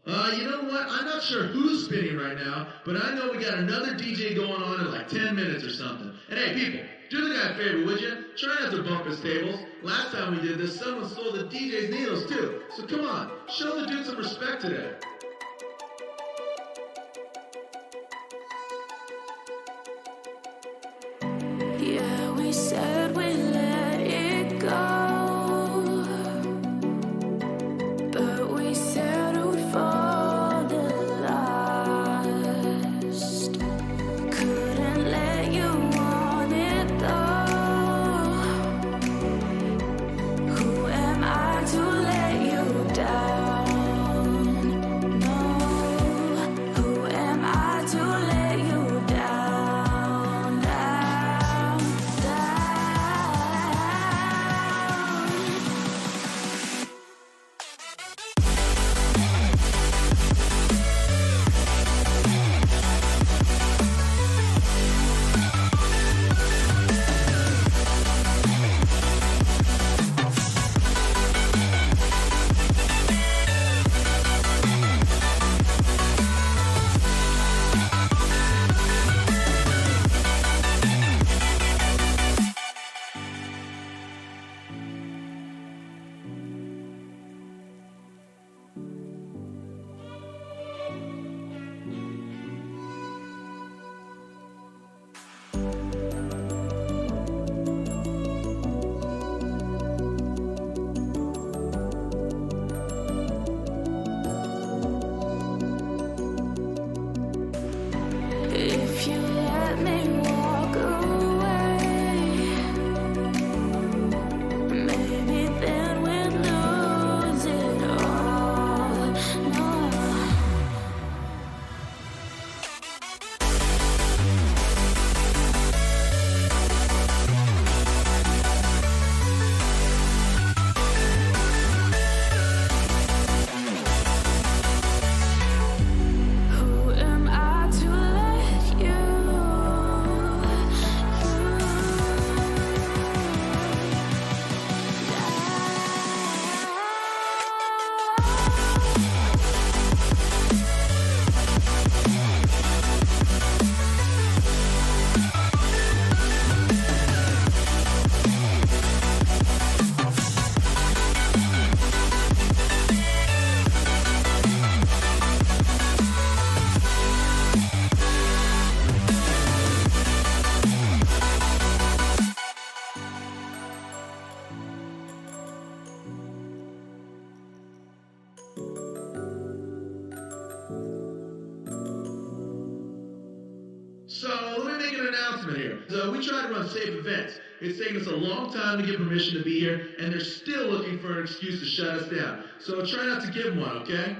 You know what? I'm not sure who's spinning right now, but I know we got another DJ going on in like 10 minutes or something. And hey, people, do the guy a favor, would you? Try not to bump his tables. Last time we did this, someone stole the DJ's needles too. So come on, show the dude some respect today. Yeah, we said we let it go, but we settled for the last. Couldn't let you want it though. Who am I to let you down? No, who am I to let you down? Down, if you let me walk away, maybe then we'd lose it all. No. Who am I to let you So, let me make an announcement here. So, we try to run safe events. It's taken us a long time to get permission to be here, and they're still looking for an excuse to shut us down. So, try not to give them one, okay?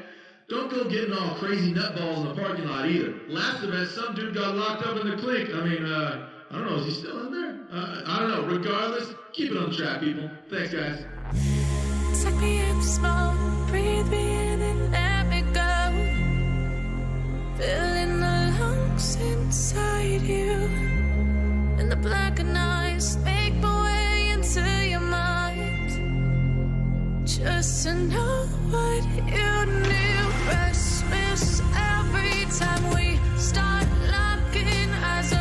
Don't go getting all crazy nutballs in the parking lot either. Last event, some dude got locked up in the clink. I don't know, is he still in there? I don't know. Regardless, keep it on track, people. Thanks, guys. suck me up small, breathe me in and let me go. Filling the lungs inside you, and the blackened eyes make my way into your mind. Just to know what you knew, restless every time we start locking eyes.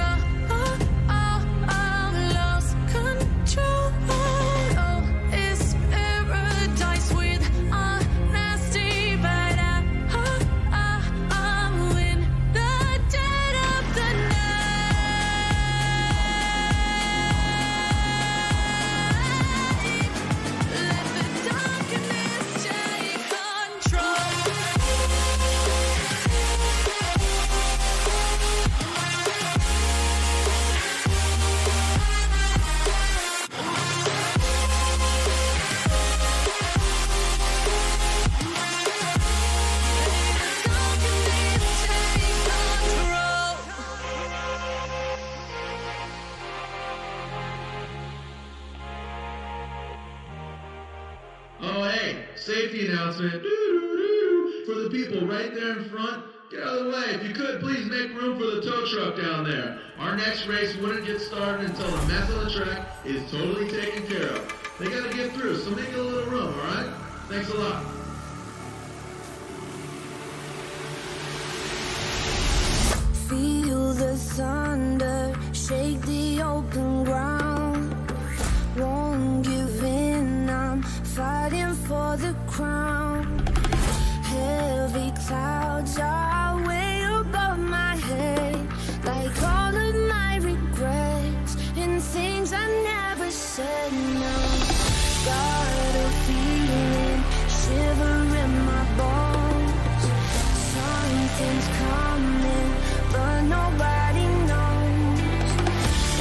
Lost control. Oh, it's paradise with a nasty bite. I'm in the dead of the night. Let the darkness take control. Oh, hey, safety announcement. Doo-doo-doo. For the people right there in front, get out of the way. If you could, please make room for the tow truck down there. Our next race wouldn't get started until the mess on the track is totally taken care of. They gotta get through, so make a little room, alright? Thanks a lot. the thunder, shake the open ground. Won't give in, I'm fighting for the crown. Heavy clouds are way above my head, like all of my regrets and things I never said. No, got a feeling, shiver in my bones. Something's coming, but nobody knows.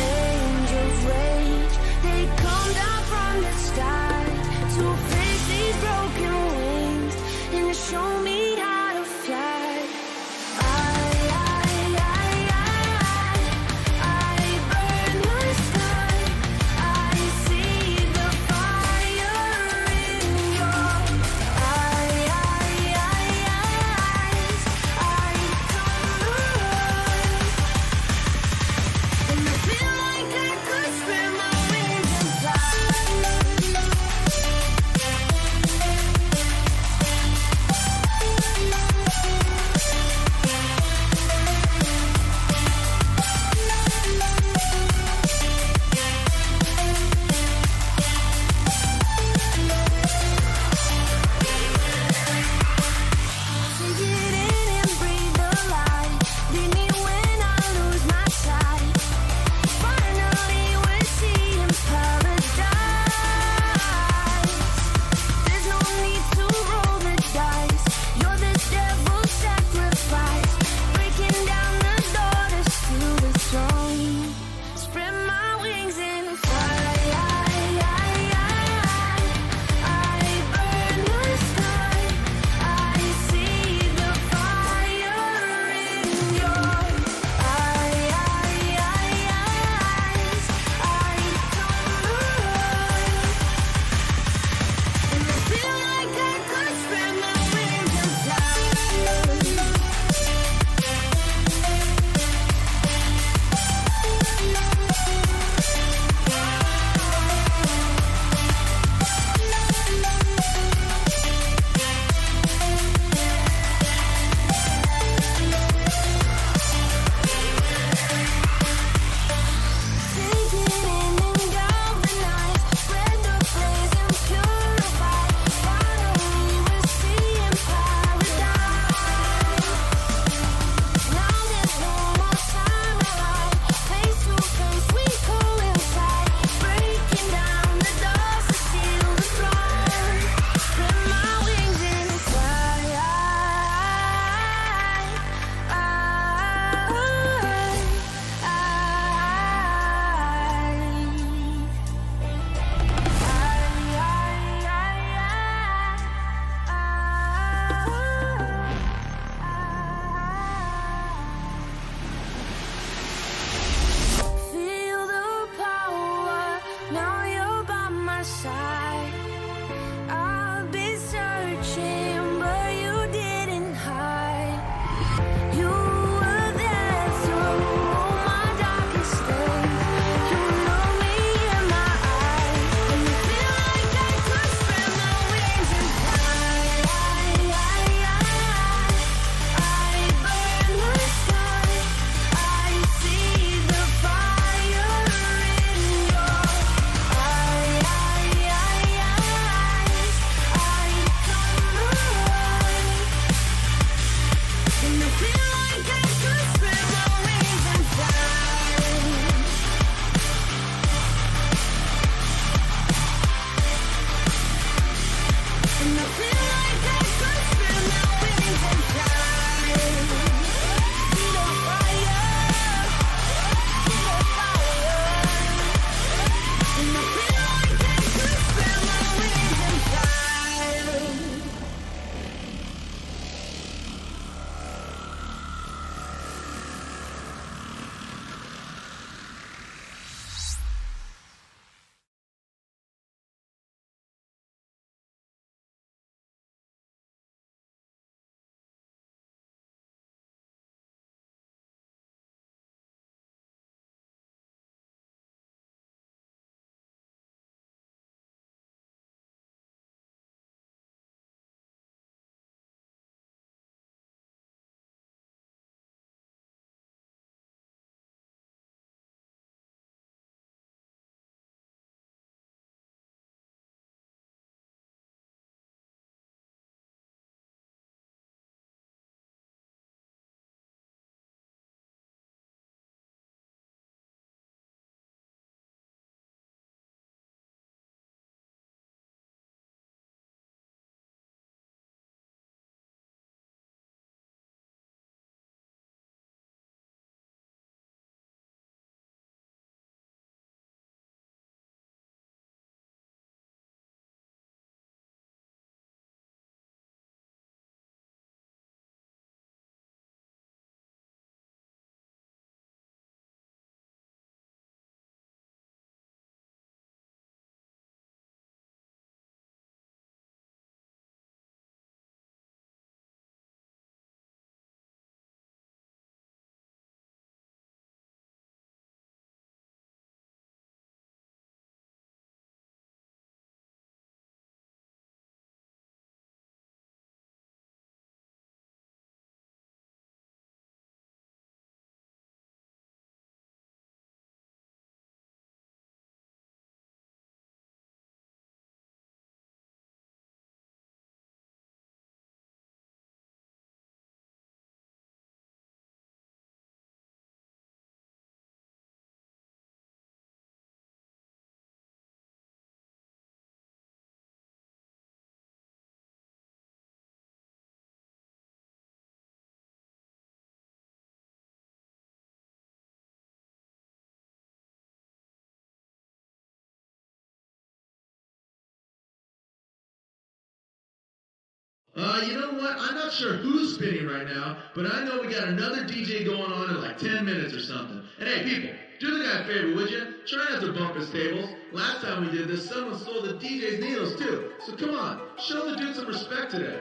You know what? I'm not sure who's spinning right now, but I know we got another DJ going on in like 10 minutes or something. And hey, people, do the guy a favor, would you? Try not to bump his tables. Last time we did this, someone stole the DJ's needles too. So come on, show the dude some respect today.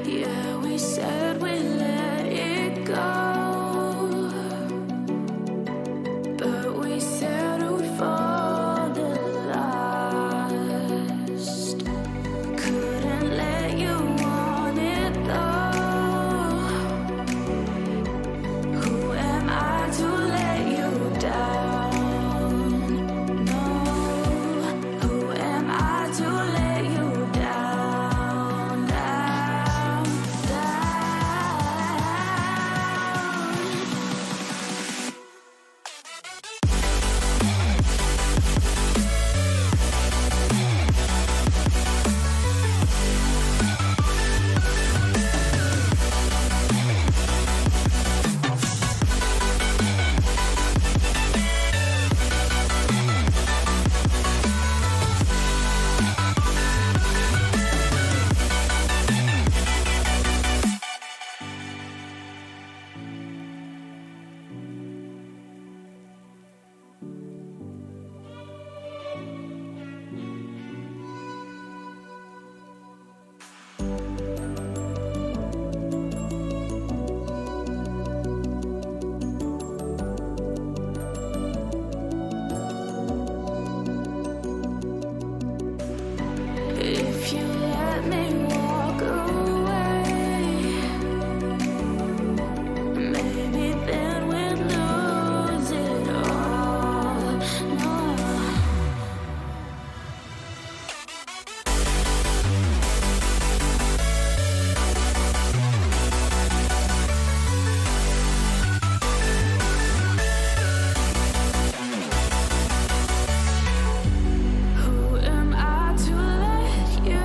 Yeah, we said we let it go, but we settled for the last. Couldn't let you want it though. Who am I to let you down? No, who am I to let you down? Down, if you let me walk away, maybe then we'd lose it all. No. Who am I to let you?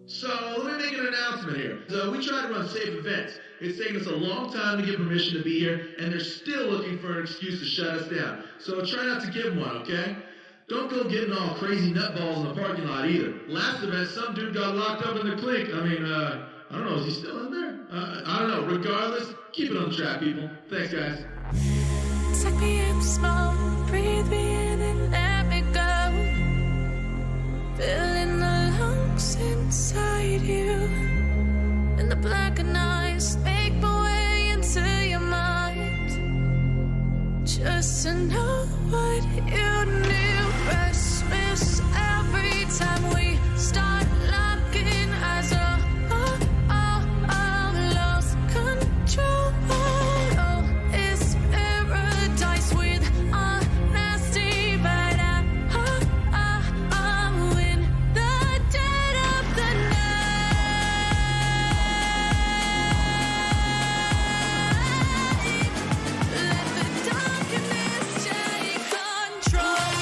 So, let me make an announcement here. So, we try to run safe events. It's taken us a long time to get permission to be here, and they're still looking for an excuse to shut us down. So, try not to give them one, okay? Don't go getting all crazy nutballs in the parking lot either. Last event, some dude got locked up in the clink. I don't know, is he still in there? I don't know. Regardless, keep it on track, people. Thanks, guys. Suck me in small, breathe me in and let me go. Filling the lungs inside you, and the blackened eyes make my way into your mind. Just to know what you knew, restless every time we start locking eyes. Lost control. Oh, it's paradise with a nasty bite. I'm in the dead of the night. Let the darkness take control.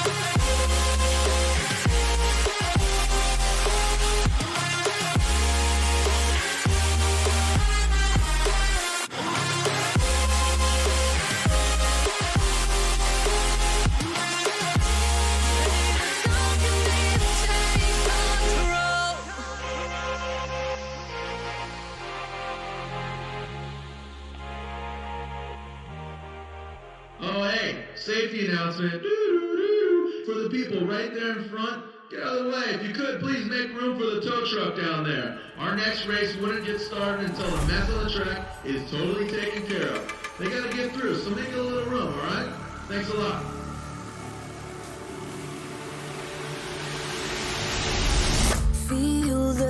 Oh, hey, safety announcement. Doo-doo-doo. For the people right there in front, get out of the way. If you could, please make room for the tow truck down there. Our next race wouldn't get started until the mess on the track is totally taken care of. They gotta get through, so make a little room, alright? Thanks a lot.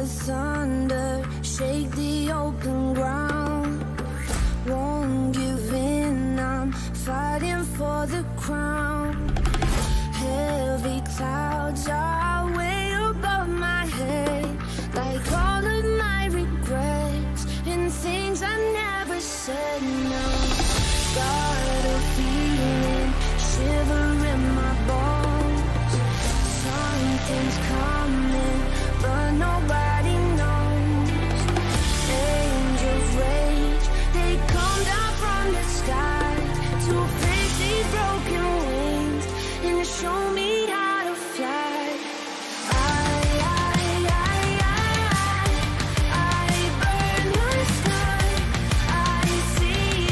the thunder, shake the open ground. Won't give in, I'm fighting for the crown. Heavy clouds are way above my head, like all of my regrets and things I never said. No, got a feeling, shiver in my bones. Something's coming, but nobody knows. Angels rage, they come down from the sky to fix these broken wings and show me how to fly. I burn the sky, I see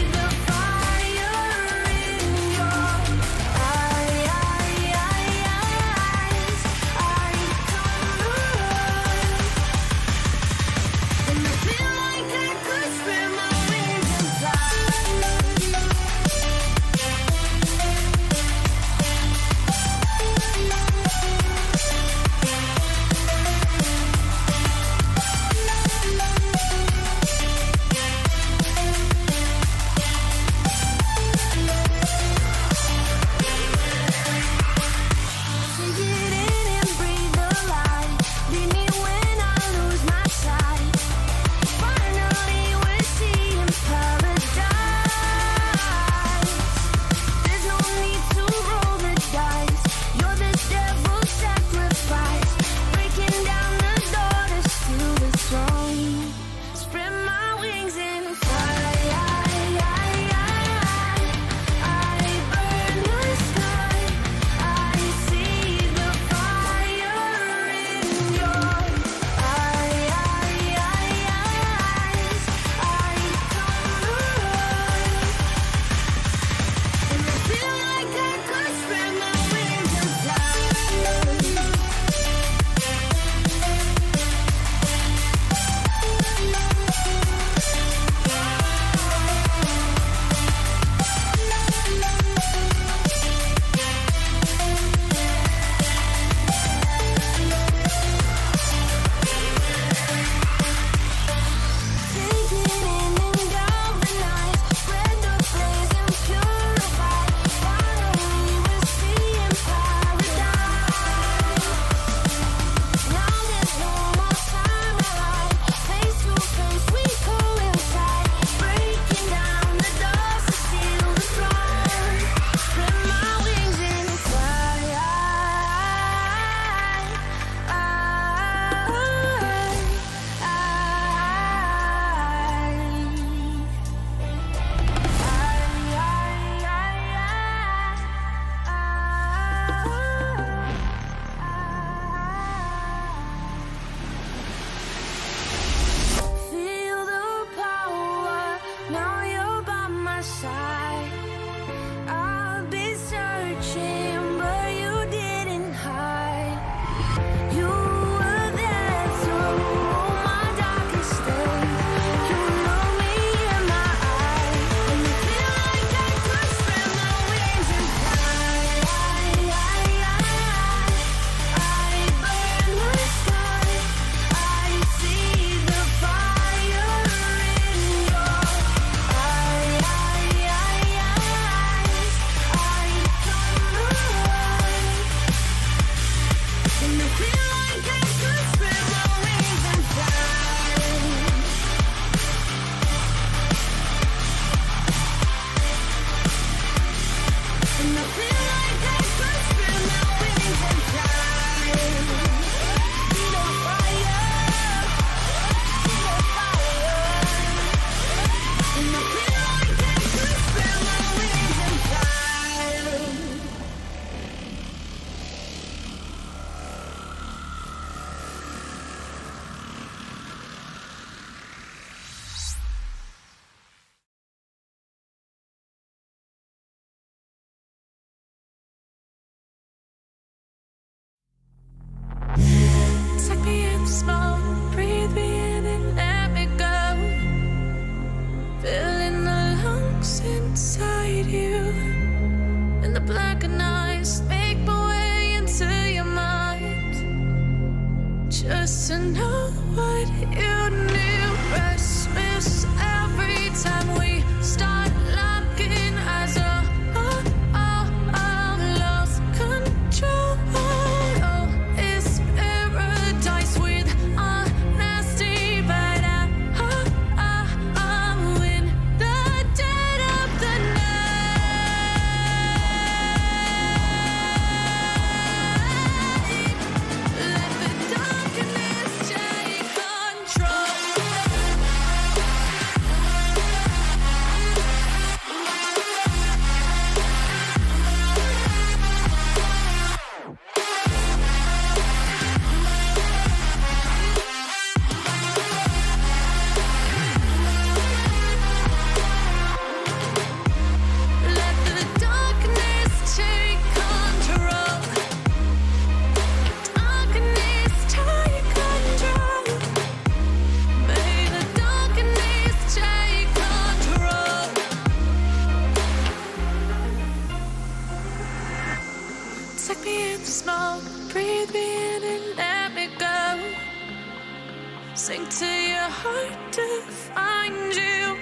you hard to find you.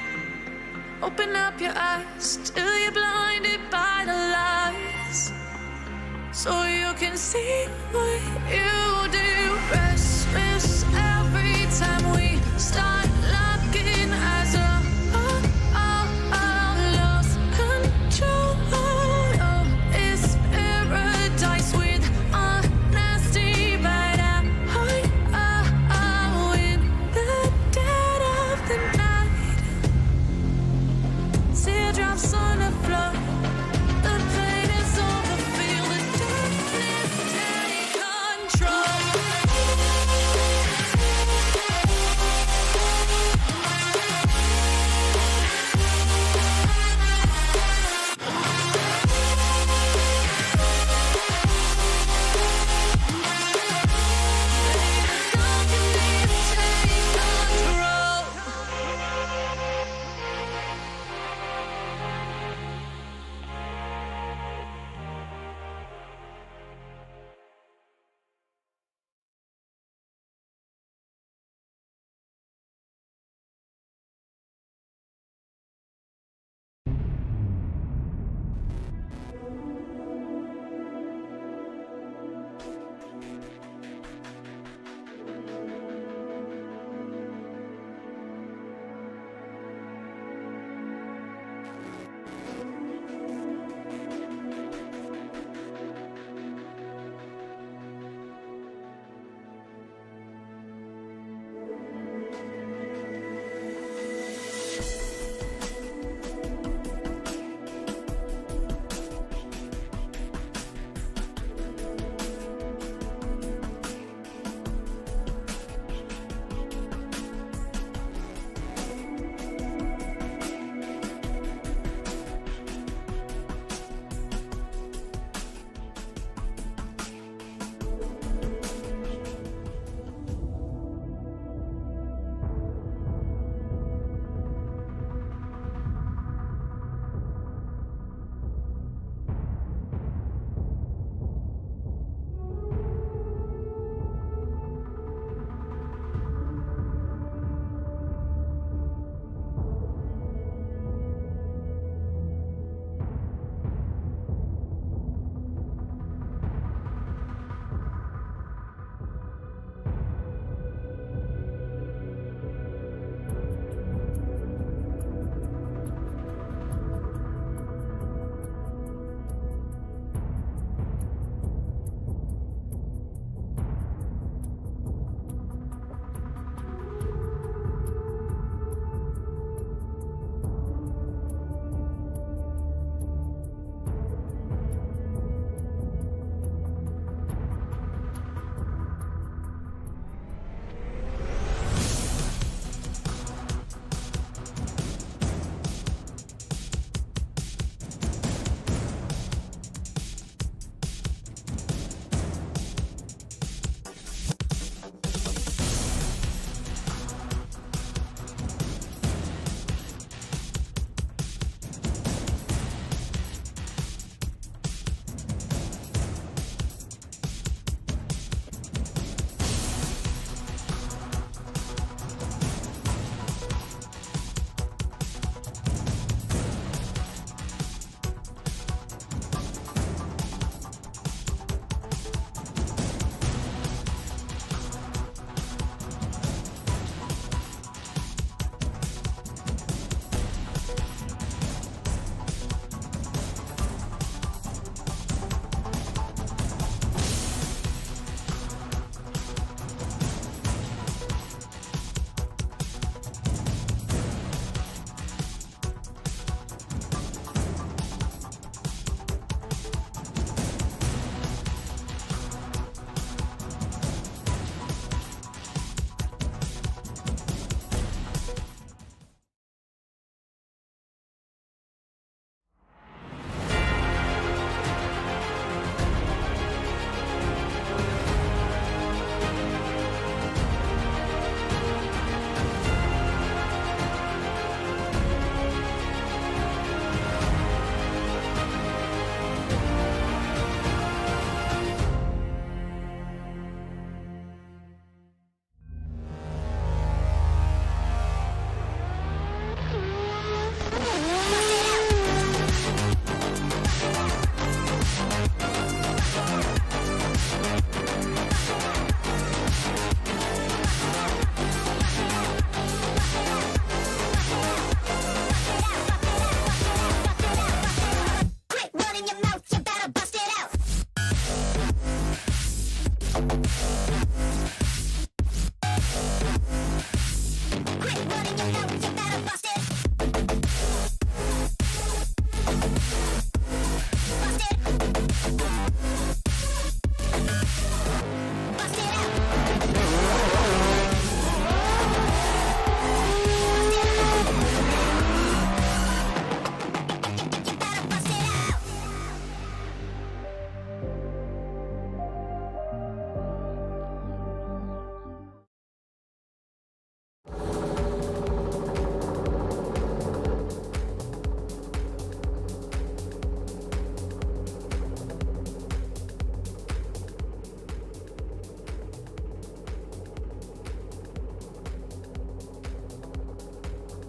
Open up your eyes till you're blinded by the lies, so you can see what you do. Restless every time we start looking as a lost control. Oh, it's paradise with honesty, but in the dead of the night, teardrops on the floor. The pain is over, feel the darkness take control.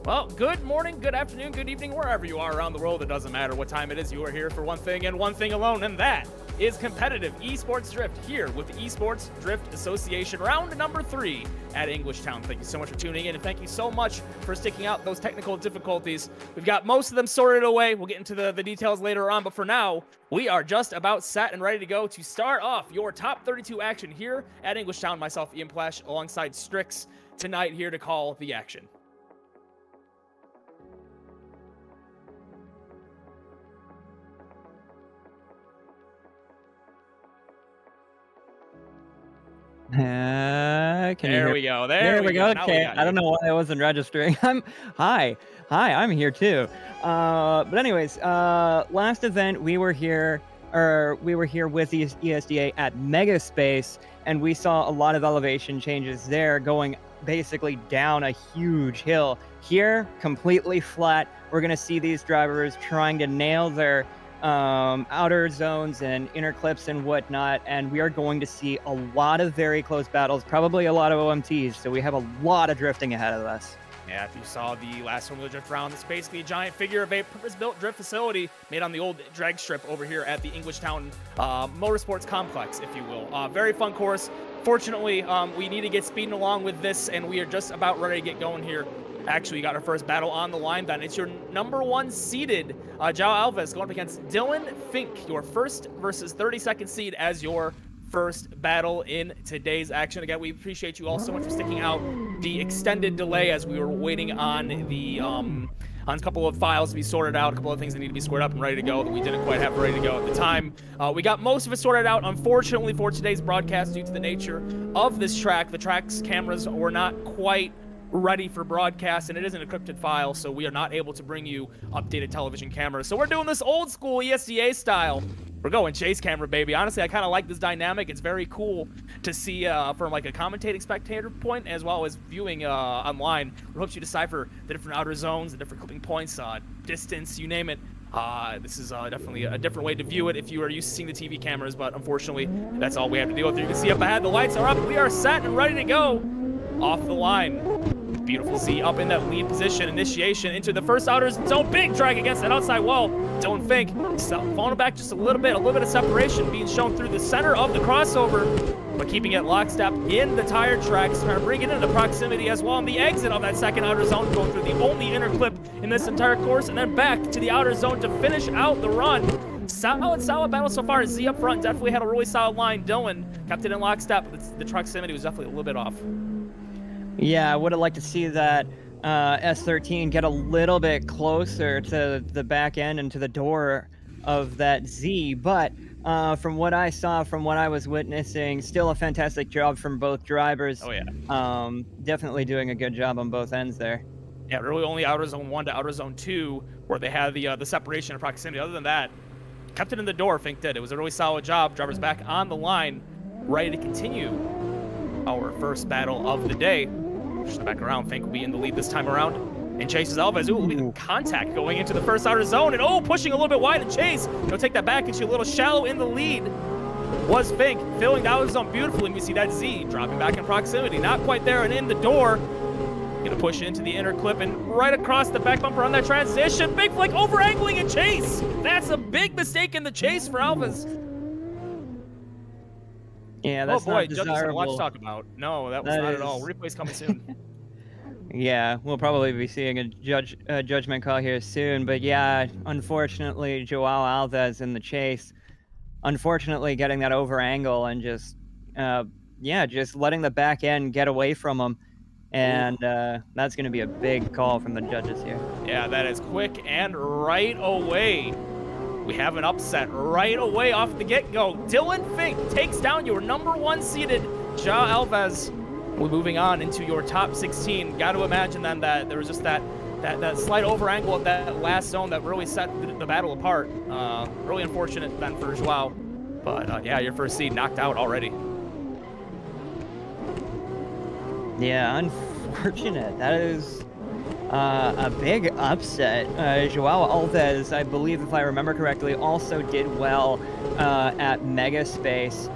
Well, good morning, good afternoon, good evening, wherever you are around the world. It doesn't matter what time it is. You are here for one thing and one thing alone, and that is competitive esports drift here with the Esports Drift Association, round number 3 at Englishtown. Thank you so much for tuning in, and thank you so much for sticking out those technical difficulties. We've got most of them sorted away. We'll get into the details later on, but for now, we are just about set and ready to go to start off your top 32 action here at Englishtown. Myself, Ian Plash, alongside StudioKolomna tonight here to call the action. Can you There hear? we go. There we go. Now Okay, got I don't you. know why I wasn't registering. Hi, I'm here too. But anyways, last event we were here with the ESDA at Megaspace, and we saw a lot of elevation changes there, going basically down a huge hill. Here, completely flat. We're gonna see these drivers trying to nail their outer zones and inner clips and whatnot, and we are going to see a lot of very close battles, probably a lot of OMTs, so we have a lot of drifting ahead of us. Yeah, if you saw the last Formula Drift round, it's basically a giant figure of a purpose-built drift facility made on the old drag strip over here at the Englishtown Motorsports Complex, if you will. Very fun course. Fortunately, we need to get speeding along with this, and we are just about ready to get going here. Actually, we got our first battle on the line then. It's your number 1 seeded, João Alves, going up against Dylan Fink, your first versus 32nd seed as your first battle in today's action. Again, we appreciate you all so much for sticking out the extended delay as we were waiting on the on a couple of files to be sorted out, a couple of things that need to be squared up and ready to go that we didn't quite have ready to go at the time. We got most of it sorted out, unfortunately, for today's broadcast due to the nature of this track. The track's cameras were not quite ready for broadcast, and it is an encrypted file, so we are not able to bring you updated television cameras. So we're doing this old school ESDA style. We're going chase camera, baby. Honestly, I kind of like this dynamic. It's very cool to see from like a commentating spectator point, as well as viewing online. It helps you decipher the different outer zones, the different clipping points, distance, you name it. This is definitely a different way to view it if you are used to seeing the TV cameras, but unfortunately, that's all we have to deal with. You can see up ahead, the lights are up. We are set and ready to go off the line. Beautiful Z up in that lead position. Initiation into the first outer zone. Big drag against that outside wall. Dylan Fink falling back just a little bit of separation being shown through the center of the crossover, but keeping it lockstep in the tire tracks, trying to bring it into proximity as well. On the exit of that second outer zone, going through the only inner clip in this entire course, and then back to the outer zone to finish out the run. Solid battle so far. Z up front definitely had a really solid line. Dylan kept it in lockstep, but the proximity was definitely a little bit off. Yeah, I would have liked to see that S13 get a little bit closer to the back end and to the door of that Z, but from what I saw, from what I was witnessing, still a fantastic job from both drivers. Oh yeah. Definitely doing a good job on both ends there. Yeah, really only outer zone 1 to outer zone 2 where they had the separation and proximity. Other than that, kept it in the door, Fink did. It was a really solid job. Drivers back on the line, ready to continue our first battle of the day. Just back around, Fink will be in the lead this time around. And chases Alves. Ooh, will be the contact going into the first outer zone. And pushing a little bit wide and Chase. He'll take that back, into a little shallow in the lead. Was Fink filling the outer zone beautifully. And we see that Z dropping back in proximity. Not quite there and in the door. Gonna push into the inner clip and right across the back bumper on that transition. Big flick over angling and Chase. That's a big mistake in the chase for Alves. Yeah, that's oh boy, not desirable. judges, a lot to talk about. No, that was not at all. Replay's coming soon. Yeah, we'll probably be seeing a judgment call here soon. But yeah, unfortunately, João Alves in the chase, unfortunately getting that over angle and just letting the back end get away from him. And that's going to be a big call from the judges here. Yeah, that is quick, and right away, we have an upset right away off the get-go. Dylan Fink takes down your number 1 seeded Ja Alves. We're moving on into your top 16. Got to imagine then that there was just that slight over angle at that last zone that really set the battle apart. Really unfortunate then for Joao. But yeah, your first seed knocked out already. Yeah, unfortunate. That is a big upset. Joao Alves, I believe, if I remember correctly, also did well at Megaspace.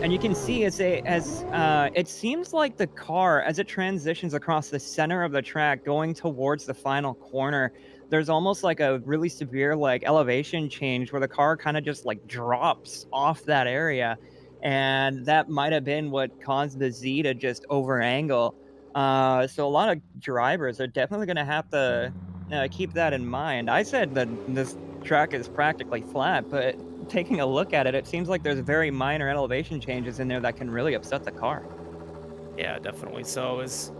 And you can see as it seems like the car, as it transitions across the center of the track going towards the final corner, there's almost like a really severe like elevation change where the car kind of just like drops off that area. And that might have been what caused the Z to just over angle. So a lot of drivers are definitely going to have to keep that in mind. I said that this track is practically flat, but taking a look at it, it seems like there's very minor elevation changes in there that can really upset the car. Yeah, definitely. So as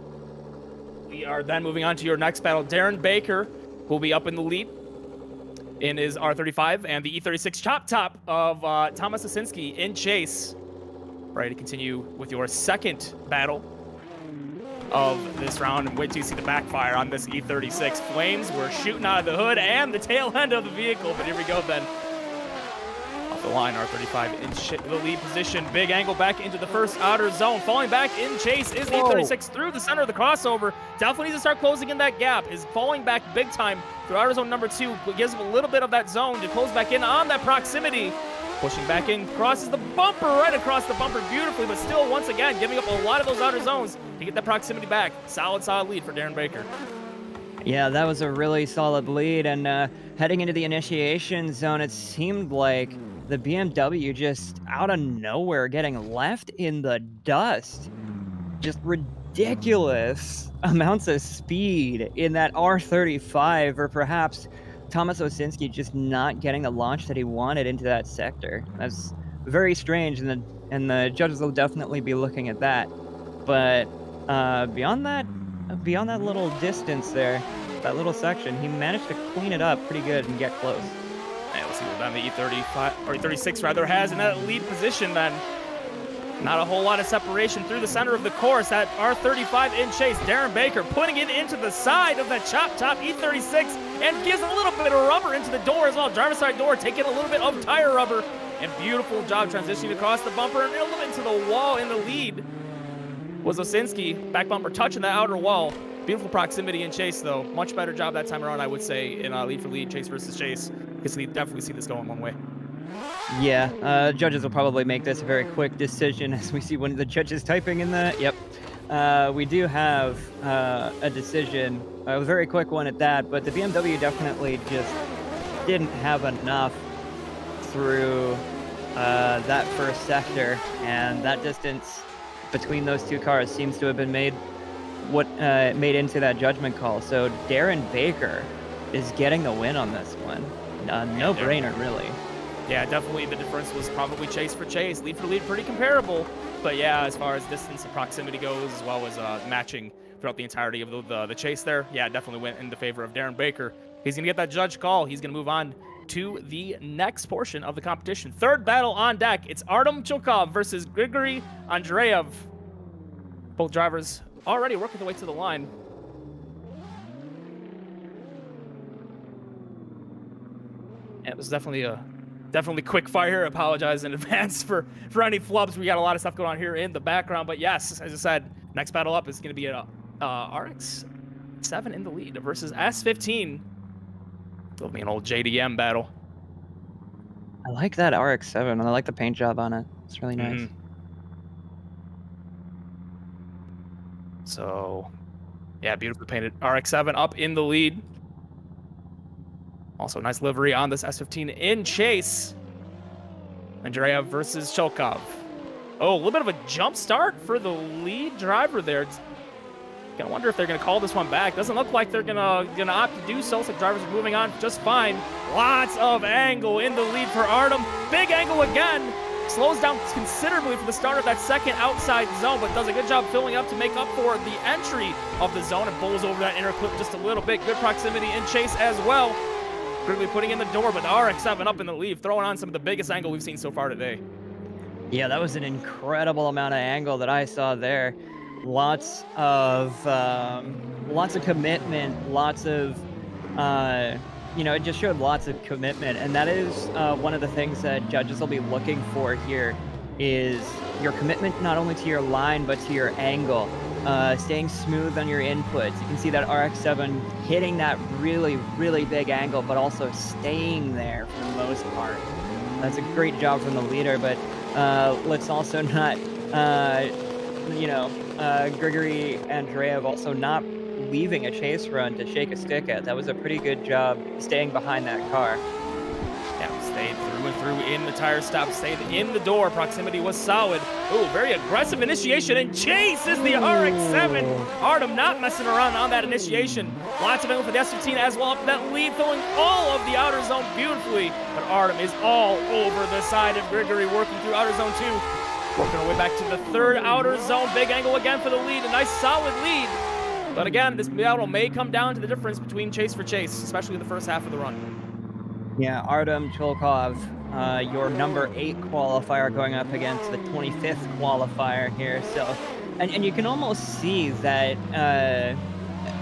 we are then moving on to your next battle, Darren Baker will be up in the lead in his R35 and the E36 chop top of Thomas Osinski in chase. Ready to continue with your second battle of this round, and wait till you see the backfire on this E36. Flames were shooting out of the hood and the tail end of the vehicle, but here we go then. Off the line, R35 in the lead position. Big angle back into the first outer zone. Falling back in chase is the E36 through the center of the crossover. Definitely needs to start closing in that gap. Is falling back big time through outer zone number 2. Gives him a little bit of that zone to close back in on that proximity. Pushing back in, crosses the bumper, right across the bumper beautifully, but still, once again, giving up a lot of those outer zones to get that proximity back. Solid lead for Darren Baker. Yeah, that was a really solid lead, and heading into the initiation zone, it seemed like the BMW just out of nowhere getting left in the dust. Just ridiculous amounts of speed in that R35, or perhaps Thomas Osinski just not getting the launch that he wanted into that sector. That's very strange, and the judges will definitely be looking at that. But beyond that little distance there, that little section, he managed to clean it up pretty good and get close. And we'll see what then the E35 or E36 rather has in that lead position then. Not a whole lot of separation through the center of the course. That R35 in chase. Darren Baker putting it into the side of that chop top E36 and gives a little bit of rubber into the door as well. Driver's side door taking a little bit of tire rubber. And beautiful job transitioning across the bumper and a little bit into the wall in the lead. Was Osinski. Back bumper touching the outer wall. Beautiful proximity in chase though. Much better job that time around, I would say, in lead for lead, chase versus chase. Because we definitely see this going one way. Yeah, judges will probably make this a very quick decision as we see one of the judges typing in the... Yep. We do have a decision, a very quick one at that, but the BMW definitely just didn't have enough through that first sector, and that distance between those two cars seems to have been made into that judgment call. So Darren Baker is getting the win on this one. No-brainer, really. Yeah, definitely the difference was probably chase for chase. Lead for lead, pretty comparable. But yeah, as far as distance and proximity goes, as well as matching throughout the entirety of the chase there, yeah, definitely went in the favor of Darren Baker. He's going to get that judge call. He's going to move on to the next portion of the competition. Third battle on deck. It's Artem Chilkov versus Grigory Andreev. Both drivers already working their way to the line. Yeah, it was definitely quick fire. Apologize in advance for any flubs. We got a lot of stuff going on here in the background. But yes, as I said, next battle up is going to be a RX-7 in the lead versus S15. It'll be an old JDM battle. I like that RX-7, and I like the paint job on it. It's really nice. Mm-hmm. So, yeah, beautifully painted RX-7 up in the lead. Also, nice livery on this S15 in chase. Andreev versus Chilkov. Oh, a little bit of a jump start for the lead driver there. Gonna wonder if they're gonna call this one back. Doesn't look like they're gonna opt to do so. So drivers are moving on just fine. Lots of angle in the lead for Artem. Big angle again. slows down considerably for the start of that second outside zone, but does a good job filling up to make up for the entry of the zone and bowls over that inner clip just a little bit. Good proximity in chase as well. Quickly putting in the door, but the RX-7 up in the lead, throwing on some of the biggest angle we've seen so far today. Yeah, that was an incredible amount of angle that I saw there. Lots of commitment, lots of, it just showed lots of commitment. And that is one of the things that judges will be looking for here is your commitment not only to your line, but to your angle. Staying smooth on your inputs. You can see that RX-7 hitting that really, really big angle, but also staying there for the most part. That's a great job from the leader, but let's also not, Grigory and Andreev also not leaving a chase run to shake a stick at. That was a pretty good job staying behind that car. Yeah, stayed through and through in the tire stop, stayed in the door. Proximity was solid. Ooh, very aggressive initiation and chase is the RX-7. Artem not messing around on that initiation. Lots of angle for the S15 as well up that lead, filling all of the outer zone beautifully. But Artem is all over the side of Grigory, working through outer zone 2. Working our way back to the third outer zone. Big angle again for the lead. A nice solid lead. But again, this battle may come down to the difference between chase for chase, especially in the first half of the run. Yeah, Artem Cholkov, your number 8 qualifier going up against the 25th qualifier here. So, and you can almost see that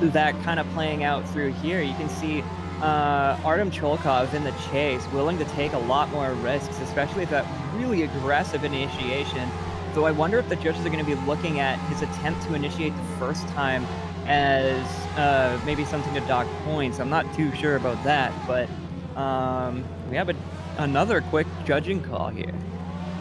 that kind of playing out through here. You can see Artem Cholkov in the chase, willing to take a lot more risks, especially with that really aggressive initiation. So I wonder if the judges are going to be looking at his attempt to initiate the first time as maybe something to dock points. I'm not too sure about that, but we have another quick judging call here.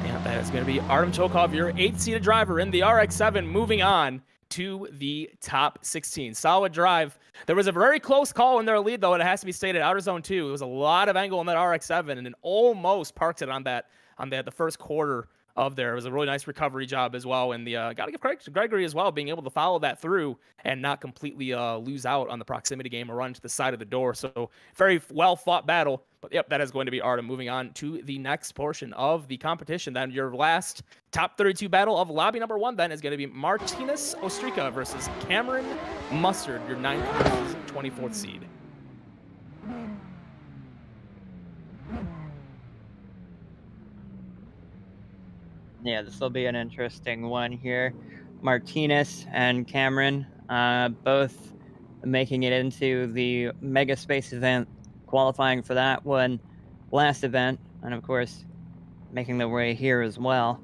Yeah, that is going to be Artem Cholkov, your 8th-seated driver in the RX-7, moving on to the top 16. Solid drive. There was a very close call in their lead, though, and it has to be stated. Outer zone 2, it was a lot of angle on that RX-7, and it almost parked it on the first quarter of there. It was a really nice recovery job as well, and the got to give credit to Grigory as well, being able to follow that through and not completely lose out on the proximity game or run to the side of the door. So very well fought battle. But yep, that is going to be Artem. Moving on to the next portion of the competition. Then your last top 32 battle of lobby number 1 then is going to be Martinez Ostrika versus Cameron Mustard, your 9th versus 24th seed. Yeah, this will be an interesting one here. Martinez and Cameron, both making it into the Mega Space event, qualifying for that one last event, and of course, making their way here as well.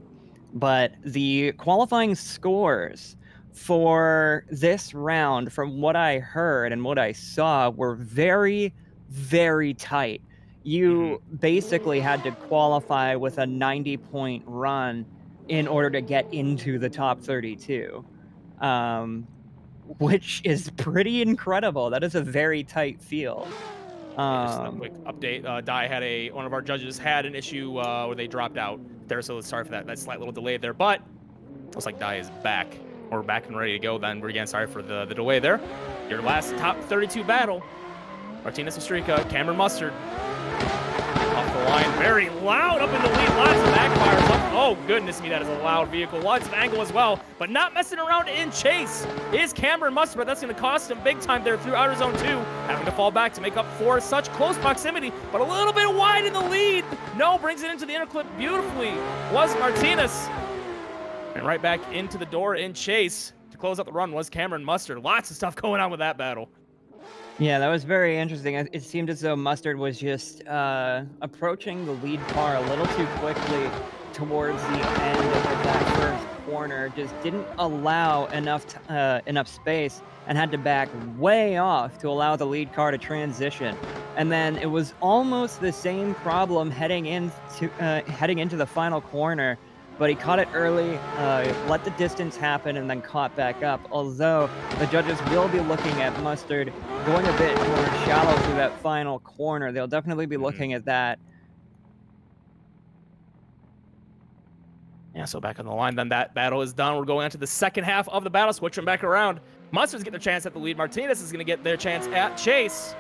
But the qualifying scores for this round, from what I heard and what I saw, were very, very tight. You basically had to qualify with a 90-point run in order to get into the top 32, which is pretty incredible. That is a very tight field. Just a quick update. Dai had one of our judges had an issue where they dropped out there, so sorry for that slight little delay there. But looks like Dai is back. We're back and ready to go. Then we're again sorry for the delay there. Your last top 32 battle: Martinez Ostrika, Cameron Mustard. Off the line, very loud up in the lead. Lots of backfires up. Oh goodness me, that is a loud vehicle. Lots of angle as well, but not messing around in chase is Cameron Mustard. But that's going to cost him big time there through outer zone 2, having to fall back to make up for such close proximity, but a little bit wide in the lead. No, brings it into the inner clip beautifully. Was Martinez, and right back into the door in chase to close out the run was Cameron Mustard. Lots of stuff going on with that battle. Yeah, that was very interesting. It seemed as though Mustard was just approaching the lead car a little too quickly towards the end of that first corner. Just didn't allow enough space and had to back way off to allow the lead car to transition. And then it was almost the same problem heading into the final corner. But he caught it early, let the distance happen, and then caught back up. Although the judges will be looking at Mustard going a bit more shallow through that final corner. They'll definitely be looking at that. Yeah, so back on the line, then that battle is done. We're going into the second half of the battle, switching back around. Mustard's getting their chance at the lead. Martinez is going to get their chance at chase.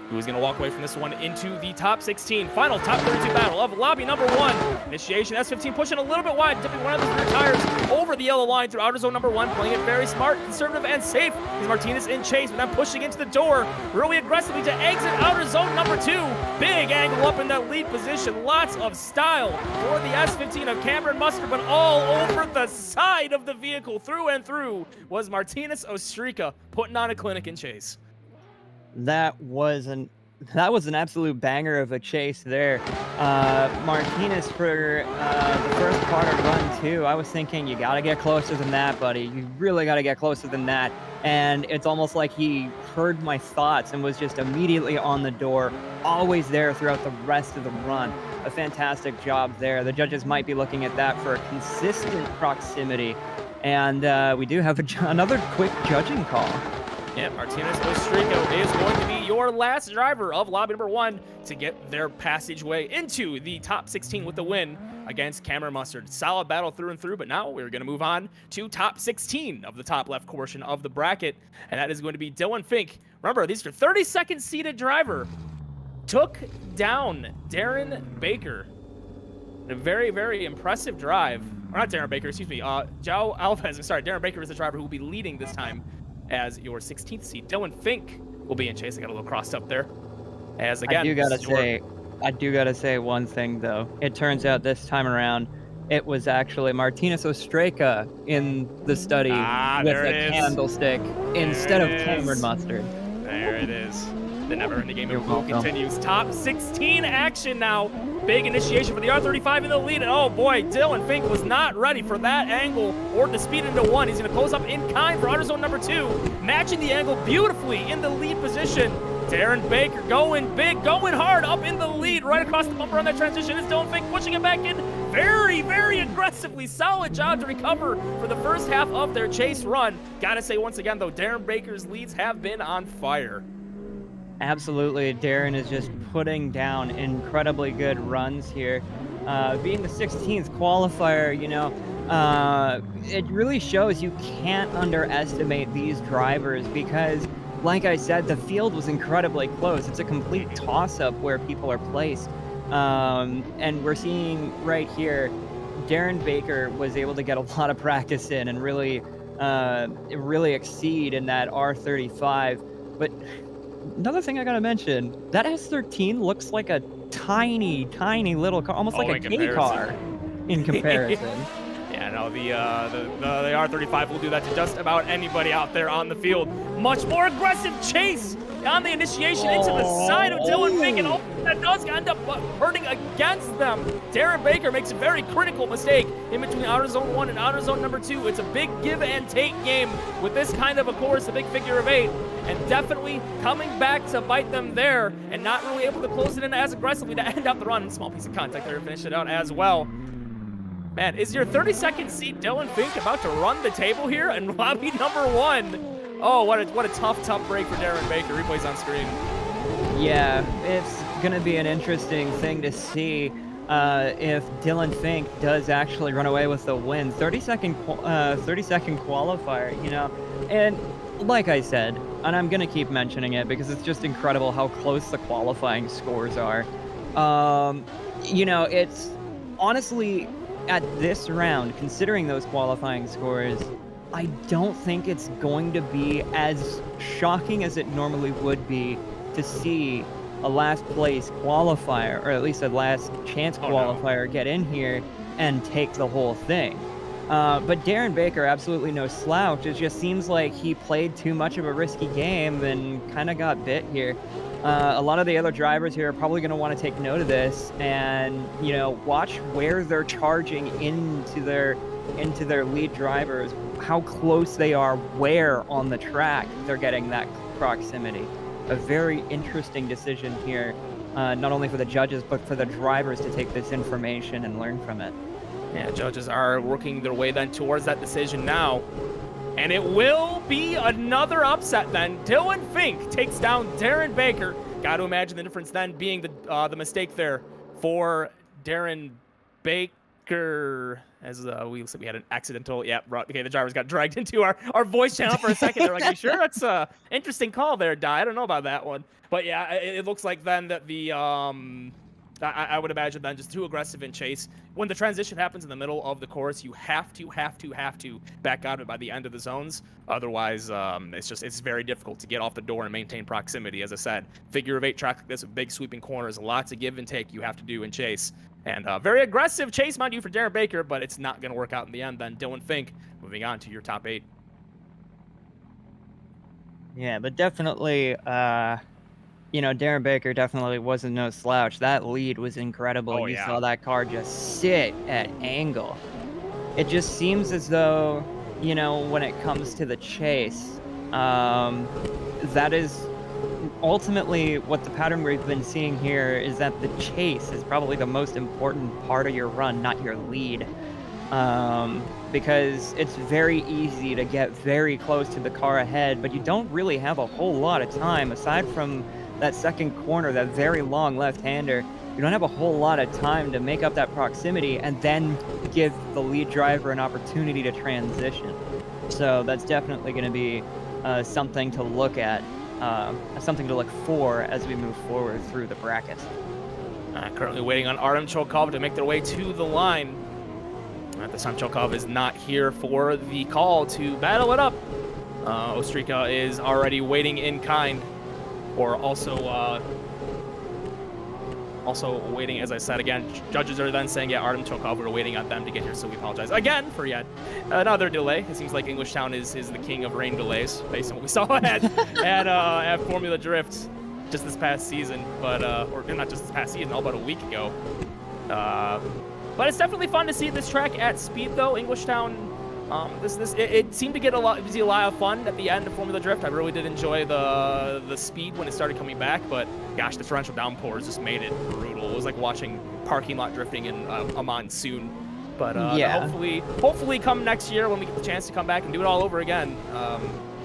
who's going to walk away from this one into the top 16. Final top 32 battle of lobby number 1. Initiation S15 pushing a little bit wide, dipping one of the rear tires over the yellow line through outer zone number 1, playing it very smart, conservative, and safe. Is Martinez in chase, but then pushing into the door really aggressively to exit outer zone number 2. Big angle up in that lead position. Lots of style for the S15 of Cameron Mustard, but all over the side of the vehicle, through and through, was Martinez Ostrika putting on a clinic in chase. That was an absolute banger of a chase there. Martinez for the first part of run 2, I was thinking you got to get closer than that, buddy. You really got to get closer than that. And it's almost like he heard my thoughts and was just immediately on the door, always there throughout the rest of the run. A fantastic job there. The judges might be looking at that for a consistent proximity. And we do have another quick judging call. Yeah, Martinez Ostrico is going to be your last driver of lobby number 1 to get their passageway into the top 16 with the win against Cameron Mustard. Solid battle through and through, but now we're going to move on to top 16 of the top left portion of the bracket, and that is going to be Dylan Fink. Remember, these are 32nd seeded driver. Took down Darren Baker. A very, very impressive drive. Or not Darren Baker, excuse me. João Alves. I'm sorry, Darren Baker is the driver who will be leading this time as your 16th seed. Dylan Fink will be in chase. I got a little crossed up there. As again, I do gotta say one thing though. It turns out this time around, it was actually Martinez Ostrika in the study with a candlestick instead of Cameron Mustard. There it is. The never-ending game of pool continues. Top 16 action now. Big initiation for the R35 in the lead. And oh boy, Dylan Fink was not ready for that angle or to speed into 1. He's going to close up in kind for outer zone number 2. Matching the angle beautifully in the lead position. Darren Baker going big, going hard up in the lead. Right across the bumper on that transition is Dylan Fink pushing it back in very, very aggressively. Solid job to recover for the first half of their chase run. Gotta say once again though, Darren Baker's leads have been on fire. Absolutely, Darren is just putting down incredibly good runs here. Being the 16th qualifier, you know, it really shows you can't underestimate these drivers because, like I said, the field was incredibly close. It's a complete toss-up where people are placed. And we're seeing right here, Darren Baker was able to get a lot of practice in and really exceed in that R35. But another thing I gotta mention, that S13 looks like a tiny, tiny little car, almost like a K car in comparison. Yeah, no, the R35 will do that to just about anybody out there on the field. Much more aggressive chase on the initiation into the side of Dylan Fink, and that does end up hurting against them. Darren Baker makes a very critical mistake in between outer zone 1 and outer zone number 2. It's a big give and take game with this kind of a course, a big figure of 8, and definitely coming back to bite them there and not really able to close it in as aggressively to end out the run. Small piece of contact there to finish it out as well. Man, is your 32nd seed Dylan Fink about to run the table here in lobby number 1? Oh, what a tough break for Darren Baker. Replay's on screen. Yeah, it's going to be an interesting thing to see if Dylan Fink does actually run away with the win. 30-second qualifier, you know. And like I said, and I'm going to keep mentioning it because it's just incredible how close the qualifying scores are. You know, it's honestly, at this round, considering those qualifying scores, I don't think it's going to be as shocking as it normally would be to see a last place qualifier, or at least a last chance qualifier, get in here and take the whole thing. But Darren Baker, absolutely no slouch. It just seems like he played too much of a risky game and kind of got bit here. A lot of the other drivers here are probably going to want to take note of this and, you know, watch where they're charging into their lead drivers, how close they are, where on the track they're getting that proximity. A very interesting decision here, not only for the judges, but for the drivers to take this information and learn from it. Yeah, judges are working their way then towards that decision now. And it will be another upset then. Dylan Fink takes down Darren Baker. Got to imagine the difference then being the mistake there for Darren Baker. as we had an accidental, okay, the drivers got dragged into our voice channel for a second. They're like, you sure? That's a interesting call there, Di. I don't know about that one. But yeah, it looks like then that the I would imagine then just too aggressive in chase. When the transition happens in the middle of the course, you have to back out of it by the end of the zones. Otherwise, it's very difficult to get off the door and maintain proximity. As I said, figure of 8 track like this with big sweeping corners, lots of give and take you have to do in chase. And very aggressive chase, mind you, for Darren Baker, but it's not going to work out in the end. Then Dylan Fink moving on to your top 8. Yeah, but definitely, Darren Baker definitely wasn't no slouch. That lead was incredible. Oh, you yeah. saw that car just sit at angle. It just seems as though, when it comes to the chase, that is ultimately what the pattern we've been seeing here is that the chase is probably the most important part of your run, not your lead. Because it's very easy to get very close to the car ahead, but you don't really have a whole lot of time aside from that second corner, that very long left-hander. You don't have a whole lot of time to make up that proximity and then give the lead driver an opportunity to transition. So that's definitely going to be something to look at, something to look for as we move forward through the brackets. Currently waiting on Artem Cholkov to make their way to the line. At this time, Cholkov is not here for the call to battle it up. Ostrika is already waiting in kind, or also waiting, as I said again. Judges are then saying, Artem Cholkov, we're waiting on them to get here, so we apologize again for yet another delay. It seems like Englishtown is the king of rain delays, based on what we saw at Formula Drift just this past season, but or not just this past season, all about a week ago. But it's definitely fun to see this track at speed, though. Englishtown, it seemed to get a lot of fun at the end of Formula Drift. I really did enjoy the speed when it started coming back, but gosh, the torrential downpours just made it brutal. It was like watching parking lot drifting in a monsoon. But hopefully come next year when we get the chance to come back and do it all over again,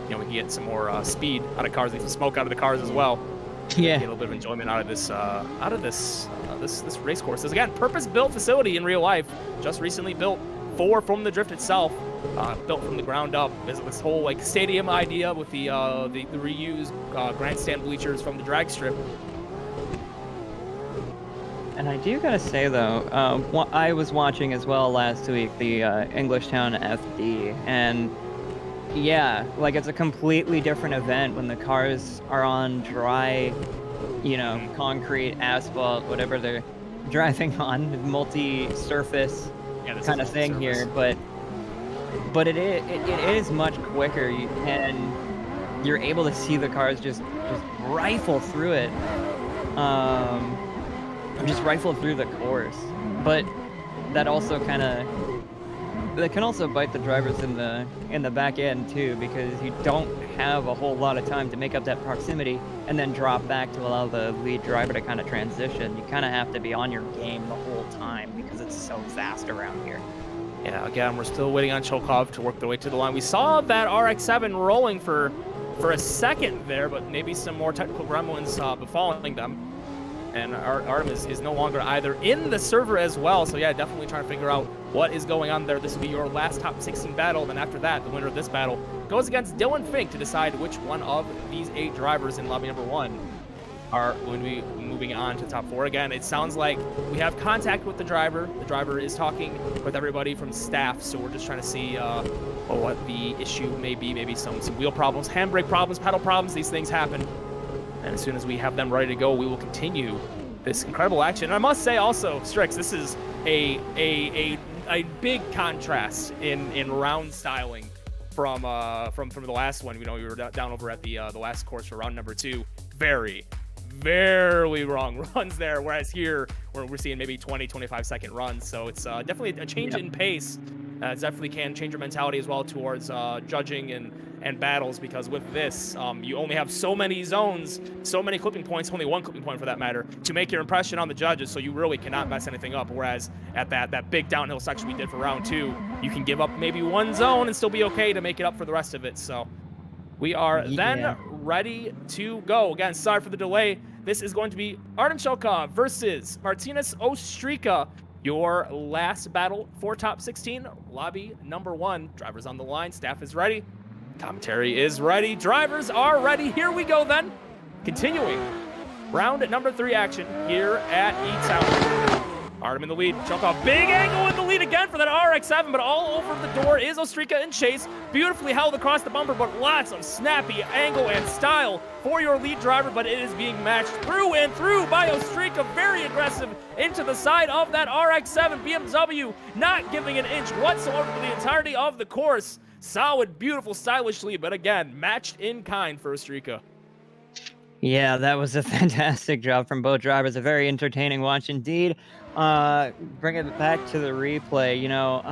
we can get some more speed out of cars, leave some smoke out of the cars as well. Yeah, get a little bit of enjoyment out of this race course. This again, purpose-built facility in real life, just recently built for Formula Drift itself, built from the ground up. This whole stadium idea with the reused grandstand bleachers from the drag strip. And I do gotta say though, I was watching as well last week the Englishtown FD, and yeah, it's a completely different event when the cars are on dry, concrete, asphalt, whatever they're driving on, multi-surface kind of thing here. But it is much quicker, and you're able to see the cars just rifle through it, just rifle through the course. But that also that can also bite the drivers in the back end too, because you don't have a whole lot of time to make up that proximity and then drop back to allow the lead driver to kind of transition. You kind of have to be on your game the whole time because it's so fast around here. Yeah, again, we're still waiting on Cholkov to work their way to the line. We saw that RX-7 rolling for a second there, but maybe some more technical gremlins befalling them. And Artem is no longer either in the server as well. So yeah, definitely trying to figure out what is going on there. This will be your last top 16 battle. Then after that, the winner of this battle goes against Dylan Fink to decide which one of these 8 drivers in lobby number 1 are going to be moving on to the top 4. Again, it sounds like we have contact with the driver. The driver is talking with everybody from staff. So we're just trying to see what the issue may be. Maybe some wheel problems, handbrake problems, pedal problems. These things happen. And as soon as we have them ready to go, we will continue this incredible action. And I must say also, Strix, this is a big contrast in round styling from the last one. We were down over at the last course for round number 2. Very wrong runs there. Whereas here, we're seeing maybe 20-25 second runs. So it's definitely a change in pace. It definitely can change your mentality as well towards judging and battles, because with this, you only have so many zones, so many clipping points, only one clipping point for that matter, to make your impression on the judges, so you really cannot mess anything up. Whereas at that big downhill section we did for round 2, you can give up maybe one zone and still be okay to make it up for the rest of it. So we are then ready to go. Again, sorry for the delay. This is going to be Artem Cholkov versus Martinez Ostrika your last battle for top 16, lobby number 1. Drivers on the line, staff is ready, commentary is ready, drivers are ready. Here we go then. Continuing round number 3 action here at E-Town. Artem in the lead, Chokov, big angle in the lead again for that RX-7, but all over the door is Ostrika and Chase. Beautifully held across the bumper, but lots of snappy angle and style for your lead driver, but it is being matched through and through by Ostrika, very aggressive into the side of that RX-7. BMW not giving an inch whatsoever for the entirety of the course. Solid, beautiful, stylish lead, but again, matched in kind for Ostrika. Yeah, that was a fantastic job from both drivers. A very entertaining watch indeed. Bringing it back to the replay, you know,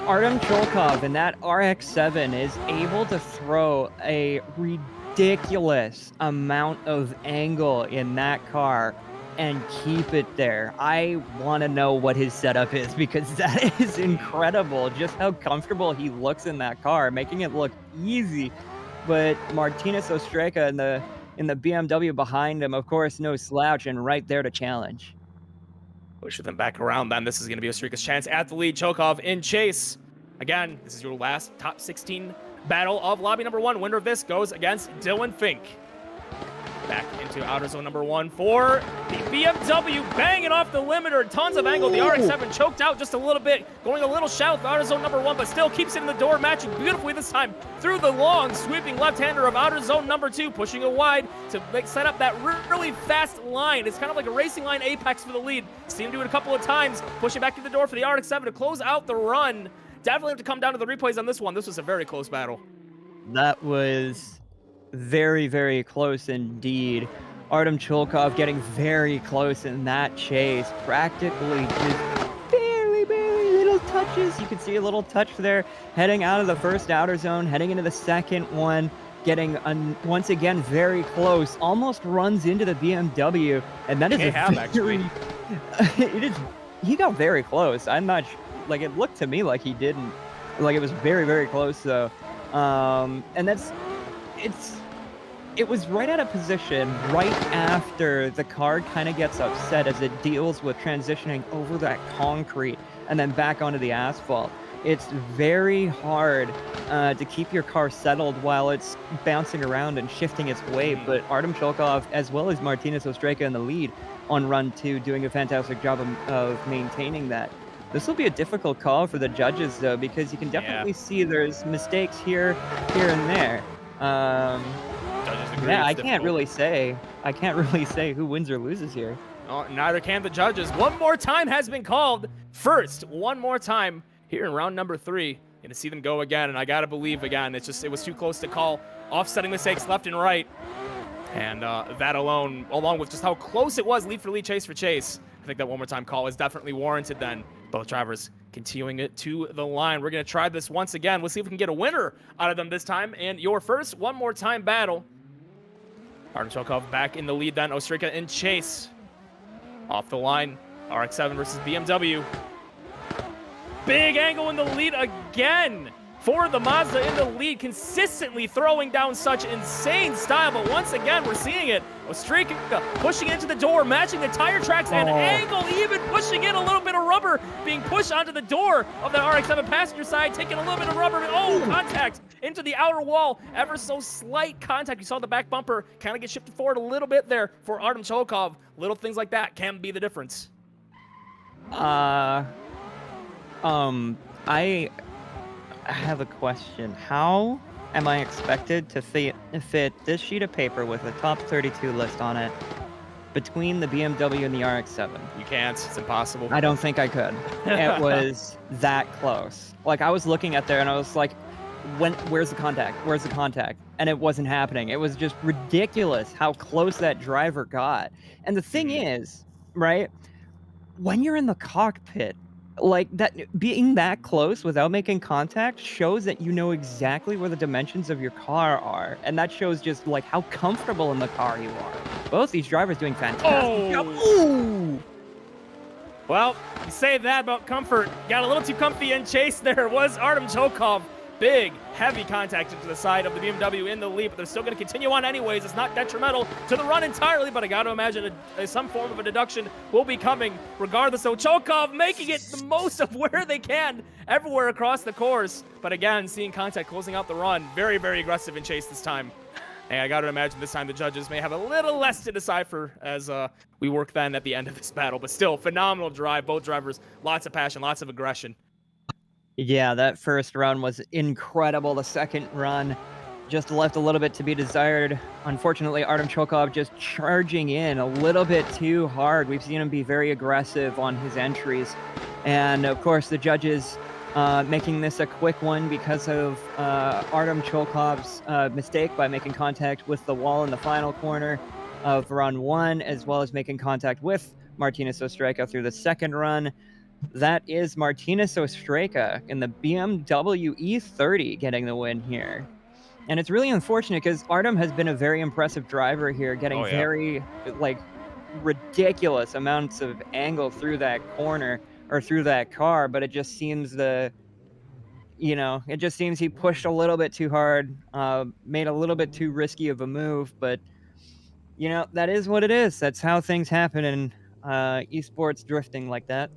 Artem Cholkov in that RX-7 is able to throw a ridiculous amount of angle in that car and keep it there. I want to know what his setup is, because that is incredible, just how comfortable he looks in that car, making it look easy. But Martinez Ostrika in the BMW behind him, of course, no slouch, and right there to challenge. Push them back around then. This is going to be Ostrika's chance at the lead. Chokov in chase. Again, this is your last top 16 battle of lobby number 1. Winner of this goes against Dylan Fink. Back into outer zone number 1 for the BMW, banging off the limiter, tons of angle. The RX-7 choked out just a little bit, going a little shallow for outer zone number 1, but still keeps it in the door, matching beautifully this time through the long, sweeping left-hander of outer zone number 2, pushing it wide to set up that really fast line. It's kind of like a racing line apex for the lead. Seen him do it a couple of times, pushing back to the door for the RX-7 to close out the run. Definitely have to come down to the replays on this one. This was a very close battle. That was very, very close indeed. Artem Cholkov getting very close in that chase, practically just barely little touches. You can see a little touch there, heading out of the first outer zone, heading into the second one, getting once again very close, almost runs into the BMW, and that is he got very close. I'm not like, it looked to me like he didn't, like it was very, very close though. And it was right out of position, right after the car kind of gets upset as it deals with transitioning over that concrete and then back onto the asphalt. It's very hard to keep your car settled while it's bouncing around and shifting its weight, but Artem Cholkov, as well as Martinez Ostrika in the lead on run 2, doing a fantastic job of maintaining that. This will be a difficult call for the judges, though, because you can definitely see there's mistakes here and there. Yeah, I can't really say who wins or loses here. Oh, neither can the judges. One more time has been called. First, one more time here in round number 3. Going to see them go again, and I got to believe again, it was too close to call. Offsetting mistakes left and right. And that alone, along with just how close it was, lead for lead, chase for chase, I think that one more time call is definitely warranted then. Both drivers continuing it to the line. We're going to try this once again. We'll see if we can get a winner out of them this time. And your first one more time battle. Artem Cholkov back in the lead then. Ostrika in chase. Off the line. RX-7 versus BMW. Big angle in the lead again for the Mazda in the lead, consistently throwing down such insane style, but once again, we're seeing it. Ostrika pushing into the door, matching the tire tracks, and angle even pushing in a little bit of rubber, being pushed onto the door of the RX-7 passenger side, taking a little bit of rubber, contact into the outer wall, ever so slight contact. You saw the back bumper kind of get shifted forward a little bit there for Artem Cholkov. Little things like that can be the difference. I have a question. How am I expected to fit this sheet of paper with a top 32 list on it between the BMW and the RX-7? You can't. It's impossible. I don't think I could. It was that close. Like, I was looking at there and I was like, where's the contact? Where's the contact? And it wasn't happening. It was just ridiculous how close that driver got. And the thing is, right, when you're in the cockpit, like, that being that close without making contact shows that you know exactly where the dimensions of your car are, and that shows just like how comfortable in the car you are. Both these drivers doing fantastic job. Ooh. Well, you say that about comfort. Got a little too comfy in chase there. Was Artem Cholkov big, heavy contact into the side of the BMW in the lead, but they're still going to continue on anyways. It's not detrimental to the run entirely, but I got to imagine some form of a deduction will be coming regardless. So Chokov making it the most of where they can everywhere across the course. But again, seeing contact closing out the run. Very, very aggressive in chase this time. And I got to imagine this time the judges may have a little less to decipher as we work then at the end of this battle. But still, phenomenal drive. Both drivers, lots of passion, lots of aggression. Yeah, that first run was incredible. The second run just left a little bit to be desired. Unfortunately, Artem Chokov just charging in a little bit too hard. We've seen him be very aggressive on his entries. And of course, the judges making this a quick one because of Artem Chokov's mistake by making contact with the wall in the final corner of run 1, as well as making contact with Martinez Ostreka through the second run. That is Martinez Ostreka in the BMW E30 getting the win here. And it's really unfortunate because Artem has been a very impressive driver here, getting very, like, ridiculous amounts of angle through that corner or through that car, but it just seems it just seems he pushed a little bit too hard, made a little bit too risky of a move, but, that is what it is. That's how things happen in esports drifting like that.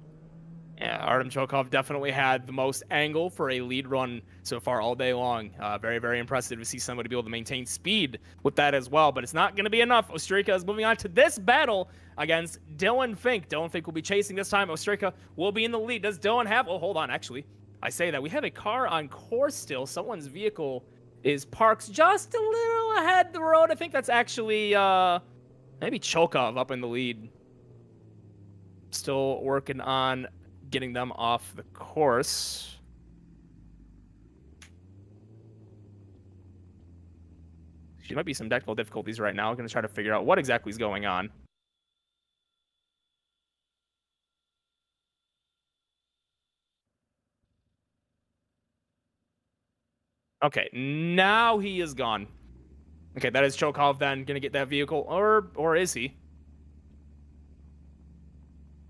Yeah, Artem Chokov definitely had the most angle for a lead run so far all day long. Very, very impressive to see somebody be able to maintain speed with that as well, but it's not going to be enough. Ostreka is moving on to this battle against Dylan Fink. Dylan Fink will be chasing this time. Ostreka will be in the lead. Does Dylan have... Oh, hold on, actually. I say that. We have a car on course still. Someone's vehicle is parked just a little ahead the road. I think that's actually maybe Chokov up in the lead. Still working on getting them off the course. There might be some technical difficulties right now. I'm going to try to figure out what exactly is going on. Okay, now he is gone. Okay, that is Chokov then going to get that vehicle, or is he?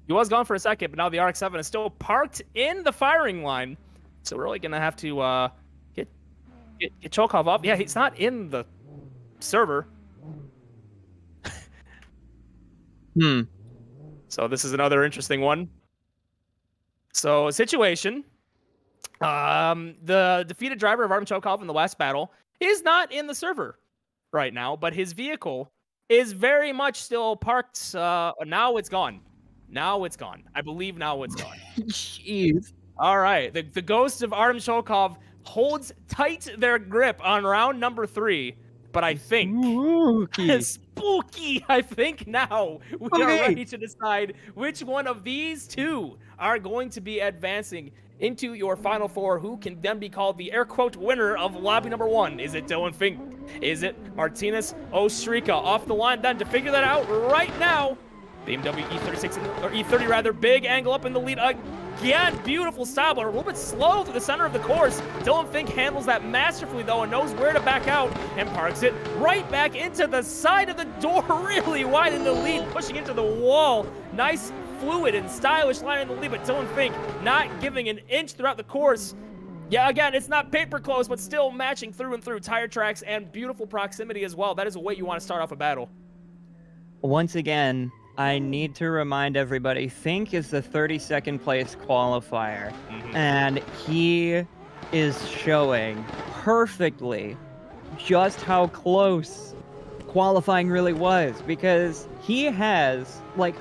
He was gone for a second, but now the RX-7 is still parked in the firing line. So we're really going to have to get Chokov off. Yeah, he's not in the server. So this is another interesting one. So situation. The defeated driver of Artem Chokov in the last battle is not in the server right now, but his vehicle is very much still parked. Now it's gone. Now it's gone. I believe now it's gone. Jeez. All right. The ghost of Artem Chokov holds tight their grip on round number 3. But I think... Spooky! I think now we are ready to decide which one of these two are going to be advancing into your Final Four, who can then be called the air quote winner of lobby number 1. Is it Dylan Fink? Is it Martinez Ostreka? Off the line then to figure that out right now. BMW E36, or E30 rather, big angle up in the lead again. Beautiful style, but a little bit slow through the center of the course. Dylan Fink handles that masterfully though and knows where to back out and parks it right back into the side of the door, really wide in the lead, pushing into the wall. Nice, fluid, and stylish line in the lead, but Dylan Fink not giving an inch throughout the course. Yeah, again, it's not paper close, but still matching through and through. Tire tracks and beautiful proximity as well. That is a way you want to start off a battle. Once again, I need to remind everybody, Fink is the 32nd place qualifier, and he is showing perfectly just how close qualifying really was, because he has, like,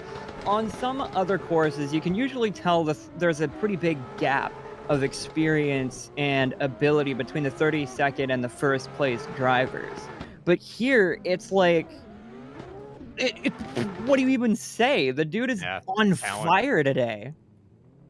on some other courses, you can usually tell there's a pretty big gap of experience and ability between the 32nd and the first place drivers. But here, it's like... what do you even say? The dude is on fire today.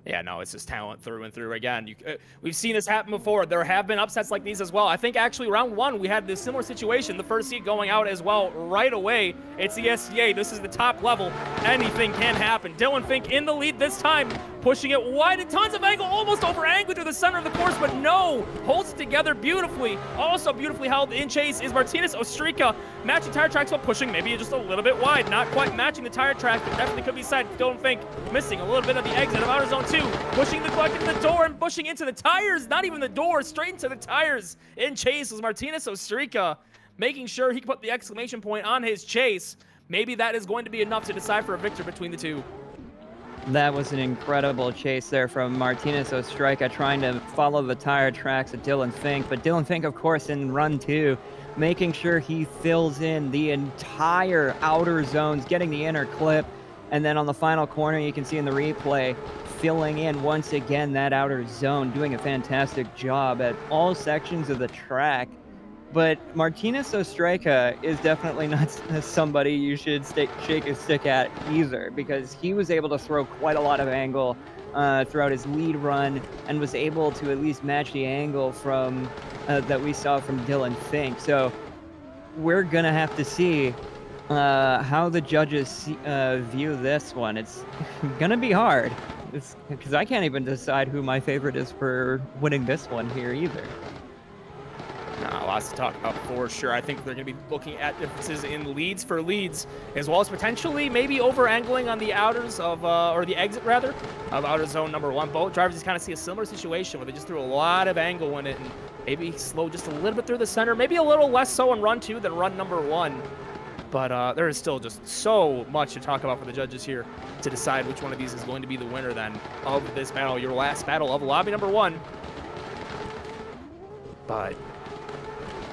Yeah, no, it's just talent through and through. Again, we've seen this happen before. There have been upsets like these as well. I think actually round 1, we had this similar situation. The first seed going out as well right away. It's the SCA. This is the top level. Anything can happen. Dylan Fink in the lead this time pushing it wide and tons of angle, almost over angle through the center of the course, but no, holds it together beautifully. Also beautifully held in chase is Martinez Ostrika, matching tire tracks while pushing maybe just a little bit wide, not quite matching the tire track, but definitely could be side. Don't think missing a little bit of the exit of outer zone 2, pushing the clutch into the door and pushing into the tires, not even the door, straight into the tires. In chase was Martinez Ostrika, making sure he can put the exclamation point on his chase. Maybe that is going to be enough to decide for a victor between the two. That was an incredible chase there from Martinez Ostrika, trying to follow the tire tracks of Dylan Fink. But Dylan Fink, of course, in run 2, making sure he fills in the entire outer zones, getting the inner clip. And then on the final corner, you can see in the replay, filling in once again that outer zone, doing a fantastic job at all sections of the track. But Martinez Ostrika is definitely not somebody you should shake a stick at either, because he was able to throw quite a lot of angle throughout his lead run and was able to at least match the angle from that we saw from Dylan Fink. So we're going to have to see how the judges view this one. It's going to be hard, because I can't even decide who my favorite is for winning this one here either. Lots to talk about for sure. I think they're going to be looking at differences in leads for leads, as well as potentially maybe over-angling on the outers of, or the exit rather, of outer zone number 1. Both drivers just kind of see a similar situation where they just threw a lot of angle in it and maybe slow just a little bit through the center, maybe a little less so in run 2 than run number 1. But there is still just so much to talk about for the judges here to decide which one of these is going to be the winner then of this battle, your last battle of lobby number 1. But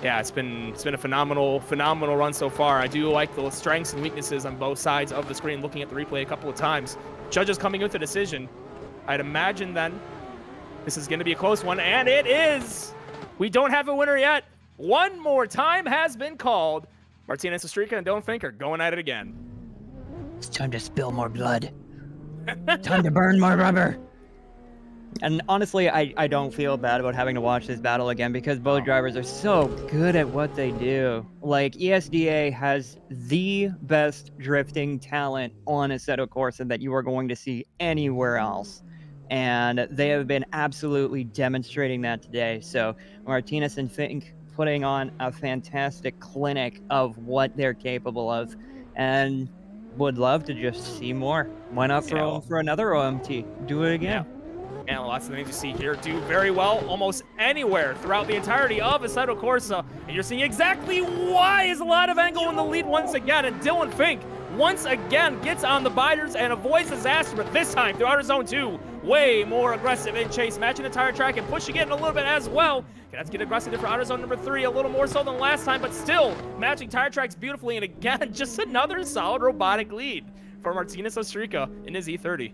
yeah, it's been a phenomenal run so far. I do like the strengths and weaknesses on both sides of the screen, looking at the replay a couple of times. Judges coming with a decision. I'd imagine then this is going to be a close one, and it is. We don't have a winner yet. One more time has been called. Martinez Ostrika and Dylan Fink are going at it again. It's time to spill more blood. Time to burn more rubber. And honestly, I don't feel bad about having to watch this battle again, because both drivers are so good at what they do. Like, ESDA has the best drifting talent on Assetto Corsa that you are going to see anywhere else. And they have been absolutely demonstrating that today. So Martinez and Fink putting on a fantastic clinic of what they're capable of. And would love to just see more. Why not throw for another OMT? Do it again. Yeah. And lots of things you see here do very well almost anywhere throughout the entirety of Assetto Corsa. And you're seeing exactly why is a lot of angle in the lead once again. And Dylan Fink once again gets on the biters and avoids disaster, but this time through outer zone 2, way more aggressive in chase, matching the tire track and pushing it in a little bit as well. Gonna have to get aggressive for outer zone number 3, a little more so than last time, but still matching tire tracks beautifully. And again, just another solid robotic lead for Martinez Ostrika in his E30.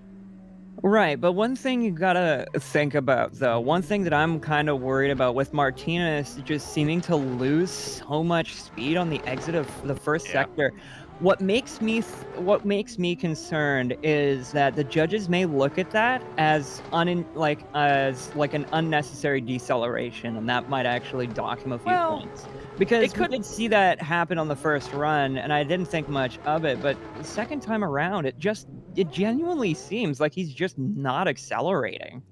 Right, but one thing you gotta think about, though, one thing that I'm kind of worried about with Martinez just seeming to lose so much speed on the exit of the first sector, what makes me concerned is that the judges may look at that as an unnecessary deceleration, and that might actually dock him a few points. Because we did see that happen on the first run, and I didn't think much of it, but the second time around, it genuinely seems like he's just not accelerating.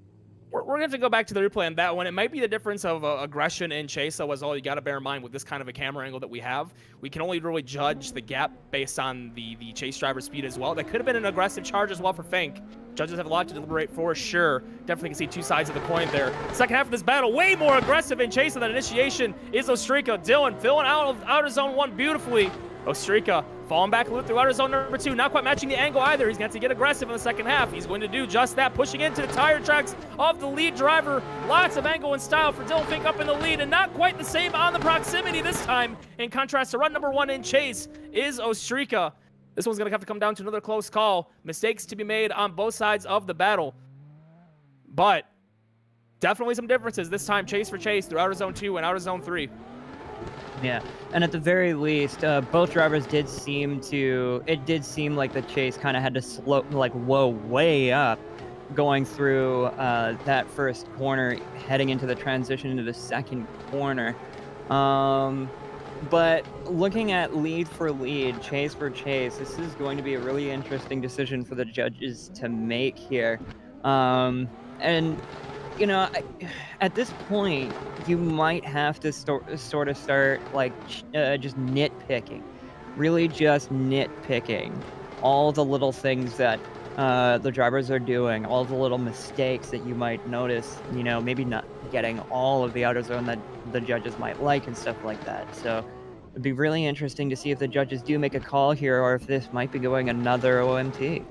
We're going to have to go back to the replay on that one. It might be the difference of aggression and chase. That was all you got to bear in mind with this kind of a camera angle that we have. We can only really judge the gap based on the chase driver speed as well. That could have been an aggressive charge as well for Fink. Judges have a lot to deliberate for sure. Definitely can see two sides of the coin there. Second half of this battle, way more aggressive in chase of that initiation is Ostrika. Dylan filling out of outer zone 1 beautifully. Ostrika falling back a little through outer zone number 2, not quite matching the angle either. He's going to have to get aggressive in the second half. He's going to do just that, pushing into the tire tracks of the lead driver. Lots of angle and style for Dylan Fink up in the lead, and not quite the same on the proximity this time. In contrast to run number 1 in chase is Ostrika. This one's going to have to come down to another close call. Mistakes to be made on both sides of the battle. But definitely some differences this time, chase for chase through outer zone 2 and outer zone 3. Yeah, and at the very least, both drivers it did seem like the chase kind of had to slow, way up going through that first corner, heading into the transition into the second corner. But looking at lead for lead, chase for chase, this is going to be a really interesting decision for the judges to make here. And at this point, you might have to sort of start like just nitpicking, really just nitpicking all the little things that the drivers are doing, all the little mistakes that you might notice, maybe not getting all of the outer zone that the judges might like and stuff like that. So it'd be really interesting to see if the judges do make a call here or if this might be going another OMT.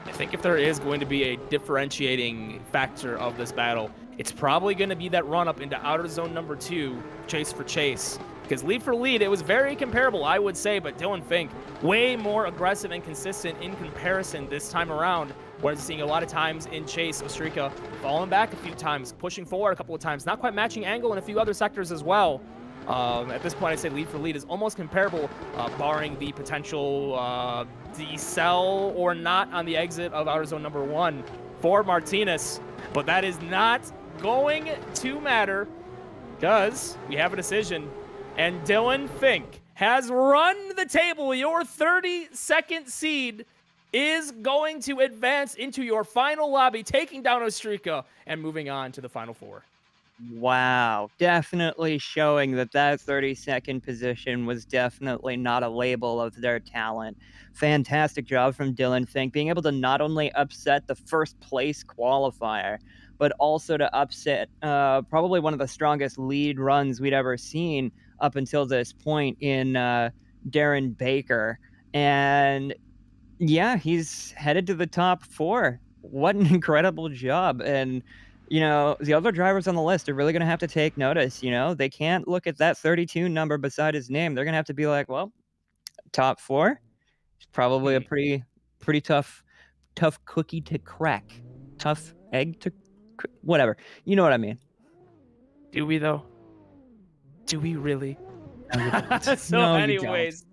I think if there is going to be a differentiating factor of this battle, it's probably going to be that run up into outer zone number 2, chase for chase. Because lead for lead, it was very comparable, I would say, but Dylan Fink, way more aggressive and consistent in comparison this time around. We're seeing a lot of times in chase, Ostrika falling back a few times, pushing forward a couple of times, not quite matching angle in a few other sectors as well. At this point, I'd say lead for lead is almost comparable, barring the potential decel or not on the exit of outer zone number 1 for Martinez. But that is not going to matter because we have a decision. And Dylan Fink has run the table. Your 32nd seed is going to advance into your final lobby, taking down Ostrika and moving on to the final 4. Wow, definitely showing that 32nd position was definitely not a label of their talent. Fantastic job from Dylan Fink, being able to not only upset the first place qualifier, but also to upset probably one of the strongest lead runs we'd ever seen up until this point in Darren Baker. And yeah, he's headed to the top 4. What an incredible job. And the other drivers on the list are really going to have to take notice. They can't look at that 32 number beside his name. They're going to have to be like, well, top 4. It's probably a pretty tough cookie to crack. Tough egg to whatever. You know what I mean. Do we, though? Do we really? So No, anyways,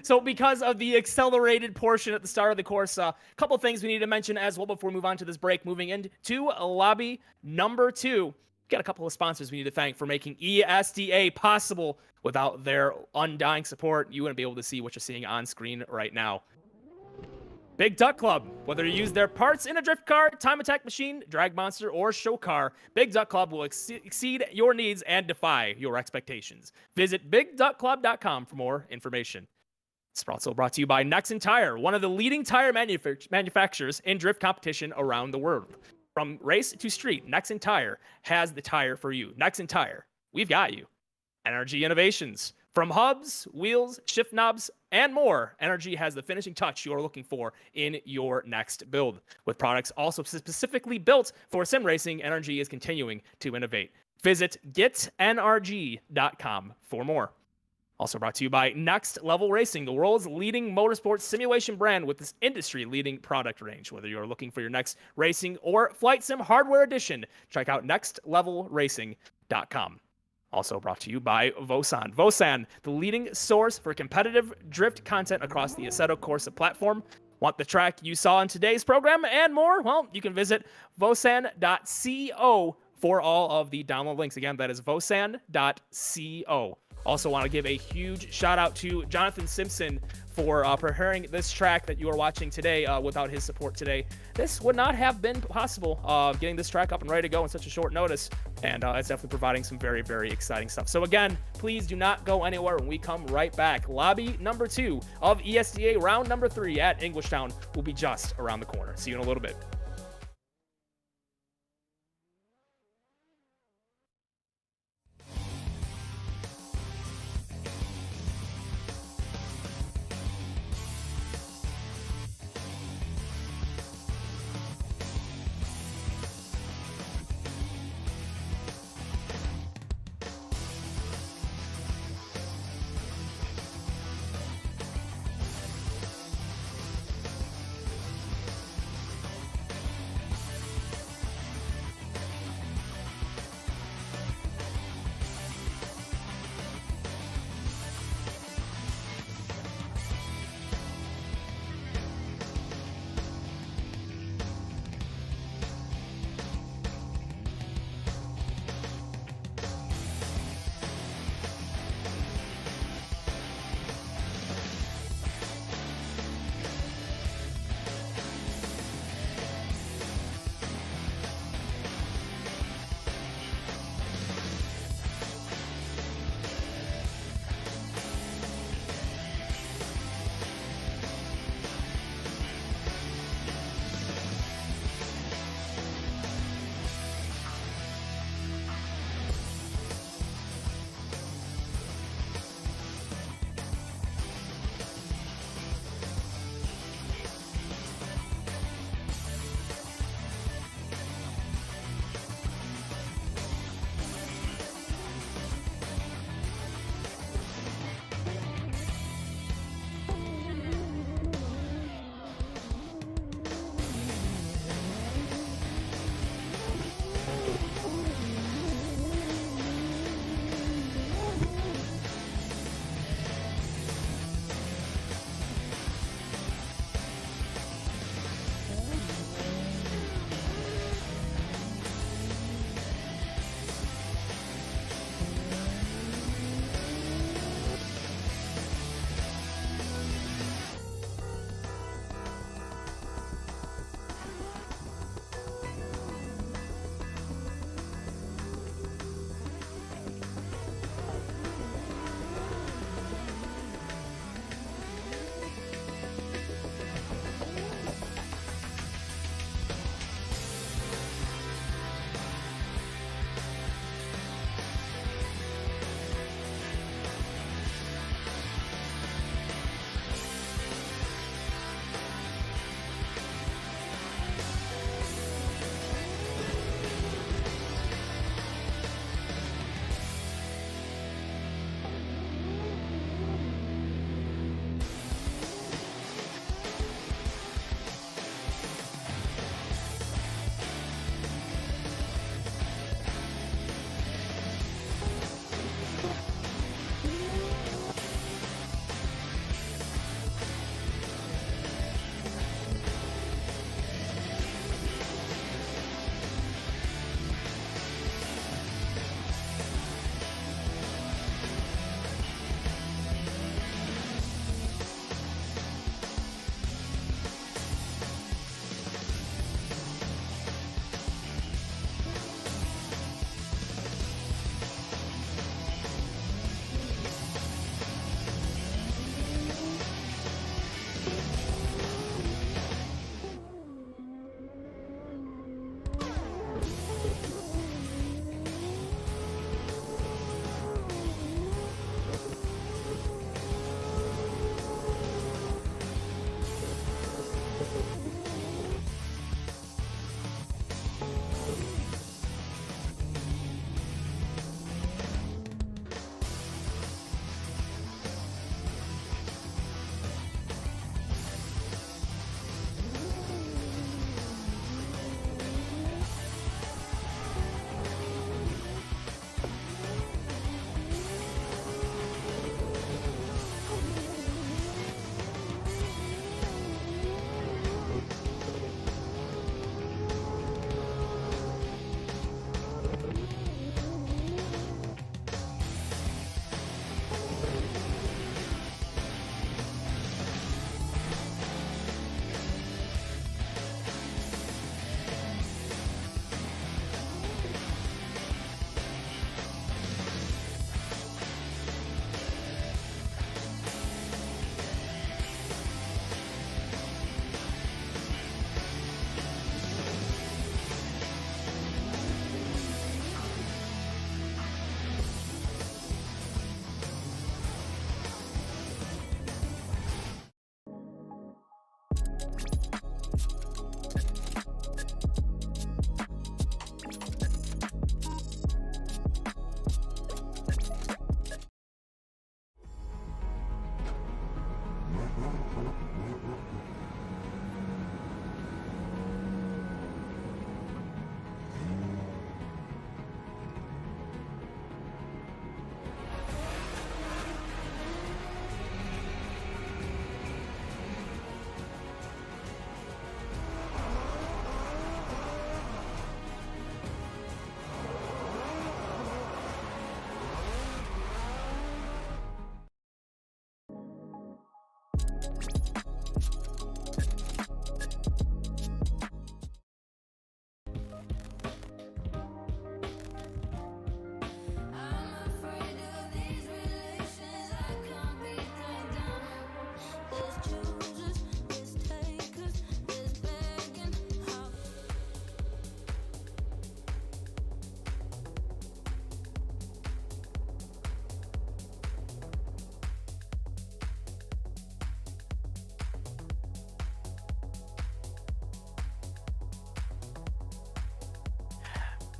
so because of the accelerated portion at the start of the course, a couple things we need to mention as well before we move on to this break. Moving into lobby number 2, we've got a couple of sponsors we need to thank for making ESDA possible. Without their undying support, you wouldn't be able to see what you're seeing on screen right now. Big Duck Club, whether you use their parts in a drift car, time attack machine, drag monster, or show car, Big Duck Club will exceed your needs and defy your expectations. Visit BigDuckClub.com for more information. It's also brought to you by Nexen Tire, one of the leading tire manufacturers in drift competition around the world. From race to street, Nexen Tire has the tire for you. Nexen Tire, we've got you. Energy Innovations. From hubs, wheels, shift knobs, and more, Energy has the finishing touch you're looking for in your next build. With products also specifically built for sim racing, Energy is continuing to innovate. Visit getnrg.com for more. Also brought to you by Next Level Racing, the world's leading motorsports simulation brand with this industry-leading product range. Whether you're looking for your next racing or flight sim hardware edition, check out nextlevelracing.com. Also brought to you by Vosan. Vosan, the leading source for competitive drift content across the Assetto Corsa platform. Want the track you saw in today's program and more? Well, you can visit vosan.co for all of the download links. Again, that is vosan.co. Also want to give a huge shout out to Jonathan Simpson for preparing this track that you are watching today. Without his support today, this would not have been possible, getting this track up and ready to go in such a short notice. And it's definitely providing some very, very exciting stuff. So again, please do not go anywhere when we come right back. Lobby number 2 of ESDA round number 3 at Englishtown will be just around the corner. See you in a little bit.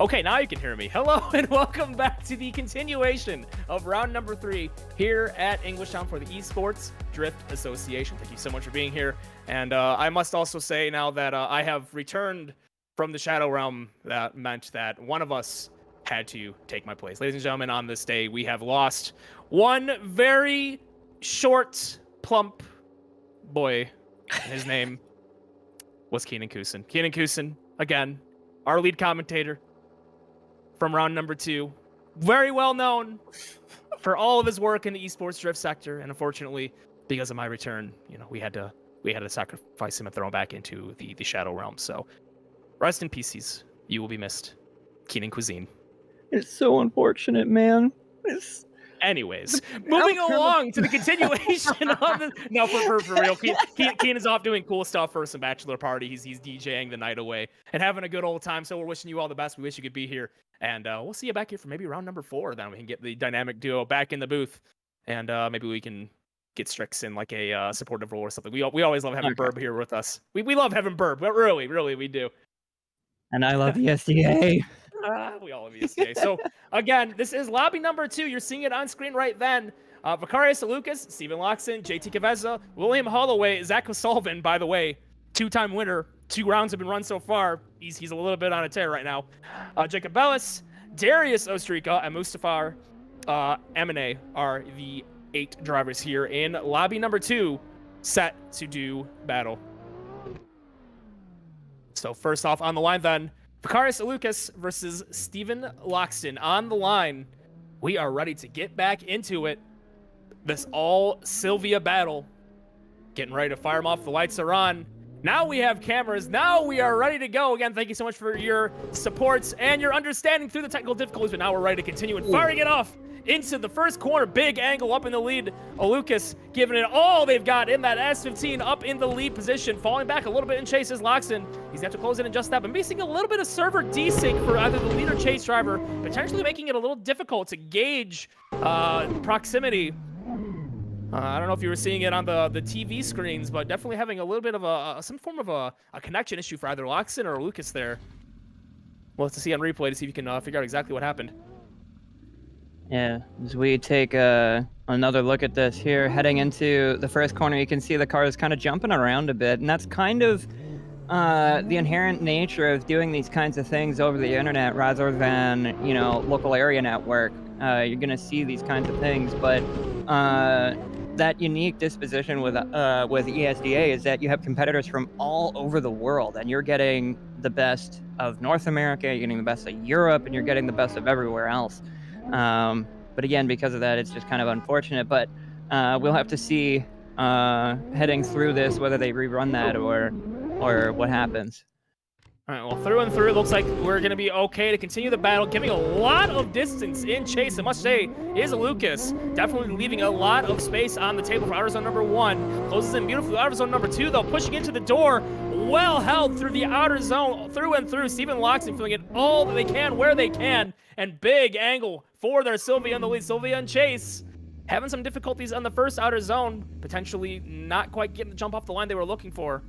Okay, now you can hear me. Hello and welcome back to the continuation of round number 3 here at Englishtown for the Esports Drift Association. Thank you so much for being here. And I must also say now that I have returned from the Shadow Realm, that meant that one of us had to take my place. Ladies and gentlemen, on this day, we have lost one very short, plump boy. His name was Keenan Kusin. Keenan Kusin, again, our lead commentator from round number 2, very well known for all of his work in the esports drift sector, and unfortunately, because of my return, you know, we had to sacrifice him and throw him back into the Shadow Realm. So, rest in pieces. You will be missed, Keenan Cuisine. It's so unfortunate, man. Anyways, moving along to the continuation of the... No, for real. Keenan's off doing cool stuff for some bachelor party. He's DJing the night away and having a good old time. So we're wishing you all the best. We wish you could be here. And we'll see you back here for maybe round number 4. Then we can get the dynamic duo back in the booth. And maybe we can get Strix in like a supportive role or something. We always love having Burb here with us. We love having Burb. But really, we do. And I love the SDA. We all love ESDA. So, again, this is lobby number 2. You're seeing it on screen right then. Vicarious Lucas, Steven Loxton, JT Caveza, William Holloway, Zach O'Sullivan, by the way, 2-time winner. 2 rounds have been run so far. He's a little bit on a tear right now. Jacob Bellis, Darius Ostrika, and Mustafar Emine are the 8 drivers here in lobby number 2, set to do battle. So, first off on the line then, Vicarious Lucas versus Steven Loxton on the line. We are ready to get back into it. This all Sylvia battle. Getting ready to fire them off. The lights are on. Now we have cameras. Now we are ready to go. Again, thank you so much for your supports and your understanding through the technical difficulties. But now we're ready to continue and firing it off into the first corner. Big angle up in the lead. Lucas giving it all they've got in that S15 up in the lead position. Falling back a little bit in chase is Loxton. He's going to have to close in and just that. But missing a little bit of server desync for either the lead or chase driver. Potentially making it a little difficult to gauge proximity. I don't know if you were seeing it on the TV screens, but definitely having a little bit of some form of a connection issue for either Loxton or Lucas there. We'll have to see on replay to see if you can figure out exactly what happened. Yeah, as we take another look at this here, heading into the first corner, you can see the car is kind of jumping around a bit, and that's kind of the inherent nature of doing these kinds of things over the internet rather than, you know, local area network. You're going to see these kinds of things, but that unique disposition with ESDA is that you have competitors from all over the world, and you're getting the best of North America, you're getting the best of Europe, and you're getting the best of everywhere else. But again, because of that, it's just kind of unfortunate. But we'll have to see heading through this whether they rerun that or what happens. All right, well, through and through, it looks like we're going to be okay to continue the battle, giving a lot of distance in chase. I must say, is Lucas definitely leaving a lot of space on the table for outer zone number 1. Closes in beautifully. Outer zone number 2, though, pushing into the door. Well held through the outer zone, through and through. Steven Loxton feeling it all that they can, where they can. And big angle for their Sylvia in the lead. Sylvia and Chase having some difficulties on the first outer zone. Potentially not quite getting the jump off the line they were looking for.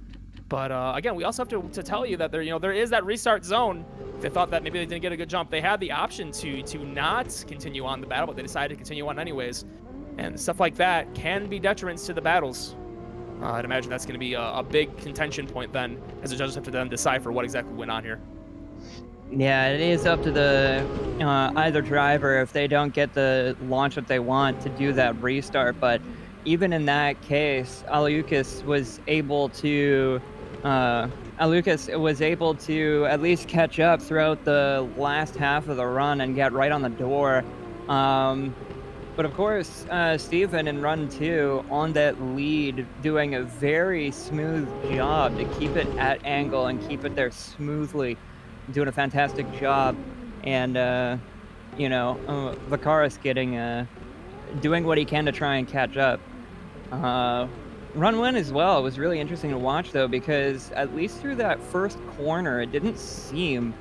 But again, we also have to tell you that there is that restart zone. They thought that maybe they didn't get a good jump. They had the option to not continue on the battle, but they decided to continue on anyways. And stuff like that can be detriments to the battles. I'd imagine that's going to be a big contention point then, as the judges have to then decipher what exactly went on here. Yeah, it is up to the either driver if they don't get the launch that they want to do that restart. But even in that case, Alukas was able to at least catch up throughout the last half of the run and get right on the door. But of course, Steven in run 2 on that lead, doing a very smooth job to keep it at angle and keep it there smoothly, doing a fantastic job. And, Vakaris doing what he can to try and catch up. Run 1 as well, it was really interesting to watch though, because at least through that first corner, it didn't seem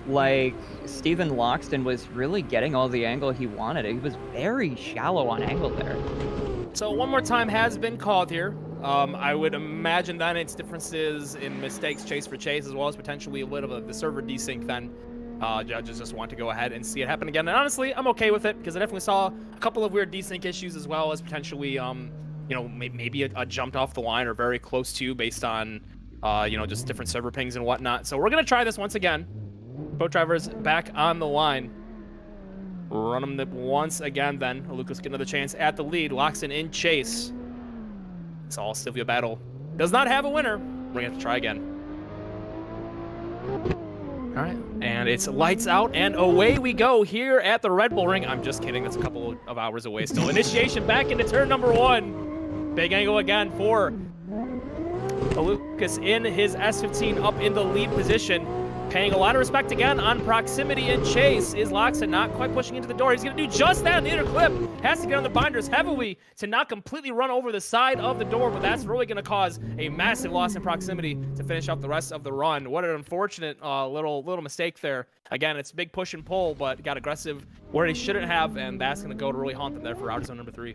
like Steven Loxton was really getting all the angle he wanted. He was very shallow on angle there. So one more time has been called here. I would imagine then it's differences in mistakes chase for chase, as well as potentially a little bit of the server desync then. Judges just want to go ahead and see it happen again. And honestly, I'm okay with it, because I definitely saw a couple of weird desync issues, as well as potentially, maybe a jumped off the line or very close to, based on, just different server pings and whatnot. So we're going to try this once again. Boat drivers back on the line. Run them once again then. Lucas get another chance at the lead. Loxton in chase. It's all still a battle. Does not have a winner. We're going to have to try again. All right. And it's lights out and away we go here at the Red Bull Ring. I'm just kidding. That's a couple of hours away still. Initiation back into turn number 1. Big angle again for Lucas in his S15 up in the lead position. Paying a lot of respect again on proximity and chase is Loxton, not quite pushing into the door. He's going to do just that in the inner clip. Has to get on the binders heavily to not completely run over the side of the door, but that's really going to cause a massive loss in proximity to finish out the rest of the run. What an unfortunate little mistake there. Again, it's a big push and pull, but got aggressive where he shouldn't have, and that's going to go to really haunt them there for outer zone number 3.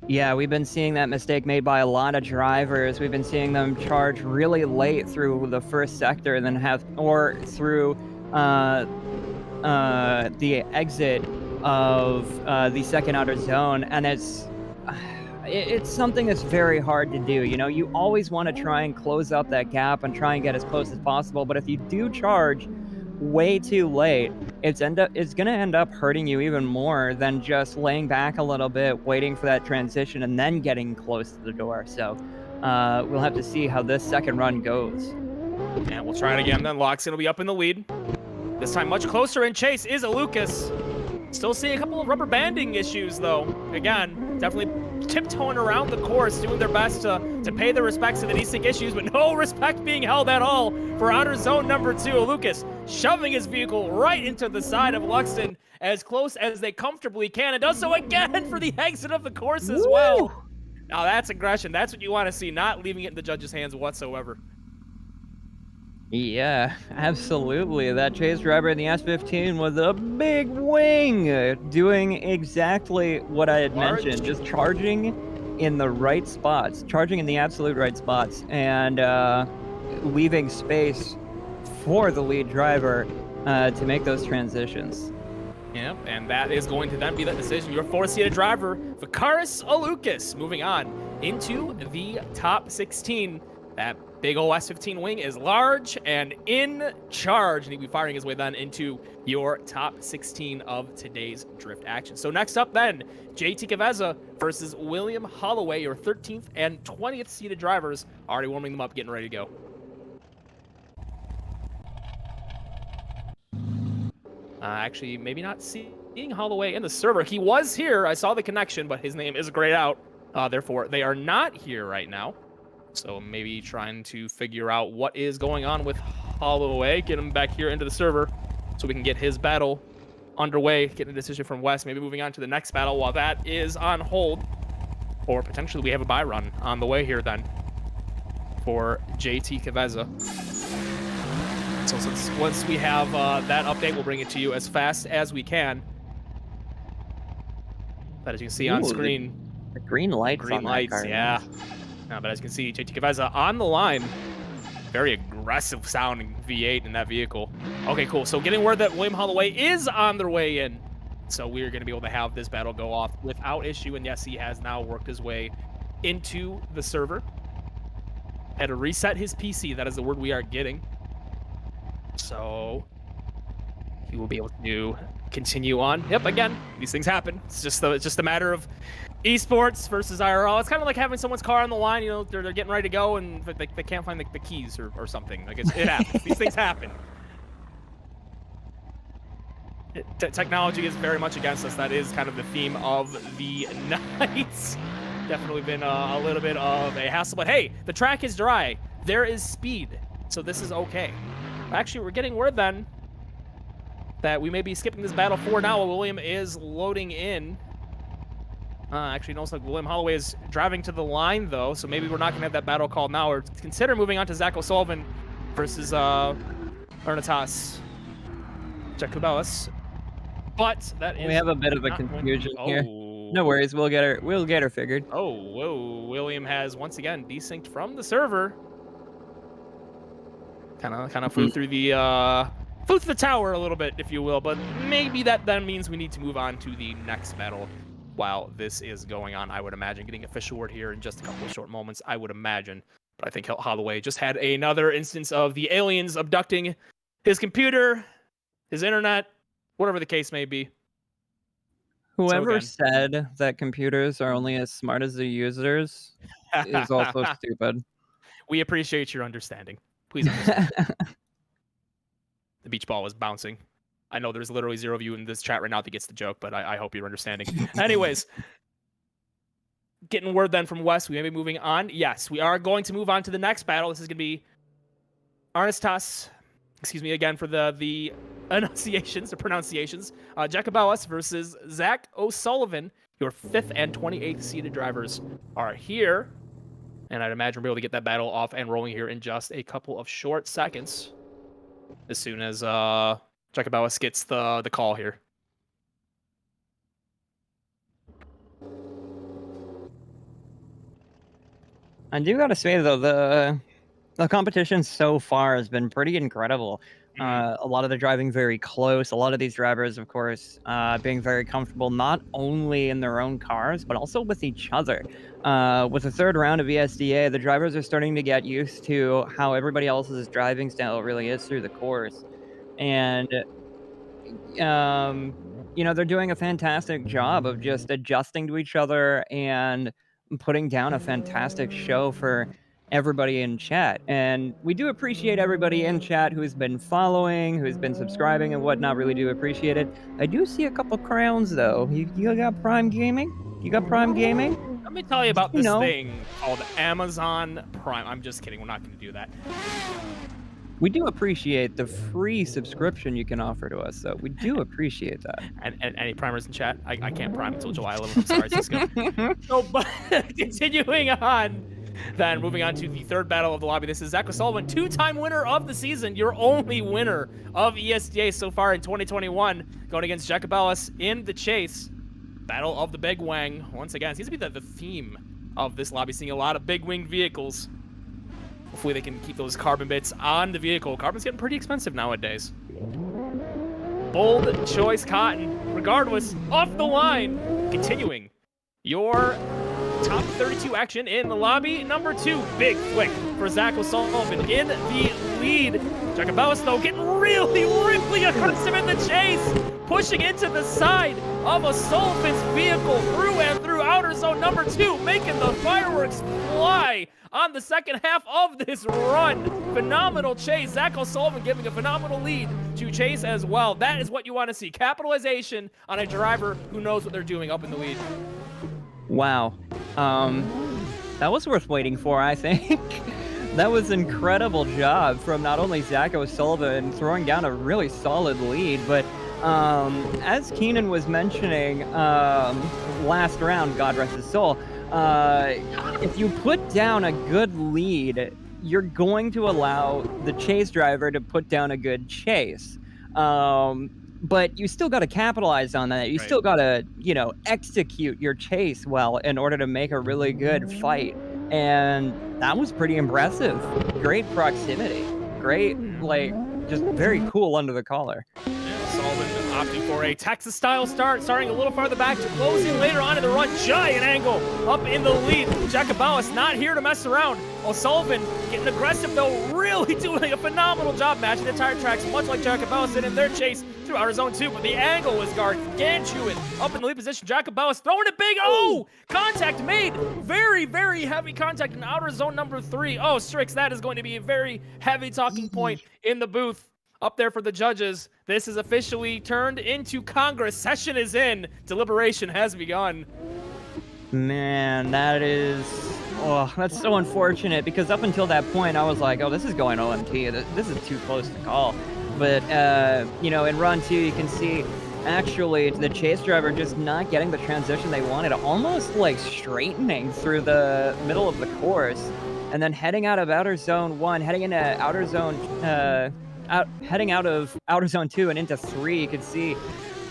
Yeah, we've been seeing that mistake made by a lot of drivers. We've been seeing them charge really late through the first sector and then through the exit of the second outer zone. And it's something that's very hard to do. You always want to try and close up that gap and try and get as close as possible. But if you do charge way too late, it's going to end up hurting you even more than just laying back a little bit, waiting for that transition, and then getting close to the door. So we'll have to see how this second run goes. And we'll try it again then. Loxton will be up in the lead. This time much closer in chase is Lucas. Still seeing a couple of rubber banding issues though. Again, definitely tiptoeing around the course, doing their best to pay their respects to the desync issues, but no respect being held at all for outer zone number 2. Lucas shoving his vehicle right into the side of Loxton as close as they comfortably can, and does so again for the exit of the course as well. Now that's aggression. That's what you want to see, not leaving it in the judges' hands whatsoever. Yeah, absolutely. That chase driver in the S15 with a big wing, doing exactly what I had mentioned, just charging in the right spots, charging in the absolute right spots, and leaving space for the lead driver to make those transitions. Yep, and that is going to then be that decision. Your 4th-seated driver, Vakaris Alukas, moving on into the top 16. That big ol' S15 wing is large and in charge, and he'll be firing his way then into your top 16 of today's drift action. So next up then, JT Caveza versus William Holloway, your 13th and 20th seeded drivers, already warming them up, getting ready to go. Actually, maybe not seeing Holloway in the server. He was here. I saw the connection, but his name is grayed out. Therefore, they are not here right now. So maybe trying to figure out what is going on with Holloway, get him back here into the server so we can get his battle underway, getting a decision from West, maybe moving on to the next battle while that is on hold. Or potentially we have a buy run on the way here then for JT Caveza. So once we have that update, we'll bring it to you as fast as we can. But as you can see on screen, the green lights. Green lights, yeah. But as you can see, JT Caveza on the line Very aggressive sounding V8 in that vehicle. Okay, cool. So getting word that William Holloway is on their way in. So we're going to be able to have this battle go off without issue. And yes, he has now worked his way into the server. Had to reset his PC. That is the word we are getting. So he will be able to continue on. Yep, again, these things happen. It's just a matter of esports versus IRL. It's kind of like having someone's car on the line. You know, they're getting ready to go and they can't find the keys or something. Like it happens. These things happen. Technology is very much against us. That is kind of the theme of the nights. Definitely been a little bit of a hassle, but hey, the track is dry. There is speed, so this is okay. Actually, we're getting word then that we may be skipping this battle for now while William is loading in. Actually, it looks like William Holloway is driving to the line, though, so maybe we're not going to have that battle called now, or consider moving on to Zach O'Sullivan versus Ernatas Jakubelis. But that is... We have a bit of a confusion here. No worries, we'll get her figured. Oh, whoa. William has once again desynced from the server. Kind of flew through the tower a little bit, if you will, but maybe that then means we need to move on to the next battle while this is going on. I would imagine getting official word here in just a couple of short moments, I would imagine. But I think Holloway just had another instance of the aliens abducting his computer, his internet, whatever the case may be. Whoever said that computers are only as smart as the users is also stupid. We appreciate your understanding. Please understand. The beach ball is bouncing. I know there's literally 0 of you in this chat right now that gets the joke, but I hope you're understanding. Anyways, getting word then from Wes, we may be moving on. Yes, we are going to move on to the next battle. This is going to be Arnestas, excuse me again for the pronunciations. Jakubelis versus Zach O'Sullivan. Your 5th and 28th seeded drivers are here. And I'd imagine we'll be able to get that battle off and rolling here in just a couple of short seconds. As soon as Jakubelis gets the call here. I do gotta say though, the competition so far has been pretty incredible. A lot of the driving very close. A lot of these drivers, of course, being very comfortable not only in their own cars, but also with each other. With the third round of ESDA, the drivers are starting to get used to how everybody else's driving style really is through the course. And, you know, they're doing a fantastic job of just adjusting to each other and putting down a fantastic show for everybody in chat. And we do appreciate everybody in chat who's been following, who's been subscribing and whatnot. Really do appreciate it. I do see a couple crowns though. You got Prime Gaming? You got Prime Gaming? Let me tell you about this thing called Amazon Prime. I'm just kidding. We're not going to do that. We do appreciate the free subscription you can offer to us, though. We do appreciate that. And any primers in chat? I can't prime until July 11th. I'm sorry, Cisco. So, but continuing on, then moving on to the third battle of the lobby. This is Zach O'Sullivan, 2-time winner of the season, your only winner of ESDA so far in 2021, going against Jakubelis in the chase. Battle of the Big Wang. Once again, seems to be the theme of this lobby, seeing a lot of big winged vehicles. Hopefully they can keep those carbon bits on the vehicle. Carbon's getting pretty expensive nowadays. Bold choice, Cotton. Regardless, off the line. Continuing your top 32 action in the lobby. Number 2, big flick for Zach O'Sullivan in the lead. Jakubelis, though, getting really aggressive in the chase. Pushing into the side of O'Sullivan's vehicle through and through outer zone number 2, making the fireworks fly on the second half of this run. Phenomenal chase. Zach O'Sullivan giving a phenomenal lead to Chase as well. That is what you want to see. Capitalization on a driver who knows what they're doing up in the lead. Wow. That was worth waiting for, I think. That was an incredible job from not only Zach O'Sullivan throwing down a really solid lead, but as Keenan was mentioning last round, God rest his soul, if you put down a good lead, you're going to allow the chase driver to put down a good chase. But you still got to capitalize on that. You still got to, execute your chase well in order to make a really good fight and that was pretty impressive. Great proximity. Great, like, just very cool under the collar. Sullivan opting for a Texas-style start, starting a little farther back to close in later on in the run. Giant angle up in the lead. Jacobellis not here to mess around. O'Sullivan getting aggressive, though, really doing a phenomenal job matching the tire tracks, much like Jacobellis did in their chase through outer zone 2. But the angle was gargantuan up in the lead position. Jacobellis throwing it big. Oh, contact made. Very, very heavy contact in outer zone number 3. Oh, Strix, that is going to be a very heavy talking point in the booth. Up there for the judges, this is officially turned into Congress. Session is in. Deliberation has begun. Man, that is... Oh, that's so unfortunate, because up until that point, I was like, oh, this is going OMT. This is too close to call. But, you know, in run 2, you can see, actually, the chase driver just not getting the transition they wanted, almost, like, straightening through the middle of the course, and then heading out of outer zone 1, heading into outer zone... heading out of outer zone 2 and into 3, you can see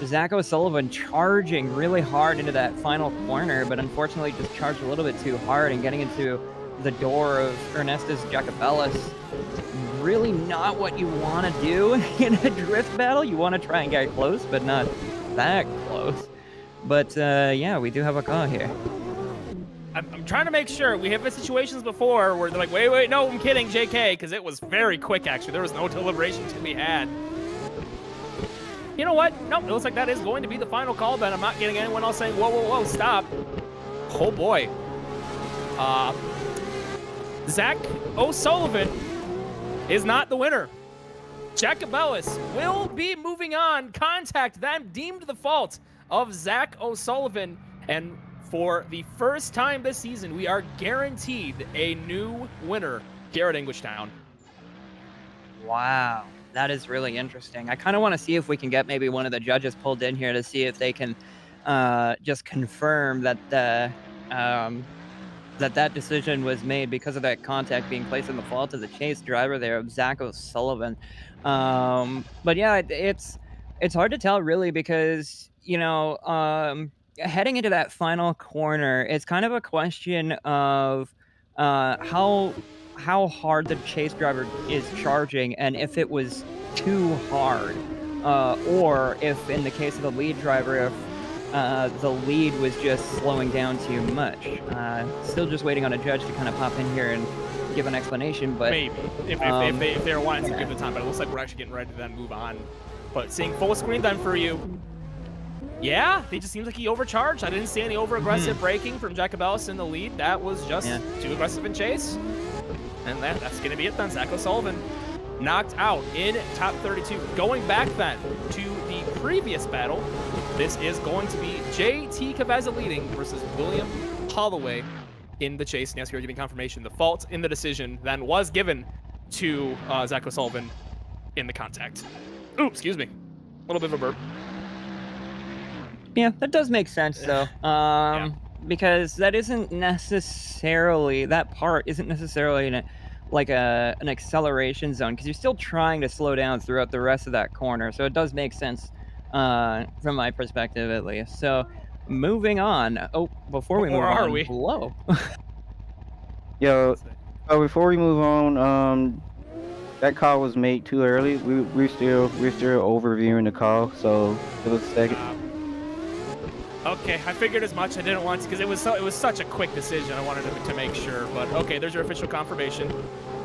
Zach O'Sullivan charging really hard into that final corner, but unfortunately just charged a little bit too hard and getting into the door of Ernestus Jacobellis. Really not what you want to do in a drift battle. You want to try and get close, but not that close. But yeah, we do have a call here. I'm trying to make sure. We have situations before where they're like, wait, no, I'm kidding, JK, because it was very quick, actually. There was no deliberation to be had. You know what? Nope, it looks like that is going to be the final call, Ben. I'm not getting anyone else saying, whoa, stop. Oh, boy. Zach O'Sullivan is not the winner. Jacobellis will be moving on. Contact then deemed the fault of Zach O'Sullivan, and for the first time this season, we are guaranteed a new winner here at Englishtown. Wow, that is really interesting. I kind of want to see if we can get maybe one of the judges pulled in here to see if they can just confirm that that decision was made because of that contact being placed in the fault of the chase driver there of Zach O'Sullivan. But yeah, it's hard to tell really because, you know, heading into that final corner, it's kind of a question of how hard the chase driver is charging and if it was too hard, or if in the case of the lead driver, if the lead was just slowing down too much. Still just waiting on a judge to kind of pop in here and give an explanation, but maybe if they're wanting to give the time, but it looks like we're actually getting ready to then move on. But seeing full screen then for you. Yeah, it just seems like he overcharged. I didn't see any over-aggressive braking from Jacobellis in the lead. That was just too aggressive in chase. And that's going to be it then. Zach O'Sullivan knocked out in top 32. Going back then to the previous battle, this is going to be JT Cavazza leading versus William Holloway in the chase. Yes, you're getting confirmation. The fault in the decision then was given to Zach O'Sullivan in the contact. Ooh, excuse me. A little bit of a burp. Yeah, that does make sense though, because that isn't necessarily, that part isn't necessarily an acceleration zone, because you're still trying to slow down throughout the rest of that corner, so it does make sense from my perspective at least. So moving on. Oh, before we move on, below. Yo, before we move on, that call was made too early. We're still overviewing the call, so it was a second. Okay, I figured as much. I didn't want to because it was such a quick decision. I wanted to make sure, but okay, there's your official confirmation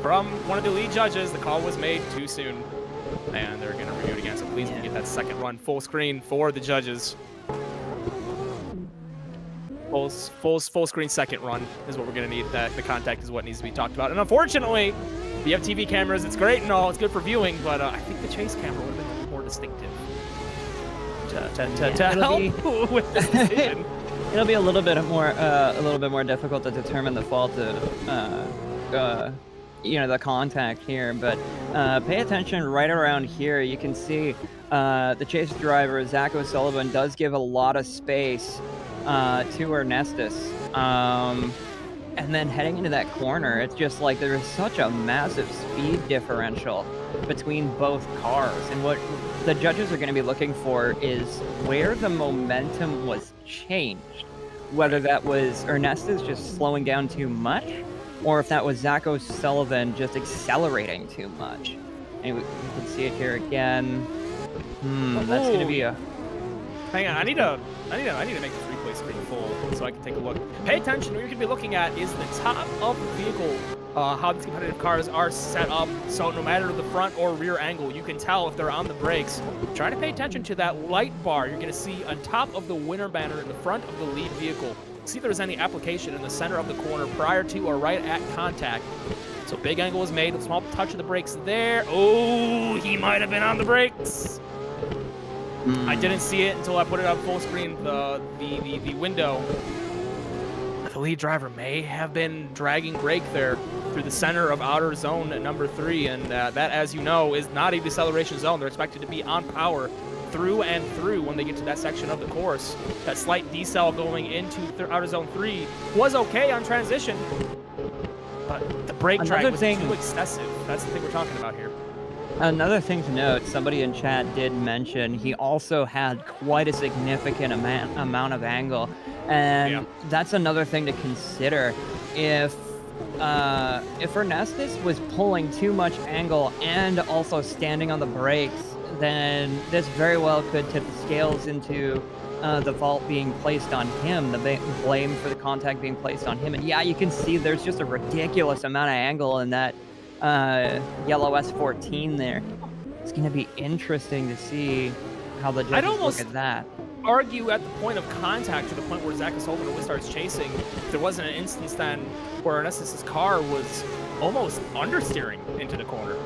from one of the lead judges. The call was made too soon, and they're going to review it again. So please get that second run full screen for the judges. Full screen second run is what we're going to need. The contact is what needs to be talked about. And unfortunately, if you have TV cameras, it's great and all. It's good for viewing, but I think the chase camera would have been a little more distinctive. To help with this decision. It'll be a little bit more difficult to determine the fault of the contact here, but pay attention right around here. You can see the chase driver Zach O'Sullivan does give a lot of space to Ernestus, and then heading into that corner, it's just like there is such a massive speed differential between both cars, and what the judges are going to be looking for is where the momentum was changed. whether that was Ernestus just slowing down too much, or if that was Zach O'Sullivan just accelerating too much. And we can see it here again. That's gonna be a... Hang on, I need to make this replay screen full so I can take a look. Pay attention. What you're gonna be looking at is the top of the vehicle, how these competitive cars are set up. So no matter the front or rear angle, you can tell if they're on the brakes. Try to pay attention to that light bar you're gonna see on top of the winner banner in the front of the lead vehicle. See if there's any application in the center of the corner prior to or right at contact. So big angle is made, a small touch of the brakes there. Oh, he might have been on the brakes. I didn't see it until I put it on full screen, the window. The lead driver may have been dragging brake there through the center of outer zone at number 3, and that, as you know, is not a deceleration zone. They're expected to be on power through and through when they get to that section of the course. That slight decel going into outer zone 3 was okay on transition, but the brake drag was too excessive. That's the thing we're talking about here. Another thing to note, somebody in chat did mention he also had quite a significant amount of angle, and that's another thing to consider. If Ernestus was pulling too much angle and also standing on the brakes, then this very well could tip the scales into the fault being placed on him, the blame for the contact being placed on him. And yeah, you can see there's just a ridiculous amount of angle in that yellow S14 there. It's going to be interesting to see how the judges look at that. Argue at the point of contact to the point where Zach O'Sullivan really starts chasing. There wasn't an instance then where Ernestus' car was almost understeering into the corner.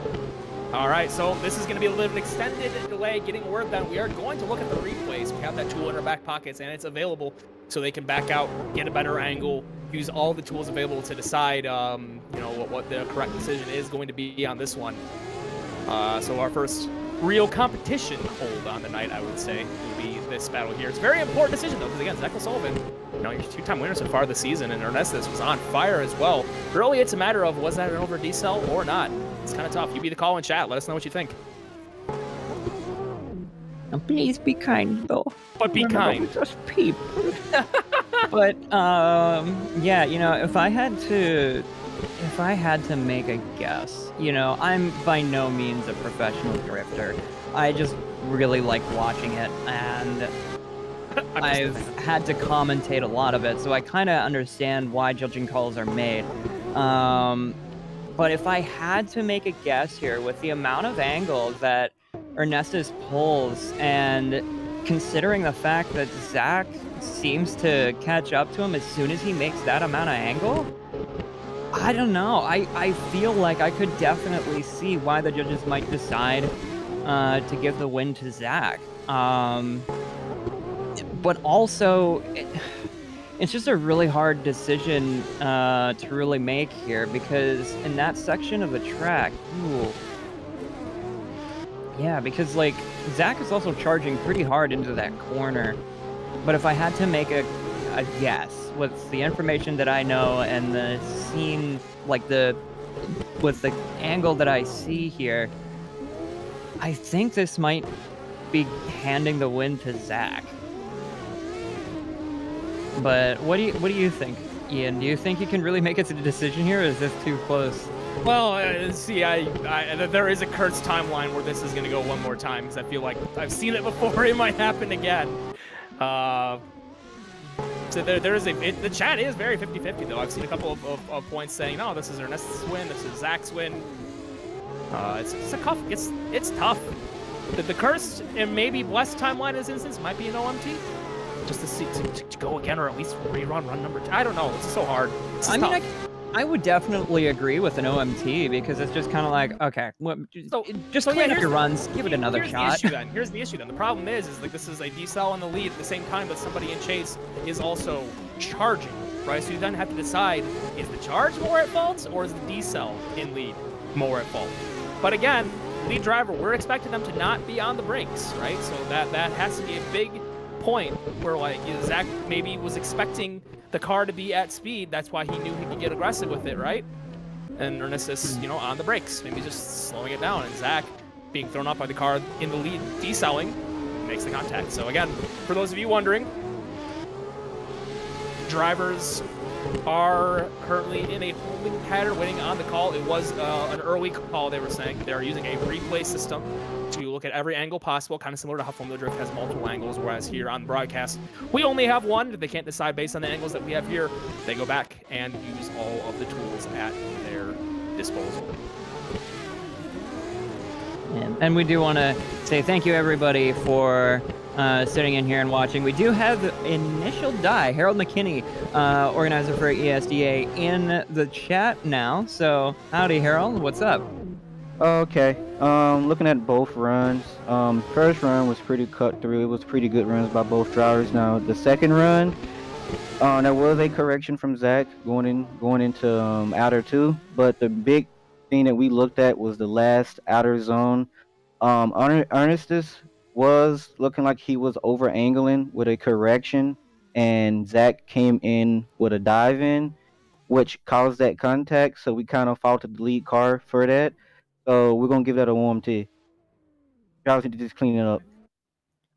All right, so this is going to be a little bit of an extended delay getting word that we are going to look at the replays. We have that tool in our back pockets, and it's available so they can back out, get a better angle, use all the tools available to decide, what the correct decision is going to be on this one. So our first real competition hold on the night, I would say, will be this battle here. It's a very important decision, though, because again, Zach O'Sullivan, your two-time winner so far this season, and Ernestus was on fire as well. Really, it's a matter of was that an over decel or not. It's kind of tough. You be the call in chat. Let us know what you think. Please be kind, though. But be kind. We're just people. But yeah, if I had to make a guess, I'm by no means a professional drifter. I just really like watching it, and I've had to commentate a lot of it, so I kind of understand why judging calls are made. But if I had to make a guess here, with the amount of angle that Ernestus pulls, and considering the fact that Zach seems to catch up to him as soon as he makes that amount of angle, I don't know. I feel like I could definitely see why the judges might decide to give the win to Zach. But also, it's just a really hard decision to really make here, because in that section of the track, because Zach is also charging pretty hard into that corner. But if I had to make a guess with the information that I know and the scene, with the angle that I see here, I think this might be handing the win to Zach. But what do you think, Ian? Do you think you can really make it to the decision here, or is this too close? Well, there is a Kurt's timeline where this is going to go one more time, because I feel like I've seen it before. It might happen again. So the chat is very 50-50, though. I've seen a couple of points saying, no, this is Ernestus' win, this is Zach's win. It's tough. The cursed and maybe blessed timeline in this instance might be an OMT. Just to go again, or at least rerun run number 2. I don't know. It's so hard. I would definitely agree with an OMT, because it's just kind of like, okay, just clean up your runs, give it another shot. Here's the issue then. The problem is this is a decel on the lead at the same time that somebody in chase is also charging, right? So you then have to decide, is the charge more at fault, or is the decel in lead more at fault? But again, lead driver, we're expecting them to not be on the brakes, right? So that has to be a big point where Zach maybe was expecting the car to be at speed. That's why he knew he could get aggressive with it, right? And Ernestus, on the brakes, maybe just slowing it down, and Zach being thrown off by the car in the lead, decelling, makes the contact. So again, for those of you wondering, drivers are currently in a holding pattern waiting on the call. It was an early call, they were saying. They're using a replay system to look at every angle possible, kind of similar to how Formula Drift has multiple angles, whereas here on the broadcast, we only have one. They can't decide based on the angles that we have here. They go back and use all of the tools at their disposal. And we do want to say thank you, everybody, for sitting in here and watching. We do have Initial Die, Harold McKinney, organizer for ESDA, in the chat now. So, howdy, Harold. What's up? Okay. Looking at both runs. First run was pretty cut through. It was pretty good runs by both drivers. Now, the second run, there was a correction from Zach going into outer 2, but the big thing that we looked at was the last outer zone. Ernestus was looking like he was over angling with a correction, and Zach came in with a dive in, which caused that contact. So we kind of faulted the lead car for that. So we're gonna give that a warm T. Drivers need to just clean it up.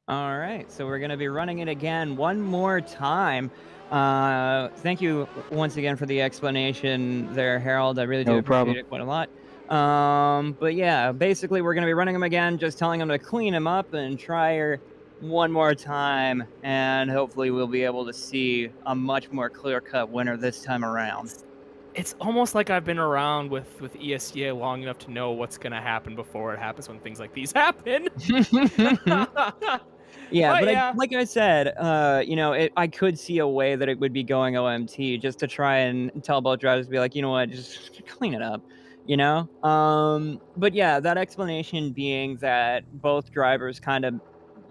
All right, so we're going to be running it again one more time. Thank you once again for the explanation there, Harold. I really do appreciate it quite a lot. But yeah, basically we're going to be running them again, just telling them to clean them up and try her one more time, and hopefully we'll be able to see a much more clear-cut winner this time around. It's almost like I've been around with ESDA long enough to know what's going to happen before it happens when things like these happen. Yeah, but like I said, you know, I could see a way that it would be going OMT just to try and tell both drivers to be like, you know what, just clean it up, you know? But yeah, that explanation being that both drivers kind of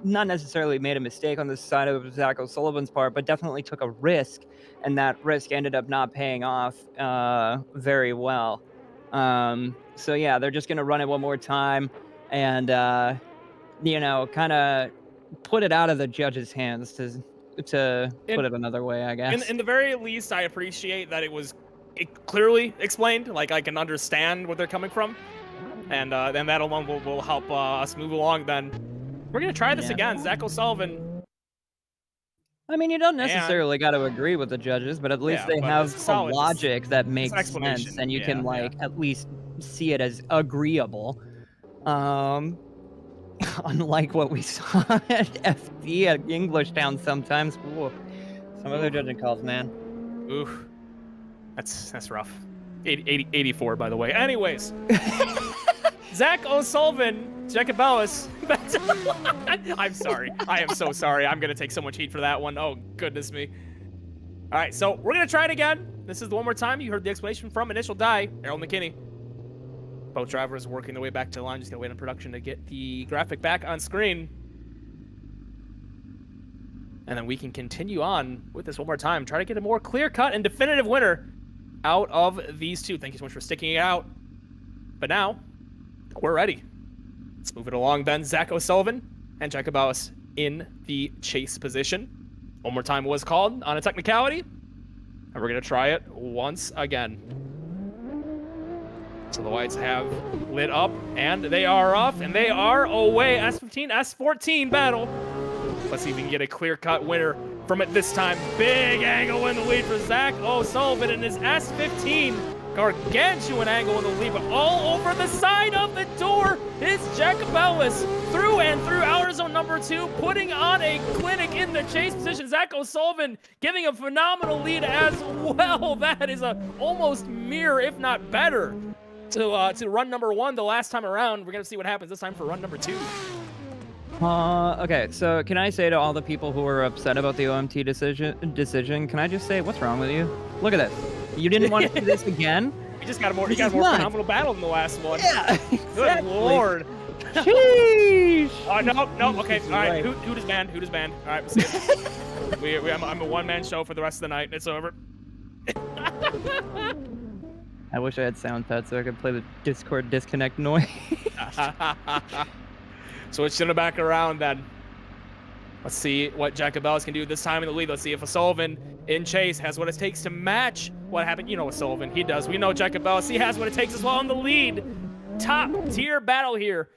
not necessarily made a mistake on the side of Zach O'Sullivan's part, but definitely took a risk, and that risk ended up not paying off very well. So yeah, they're just going to run it one more time and, you know, kind of put it out of the judge's hands to put it another way, I guess. In the very least, I appreciate that it was clearly explained. Like, I can understand where they're coming from, and then that alone will help us move along. Then we're gonna try this again. Zach O'Sullivan. I mean, you don't necessarily got to agree with the judges, but at least they have some logic that makes sense, and you can at least see it as agreeable. Unlike what we saw at FD at Englishtown sometimes. Ooh, some other judging calls, man. Oof. That's rough. 84, by the way. Anyways. Zach O'Sullivan, Jacob Ellis. I'm sorry. I am so sorry. I'm going to take so much heat for that one. Oh, goodness me. All right, so we're going to try it again. This is the one more time. You heard the explanation from Initial Die, Harold McKinney. Both drivers working their way back to the line. Just got to wait on production to get the graphic back on screen. And then we can continue on with this one more time. Try to get a more clear-cut and definitive winner out of these two. Thank you so much for sticking it out. But now, we're ready. Let's move it along then. Zach O'Sullivan and Jacob Ellis in the chase position. One more time was called on a technicality. And we're going to try it once again. So the lights have lit up, and they are off, and they are away. S15, S14 battle. Let's see if we can get a clear-cut winner from it this time. Big angle in the lead for Zach O'Sullivan and his S15. Gargantuan angle in the lead, but all over the side of the door is Jacob Ellis. Through and through outer zone number 2, putting on a clinic in the chase position. Zach O'Sullivan giving a phenomenal lead as well. That is a almost mirror, if not better, to run number 1 the last time around. We're going to see what happens this time for run number 2. Okay, so can I say to all the people who are upset about the OMT decision, can I just say, what's wrong with you? Look at this. You didn't want to do this again? You just got a more phenomenal battle than the last one. Yeah, exactly. Good Lord. Sheesh. No, okay, all right, who does banned? All right, we'll see it. I'm a one-man show for the rest of the night. It's over. I wish I had sound pads so I could play the Discord disconnect noise. Switch to the back around then. Let's see what Jacob Ellis can do this time in the lead. Let's see if O'Sullivan in chase has what it takes to match what happened. You know O'Sullivan, he does. We know Jacob Ellis, he has what it takes as well in the lead. Top tier battle here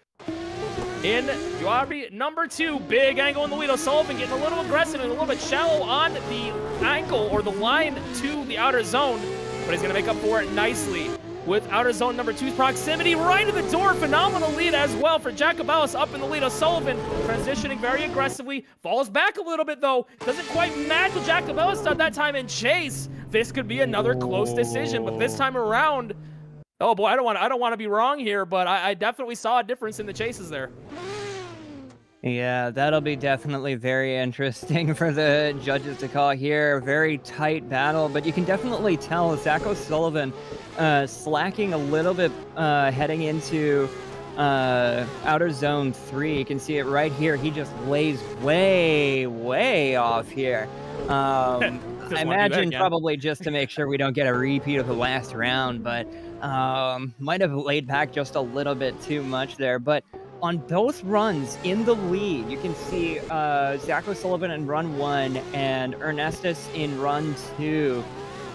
in Duabi number 2. Big angle in the lead. O'Sullivan getting a little aggressive and a little bit shallow on the ankle or the line to the outer zone, but he's going to make up for it nicely with outer zone number 2's proximity right to the door. Phenomenal lead as well for Jacobellis up in the lead. O'Sullivan transitioning very aggressively, falls back a little bit though, doesn't quite match what Jacobellis done that time in chase. This could be another close decision, but this time around, oh boy, I don't want to be wrong here, but I definitely saw a difference in the chases there. Yeah, that'll be definitely very interesting for the judges to call here. Very tight battle, but you can definitely tell Zach O'Sullivan slacking a little bit heading into outer zone 3. You can see it right here. He just lays way off here. I imagine probably just to make sure we don't get a repeat of the last round, but might have laid back just a little bit too much there. But on both runs in the lead, you can see Zach O'Sullivan in run 1 and Ernestus in run 2.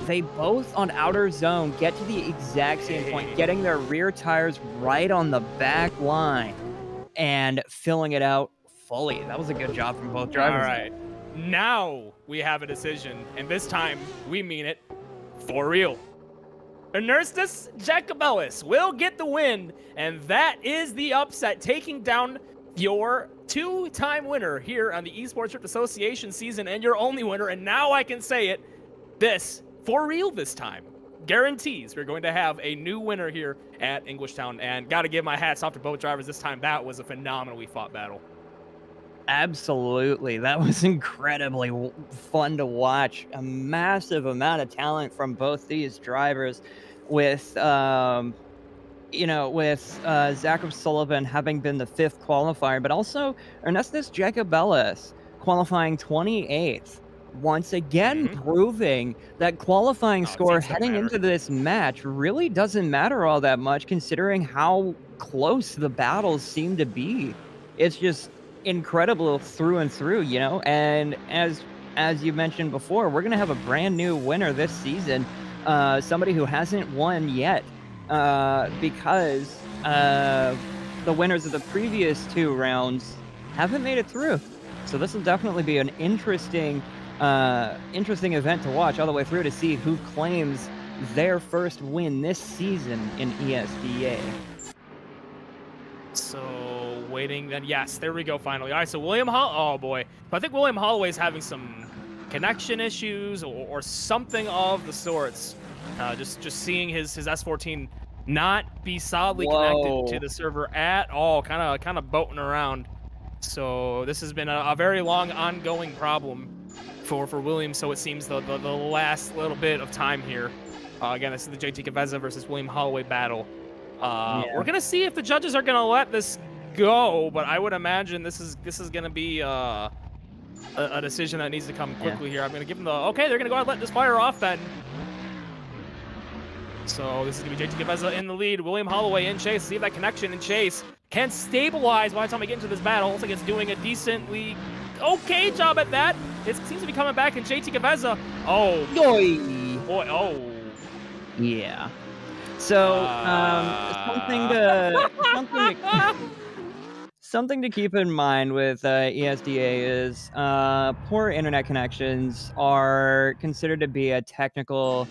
They both on outer zone get to the exact same point, getting their rear tires right on the back line and filling it out fully. That was a good job from both drivers. All right, now we have a decision, and this time we mean it for real. Ernestus Jacobellis will get the win, and that is the upset, taking down your 2-time winner here on the Esports Drift Association season, and your only winner. And now I can say it, this, for real this time, guarantees we're going to have a new winner here at Englishtown. And got to give my hats off to both drivers this time. That was a phenomenally fought battle. Absolutely. That was incredibly fun to watch. A massive amount of talent from both these drivers with, Zach O'Sullivan having been the 5th qualifier, but also Ernestus Jacobellis qualifying 28th. Once again, proving that qualifying score heading into this match really doesn't matter all that much, considering how close the battles seem to be. It's just incredible through and through, and as you mentioned before, we're gonna have a brand new winner this season, somebody who hasn't won yet, because the winners of the previous 2 rounds haven't made it through. So this will definitely be an interesting event to watch all the way through to see who claims their first win this season in ESDA. So waiting then, yes, there we go finally. All right, so William oh boy. I think William Holloway's having some connection issues or something of the sorts. Just seeing his S14 not be solidly connected to the server at all, kind of boating around. So this has been a very long ongoing problem for William, so it seems the last little bit of time here. Again, this is the JT Caveza versus William Holloway battle. We're gonna see if the judges are gonna let this go, but I would imagine this is gonna be a decision that needs to come quickly here. I'm gonna give them okay. They're gonna go ahead and let this fire off then. So this is gonna be JT Caveza in the lead. William Holloway in chase. See if that connection in chase can stabilize by the time we get into this battle. Looks like it's doing a decently okay job at that. It seems to be coming back in JT Caveza. Oh boy. Oh yeah. So something to keep in mind with ESDA is poor internet connections are considered to be a technical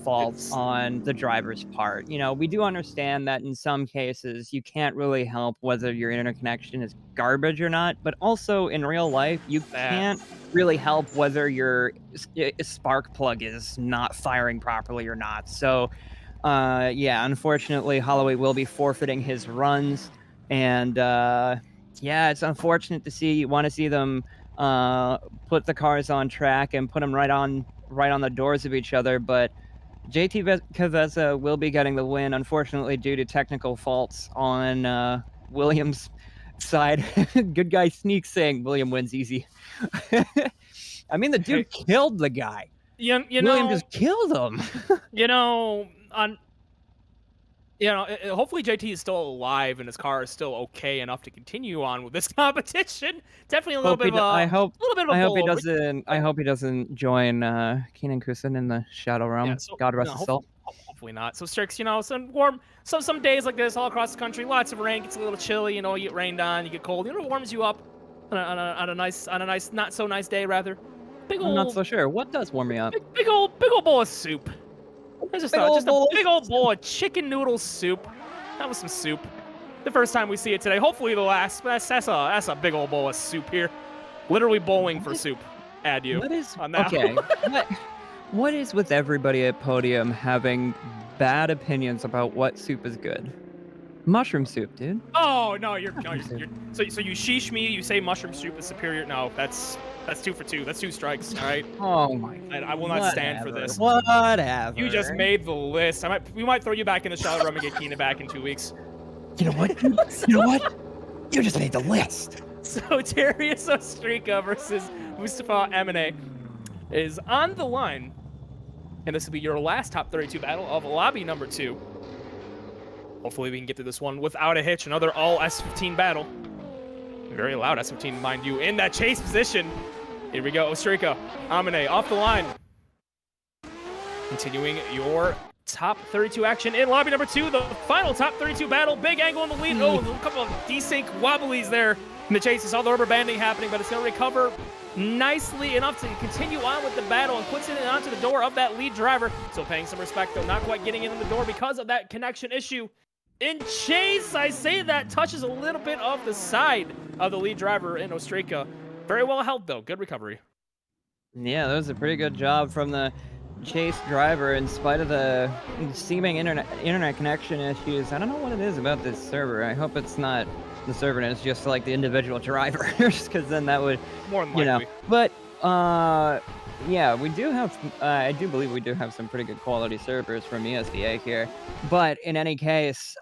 fault on the driver's part. We do understand that in some cases you can't really help whether your internet connection is garbage or not, but also in real life you can't really help whether your spark plug is not firing properly or not. So unfortunately Holloway will be forfeiting his runs, and it's unfortunate to see. You want to see them put the cars on track and put them right on the doors of each other, but JT Caveza will be getting the win, unfortunately, due to technical faults on Williams' side. Good guy Sneak saying William wins easy. I mean, the dude killed the guy. William just killed him. Hopefully JT is still alive and his car is still okay enough to continue on with this competition. Definitely a little bit of a I hope he doesn't join Keenan Kusin in the Shadow Realm. God rest his soul. Hopefully not. So Strix, you know, some days like this all across the country, lots of rain, gets a little chilly, you know, you get rained on, you get cold, you know, it warms you up on a nice, not so nice day rather. I'm not so sure. What does warm me up? Big old bowl of soup. That's just a big old bowl of chicken noodle soup. That was some soup. The first time we see it today. Hopefully the last. But that's a big old bowl of soup here. Literally bowling for soup. Add you. What is on that? Okay? What is with everybody at Podium having bad opinions about what soup is good? Mushroom soup, dude. Oh no, you're so you sheesh me. You say mushroom soup is superior. No, that's 2 for 2. That's 2 strikes. All right. Oh my. I will not stand for this. Whatever. You just made the list. We might throw you back in the shower room and get Keenan back in 2 weeks. You know what? You know what? You just made the list. So Darius Ostrika versus Mustafa Emine is on the line, and this will be your last top 32 battle of lobby number 2. Hopefully we can get through this one without a hitch. Another all S15 battle. Very loud S15, mind you, in that chase position. Here we go, Ostrika, Amine off the line. Continuing your top 32 action in lobby number 2, the final top 32 battle. Big angle in the lead. Oh, a couple of desync wobblies there in the chase. You saw the rubber banding happening, but it's going to recover nicely enough to continue on with the battle and puts it onto the door of that lead driver. Still paying some respect, though, not quite getting in the door because of that connection issue. In chase, I say that touches a little bit of the side of the lead driver in Ostrika. Very well held, though. Good recovery. Yeah, that was a pretty good job from the chase driver in spite of the seeming internet connection issues. I don't know what it is about this server. I hope it's not the server and it's just like the individual drivers, because then that would, more than likely. You know. But yeah, we do have. I do believe we do have some pretty good quality servers from ESDA here. But in any case,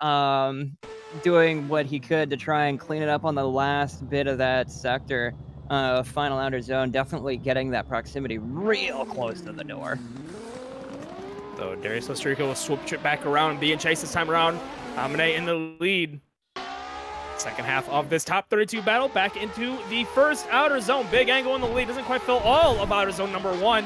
doing what he could to try and clean it up on the last bit of that sector, final outer zone, definitely getting that proximity real close to the door. So Darius Ostrika will switch it back around and be in chase this time around. Amine in the lead. Second half of this top 32 battle, back into the first outer zone. Big angle in the lead. Doesn't quite fill all of outer zone number 1,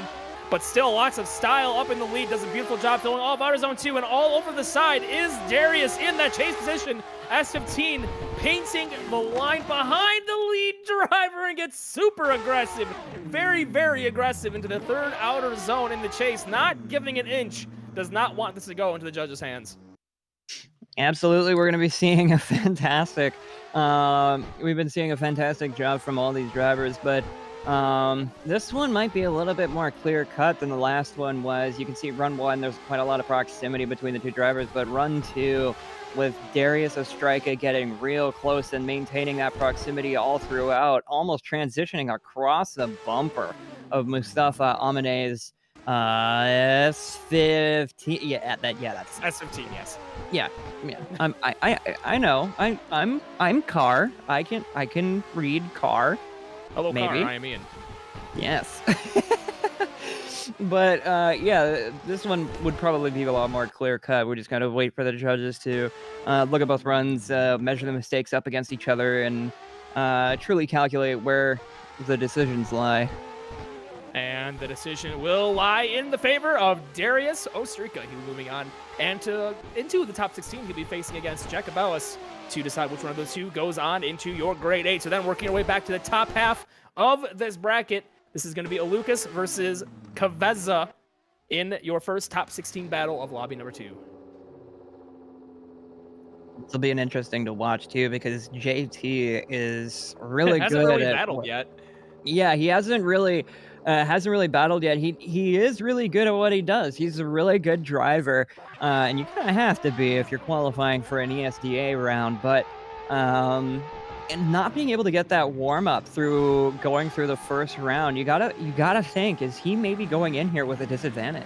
but still lots of style up in the lead. Does a beautiful job filling all of outer zone 2, and all over the side is Darius in that chase position. S15 painting the line behind the lead driver and gets super aggressive. Very, very aggressive into the third outer zone in the chase. Not giving an inch. Does not want this to go into the judges' hands. Absolutely, we're going to be seeing a fantastic, we've been seeing a fantastic job from all these drivers, but this one might be a little bit more clear-cut than the last one was. You can see run 1, there's quite a lot of proximity between the two drivers, but run 2, with Darius Ostrika getting real close and maintaining that proximity all throughout, almost transitioning across the bumper of Mustafa Amine's S15. Yeah, that's S15. Yes. Yeah. I know. I'm car. I can read car. Hello, maybe. car. I am Ian. Yes. But yeah, this one would probably be a lot more clear cut. We just kind of wait for the judges to look at both runs, measure the mistakes up against each other, and truly calculate where the decisions lie. And the decision will lie in the favor of Darius Ostrika. He'll be moving on and into the top 16. He'll be facing against Jacobellis to decide which one of those two goes on into your grade 8. So then working our way back to the top half of this bracket, this is going to be Alukas versus Kaveza in your first top 16 battle of lobby number 2. This will be an interesting to watch too, because JT is really hasn't good really at battled yet. Yeah, he hasn't really battled yet. He is really good at what he does. He's a really good driver, and you kind of have to be if you're qualifying for an ESDA round. But and not being able to get that warm up through going through the first round, you gotta think, is he maybe going in here with a disadvantage?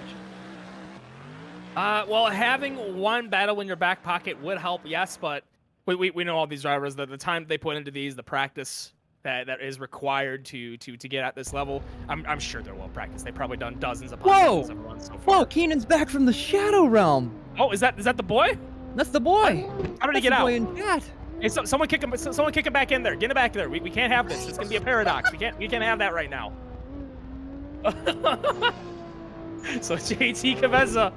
Well, having one battle in your back pocket would help, yes, but we know all these drivers, the time they put into these, the practice that is required to get at this level. I'm sure they're well practiced. They've probably done dozens upon dozens of runs so far. Whoa, Keenan's back from the Shadow Realm. Oh, is that the boy? That's the boy. How did he get out? Boy in chat. Hey, someone kick him back in there. Get him back there. We can't have this. It's gonna be a paradox. We can't have that right now. So JT Kaveza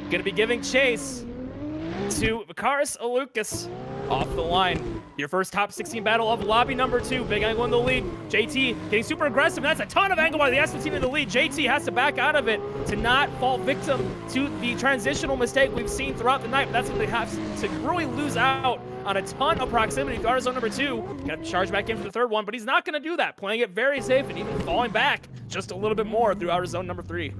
Going to be giving chase to Vakaris Alukas off the line. Your first top 16 battle of lobby number 2. Big angle in the lead. JT getting super aggressive. That's a ton of angle by the S15 in the lead. JT has to back out of it to not fall victim to the transitional mistake we've seen throughout the night. But that's when they have to really lose out on a ton of proximity through outer zone number 2. Gonna charge back in for the third one, but he's not gonna do that. Playing it very safe and even falling back just a little bit more through outer zone number 3.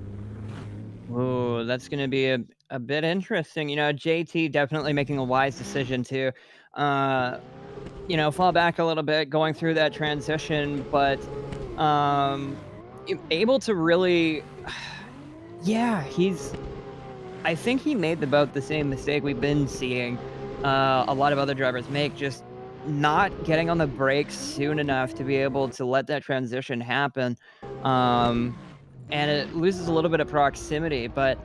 Ooh, that's going to be a bit interesting. You know, JT definitely making a wise decision to, fall back a little bit, going through that transition, but able to really, yeah, I think he made about the same mistake we've been seeing a lot of other drivers make, just not getting on the brakes soon enough to be able to let that transition happen. And it loses a little bit of proximity, but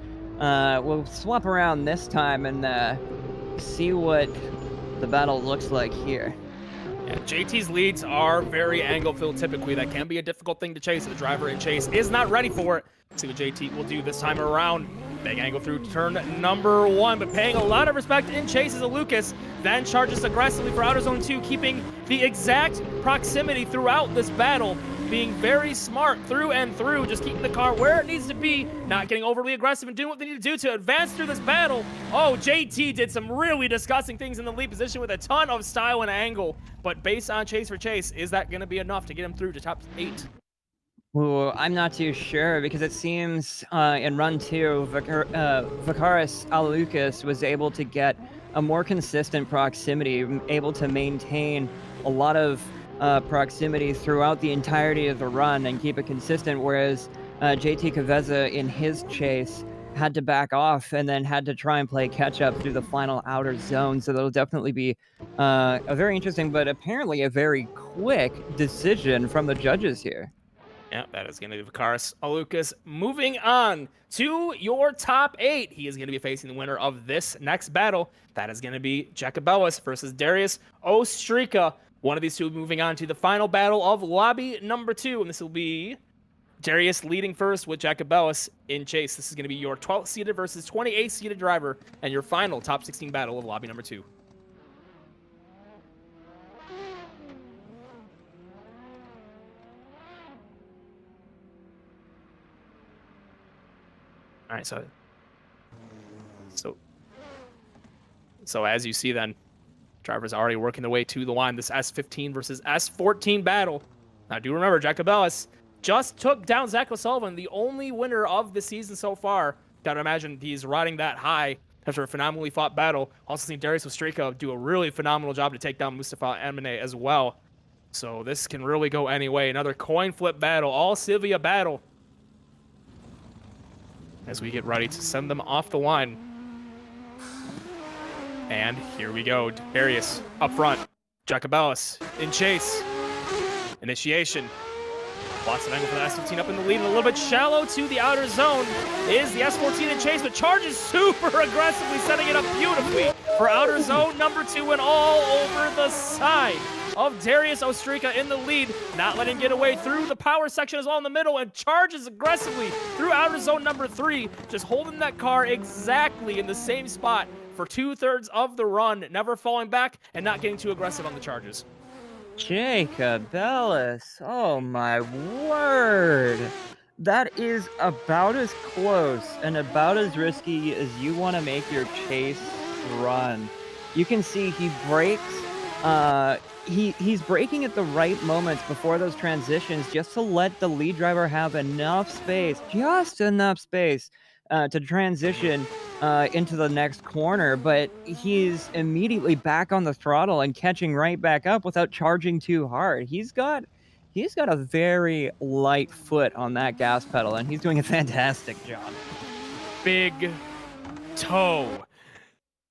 we'll swap around this time and see what the battle looks like here. Yeah, JT's leads are very angle-filled typically. That can be a difficult thing to chase. The driver in chase is not ready for it. Let's see what JT will do this time around. Big angle through turn number 1, but paying a lot of respect in chase is a Lucas. Then charges aggressively for outer zone 2, keeping the exact proximity throughout this battle, being very smart through and through, just keeping the car where it needs to be, not getting overly aggressive and doing what they need to do to advance through this battle. Oh, JT did some really disgusting things in the lead position with a ton of style and angle, but based on chase for chase, is that going to be enough to get him through to top 8? Ooh, I'm not too sure, because it seems in run 2, Vakaris Alukas was able to get a more consistent proximity, able to maintain a lot of proximity throughout the entirety of the run and keep it consistent, whereas JT Kaveza in his chase had to back off and then had to try and play catch up through the final outer zone. So that'll definitely be a very interesting, but apparently a very quick decision from the judges here. Yeah, that is going to be Vakaris Alukas. Moving on to your top 8. He is going to be facing the winner of this next battle. That is going to be Jacobellis versus Darius Ostrika. One of these two moving on to the final battle of lobby number 2. And this will be Darius leading first with Jacobellis in chase. This is going to be your 12th seeded versus 28th seeded driver and your final top 16 battle of lobby number 2. All right, so as you see then, drivers already working their way to the line. This S15 versus S14 battle. Now do remember, Jacobellis just took down Zach O'Sullivan, the only winner of the season so far. Gotta imagine he's riding that high after a phenomenally fought battle. Also seen Darius Ostrika do a really phenomenal job to take down Mustafa Amine as well. So this can really go any way. Another coin flip battle, all Sivia battle, as we get ready to send them off the line. And here we go. Darius up front. Jacobellis in chase. Initiation. Lots of angle for the S15 up in the lead and a little bit shallow to the outer zone is the S14 in chase, but charges super aggressively, setting it up beautifully for outer zone number 2 and all over the side of Darius Ostrika in the lead, not letting him get away through the power section as well in the middle, and charges aggressively through outer zone number 3, just holding that car exactly in the same spot for 2/3 of the run, never falling back and not getting too aggressive on the charges. Jacobellis, oh my word. That is about as close and about as risky as you want to make your chase run. You can see he brakes, he's braking at the right moments before those transitions just to let the lead driver have enough space, just enough space to transition into the next corner, but he's immediately back on the throttle and catching right back up without charging too hard. He's got a very light foot on that gas pedal, and he's doing a fantastic job. Big toe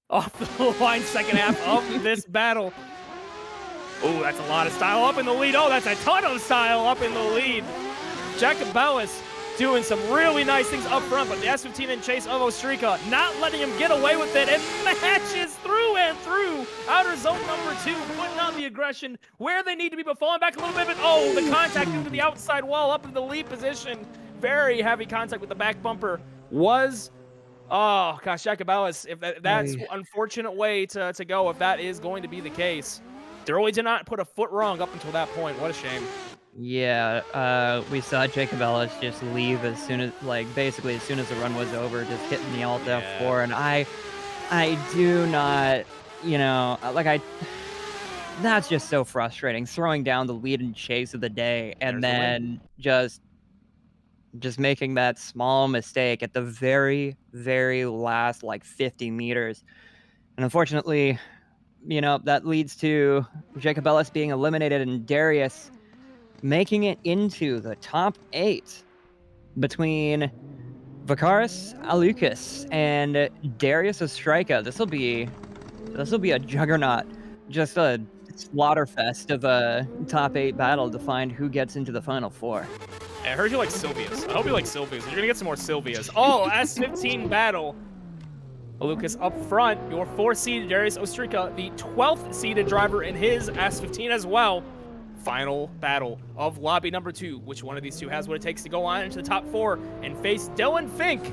off the line second half of this battle. Oh, that's a lot of style up in the lead. Oh, that's a ton of style up in the lead. Jacobellis doing some really nice things up front, but the S15 in chase of Ostrika not letting him get away with it, and matches through and through outer zone number 2, putting on the aggression where they need to be, but falling back a little bit. But oh, the contact into the outside wall up in the lead position. Very heavy contact with the back bumper was Oh gosh, Jacobellis, if that's Oy. unfortunate way to go, if that is going to be the case. They really did not put a foot wrong up until that point. What a shame. Yeah, we saw Jacob Ellis just leave as soon as, like, basically as soon as the run was over, just hitting the Alt F4, and I do not, you know, that's just so frustrating, throwing down the lead and chase of the day, and There's the then just making that small mistake at the very, very last, like, 50 meters. And unfortunately, you know, that leads to Jacob Ellis being eliminated and Darius making it into the top 8 between Vakaris Alukas and Darius Ostrika. This will be a juggernaut, just a slaughterfest of a top 8 battle to find who gets into the final 4. I heard you like Sylvia's. I hope you like Sylvia's. You're gonna get some more Sylvia's. Oh, S15 battle. Lucas up front, your 4th seeded Darius Ostrika, the 12th seeded driver in his S15 as well. Final battle of lobby number 2. Which one of these two has what it takes to go on into the top 4 and face Dylan Fink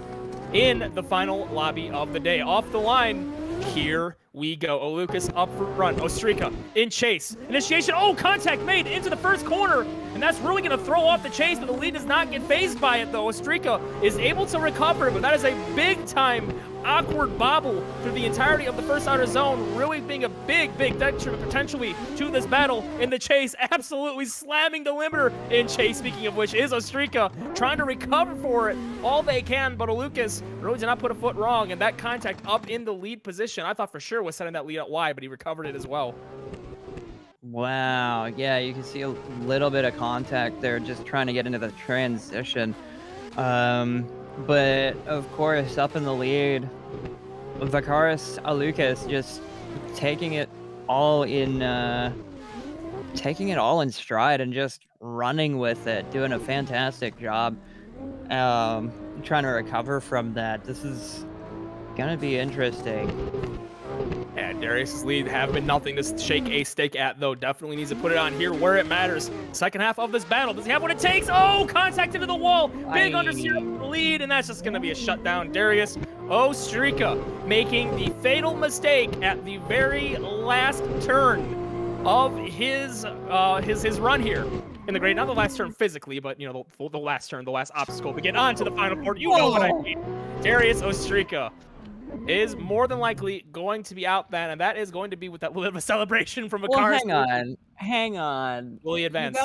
in the final lobby of the day? Off the line, here we go. Lucas up front, Ostrika in chase. Initiation, oh, contact made into the first corner, and that's really going to throw off the chase, but the lead does not get phased by it, though. Ostrika is able to recover, but that is a big-time awkward bobble through the entirety of the first outer zone, really being a big detriment potentially to this battle in the chase. Absolutely slamming the limiter in chase, speaking of which, is Ostrika trying to recover for it all they can, but Lucas really did not put a foot wrong, and that contact up in the lead position, I thought for sure was setting that lead up wide, but he recovered it as well. Wow, yeah, you can see a little bit of contact there, just trying to get into the transition. But of course, up in the lead, Vakaris Alukas just taking it all in stride and just running with it, doing a fantastic job, trying to recover from that. This is gonna be interesting. Yeah, Darius's lead have been nothing to shake a stick at, though. Definitely needs to put it on here where it matters. Second half of this battle. Does he have what it takes? Oh, contact into the wall. Big understeer lead, and that's just going to be a shutdown. Darius Ostrika making the fatal mistake at the very last turn of his run here in the grade. Not the last turn physically, but, you know, the last turn, the last obstacle to get on to the final four. You know what I mean. Darius Ostrika is more than likely going to be out then, and that is going to be with that little bit of a celebration from a car. Hang on. Will he advance?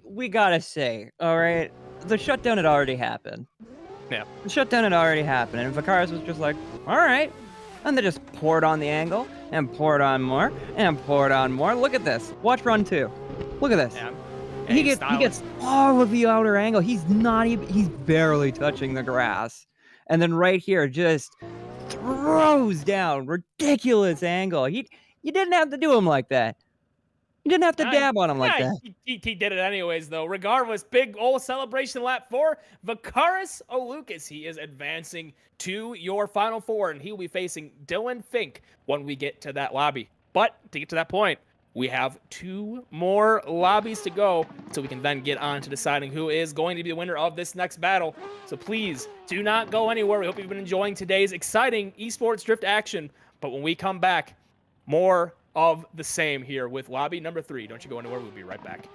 We gotta say, all right, the shutdown had already happened. Yeah. The shutdown had already happened, and Vakaris was just like, all right. And they just poured on the angle, and poured on more, and poured on more. Look at this. Watch run 2. Look at this. Yeah. He gets all of the outer angle. He's barely touching the grass. And then right here, just throws down ridiculous angle. You didn't have to do him like that. You didn't have to dab on him like that. He did it anyways, though. Regardless, big old celebration lap 4. Vakaris Alukas, he is advancing to your final 4, and he will be facing Dylan Fink when we get to that lobby. But to get to that point, we have 2 more lobbies to go, so we can then get on to deciding who is going to be the winner of this next battle. So please do not go anywhere. We hope you've been enjoying today's exciting esports drift action. But when we come back, more of the same here with lobby number 3. Don't you go anywhere. We'll be right back.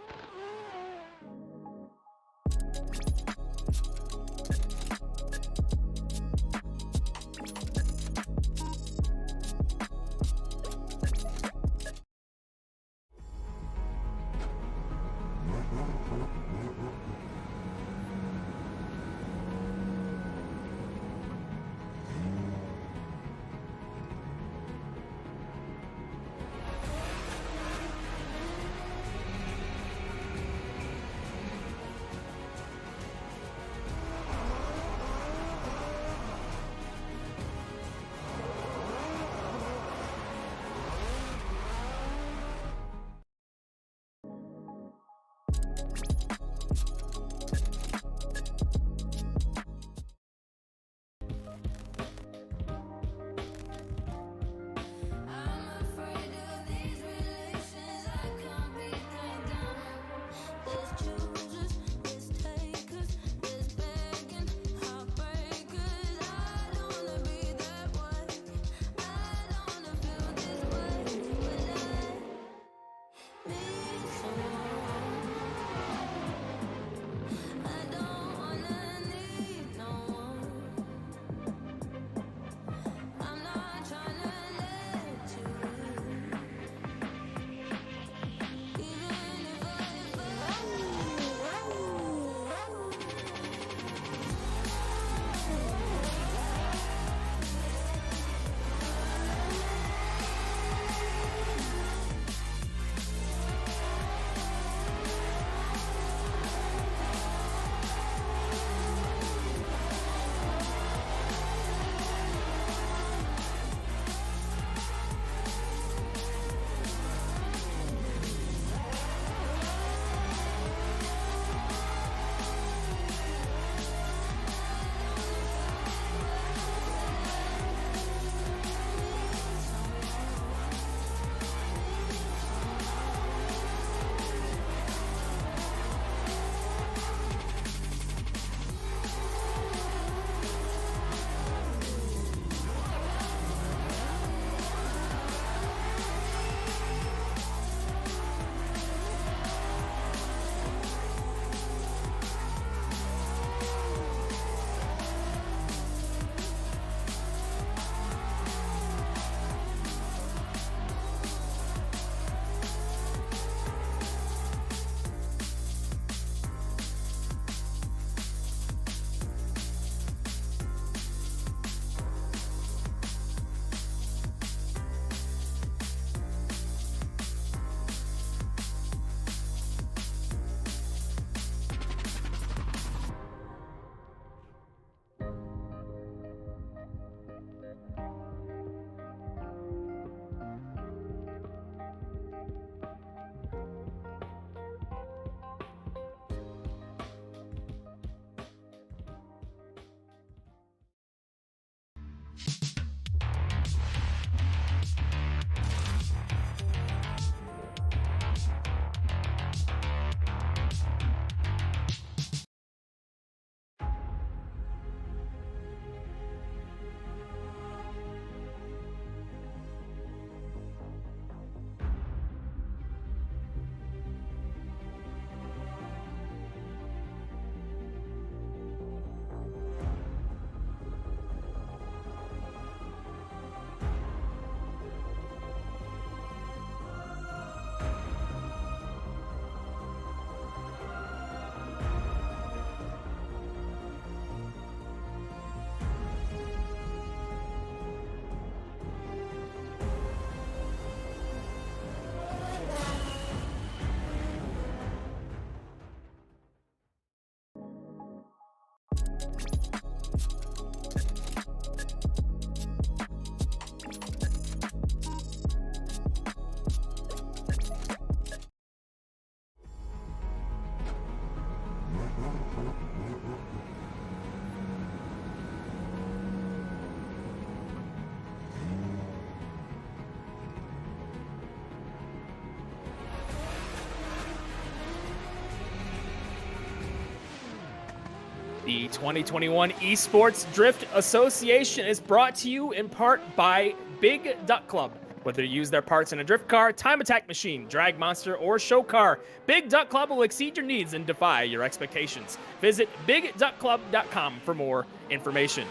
The 2021 Esports Drift Association is brought to you in part by Big Duck Club. Whether you use their parts in a drift car, time attack machine, drag monster, or show car, Big Duck Club will exceed your needs and defy your expectations. Visit BigDuckClub.com for more information.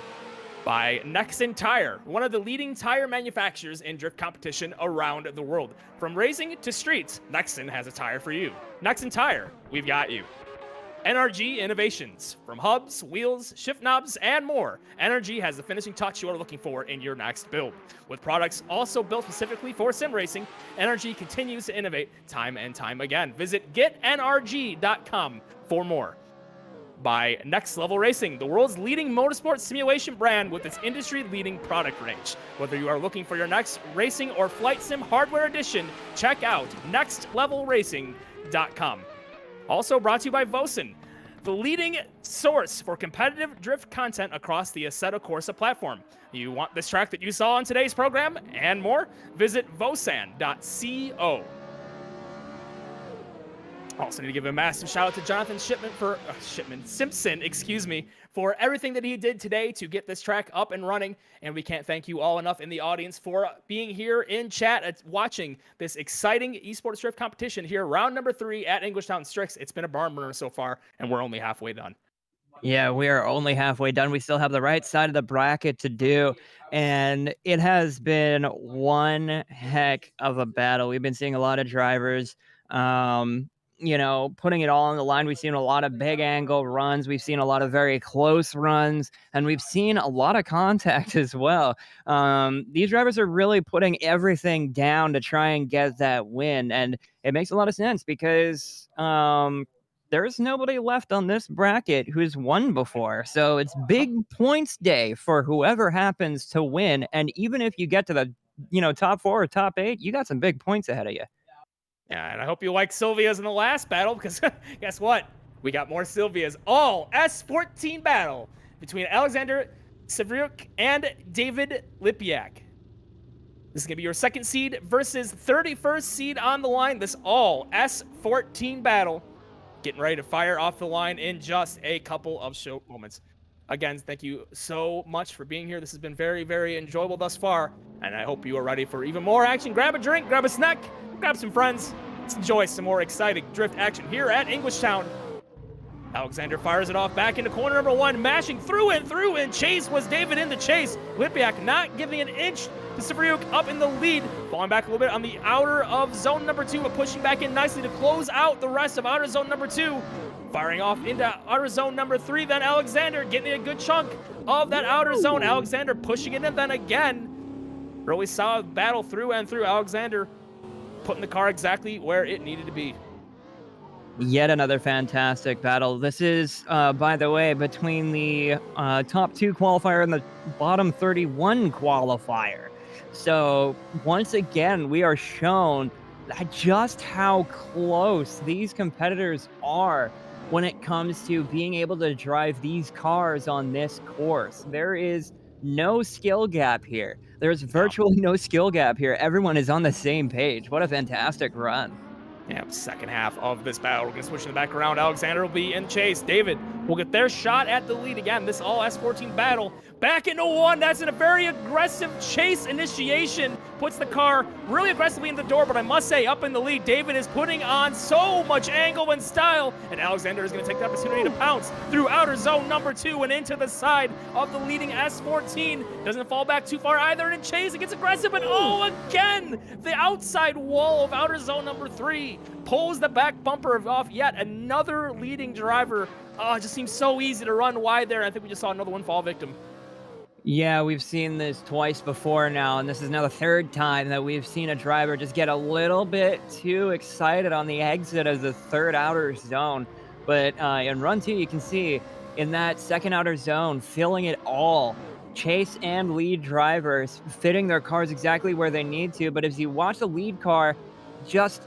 By Nexen Tire, one of the leading tire manufacturers in drift competition around the world. From racing to streets, Nexen has a tire for you. Nexen Tire, we've got you. NRG Innovations. From hubs, wheels, shift knobs, and more, NRG has the finishing touch you are looking for in your next build. With products also built specifically for sim racing, NRG continues to innovate time and time again. Visit getnrg.com for more. By Next Level Racing, the world's leading motorsport simulation brand with its industry-leading product range. Whether you are looking for your next racing or flight sim hardware edition, check out nextlevelracing.com. Also brought to you by Vosan, the leading source for competitive drift content across the Assetto Corsa platform. You want this track that you saw on today's program and more? Visit vosan.co. Also need to give a massive shout out to Jonathan Simpson, for everything that he did today to get this track up and running. And we can't thank you all enough in the audience for being here in chat watching this exciting esports drift competition here, round number 3 at Englishtown Strix. It's been a barn burner so far, and we're only halfway done. Yeah, we are only halfway done. We still have the right side of the bracket to do, and it has been one heck of a battle. We've been seeing a lot of drivers, putting it all on the line. We've seen a lot of big angle runs. We've seen a lot of very close runs, and we've seen a lot of contact as well. These drivers are really putting everything down to try and get that win, and it makes a lot of sense because there's nobody left on this bracket who's won before. So it's big points day for whoever happens to win, and even if you get to the top 4 or top 8, you got some big points ahead of you. Yeah, and I hope you like Sylvia's in the last battle, because guess what? We got more Sylvia's. All S14 battle between Alexander Sevryuk and David Lipiak. This is going to be your second seed versus 31st seed on the line. This all S14 battle getting ready to fire off the line in just a couple of short moments. Again, thank you so much for being here. This has been very, very enjoyable thus far, and I hope you are ready for even more action. Grab a drink, grab a snack, grab some friends. Let's enjoy some more exciting drift action here at Englishtown. Alexander fires it off back into corner number 1, mashing through and chase was David in the chase. Lipiak not giving an inch to Sevryuk up in the lead, falling back a little bit on the outer of zone number 2, but pushing back in nicely to close out the rest of outer zone number 2. Firing off into outer zone number 3, then Alexander getting a good chunk of that outer zone. Alexander pushing it in, then again. Really solid battle through and through. Alexander putting the car exactly where it needed to be. Yet another fantastic battle. This is, by the way, between the top 2 qualifier and the bottom 31 qualifier. So once again, we are shown just how close these competitors are when it comes to being able to drive these cars on this course. There is no skill gap here. There's virtually no skill gap here. Everyone is on the same page. What a fantastic run. Yeah, second half of this battle. We're going to switch in the back around. Alexander will be in chase. David will get their shot at the lead again. This all S14 battle. Back into 1. That's in a very aggressive chase initiation. Puts the car really aggressively in the door, but I must say, up in the lead, David is putting on so much angle and style, and Alexander is going to take the opportunity to pounce through outer zone number 2 and into the side of the leading S14. Doesn't fall back too far either, and in chase, it gets aggressive, and again, the outside wall of outer zone number 3 pulls the back bumper off yet another leading driver. It just seems so easy to run wide there. I think we just saw another one fall victim. Yeah, we've seen this twice before now, and this is now the third time that we've seen a driver just get a little bit too excited on the exit of the third outer zone. But in run 2, you can see in that second outer zone, filling it all. Chase and lead drivers fitting their cars exactly where they need to. But as you watch the lead car just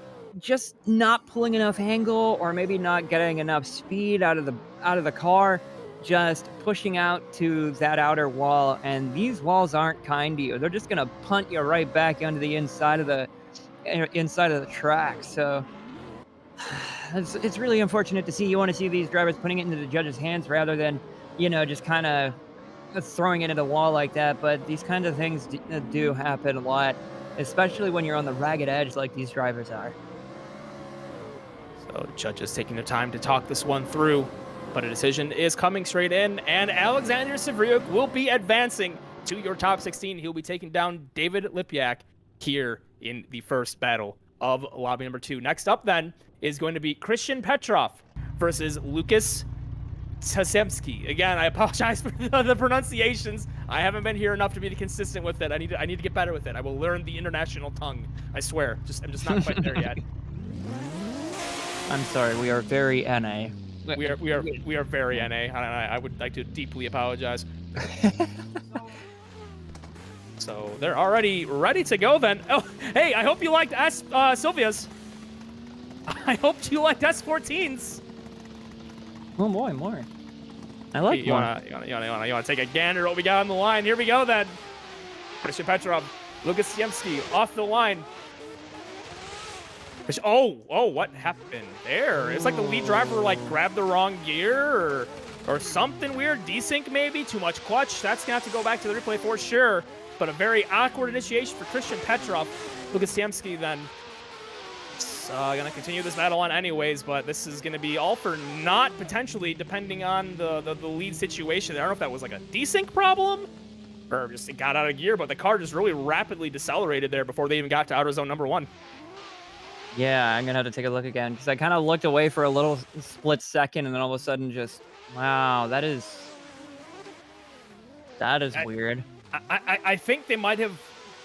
not pulling enough angle, or maybe not getting enough speed out of the car, just pushing out to that outer wall, and these walls aren't kind to you. They're just gonna punt you right back onto the inside of the track. So it's really unfortunate to see. You want to see these drivers putting it into the judges' hands rather than just kind of throwing it at a wall like that. But these kinds of things do happen a lot, especially when you're on the ragged edge like these drivers are. So the judges taking their time to talk this one through, but a decision is coming straight in, and Alexander Savriuk will be advancing to your top 16. He'll be taking down David Lipyak here in the first battle of lobby number 2. Next up then is going to be Christian Petrov versus Lucas Tsemski. Again, I apologize for the pronunciations. I haven't been here enough to be consistent with it. I need to get better with it. I will learn the international tongue. I swear. I'm just not quite there yet. I'm sorry. We are very NA. We are very NA. I would like to deeply apologize. So they're already ready to go then. Oh, hey, I hope you liked Sylvia's. I hope you liked S14s. Oh boy, more. I like you wanna take a gander at what we got on the line? Here we go then. Christian Petrov, Lucas Yemski off the line. Oh, what happened there? It's like the lead driver grabbed the wrong gear or something weird. Desync maybe, too much clutch. That's gonna have to go back to the replay for sure. But a very awkward initiation for Christian Petrov. Lucas Yemski then gonna continue this battle on anyways, but this is gonna be all for naught potentially, depending on the lead situation. I don't know if that was like a desync problem or just it got out of gear, but the car just really rapidly decelerated there before they even got to outer zone number 1. Yeah, I'm gonna have to take a look again because I kind of looked away for a little split second, and then all of a sudden, just wow, that is weird. I think they might have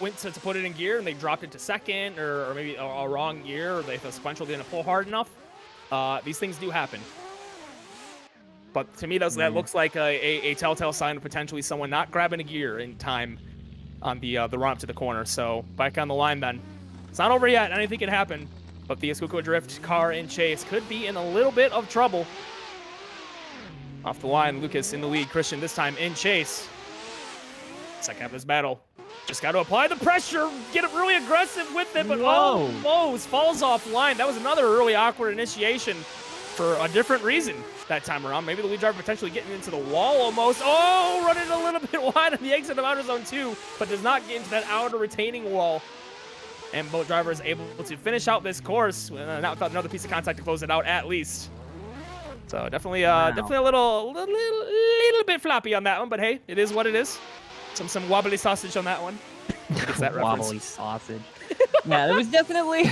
went to put it in gear and they dropped it to second, or maybe a wrong gear, or the sequential didn't pull hard enough. These things do happen. But to me, that looks like a telltale sign of potentially someone not grabbing a gear in time on the run up to the corner. So back on the line then. It's not over yet. Anything can happen. But the StudioKolomna car in chase could be in a little bit of trouble. Off the line, Lucas in the lead. Christian this time in chase. Second half of this battle. Just got to apply the pressure, get really aggressive with it, but almost falls offline. That was another really awkward initiation for a different reason that time around. Maybe the lead driver potentially getting into the wall almost. Oh, running a little bit wide on the exit of outer zone 2, but does not get into that outer retaining wall. And both drivers able to finish out this course without another piece of contact to close it out at least. So definitely a little bit floppy on that one, but hey, it is what it is. Some wobbly sausage on that one. What's that wobbly sausage. Yeah, it was definitely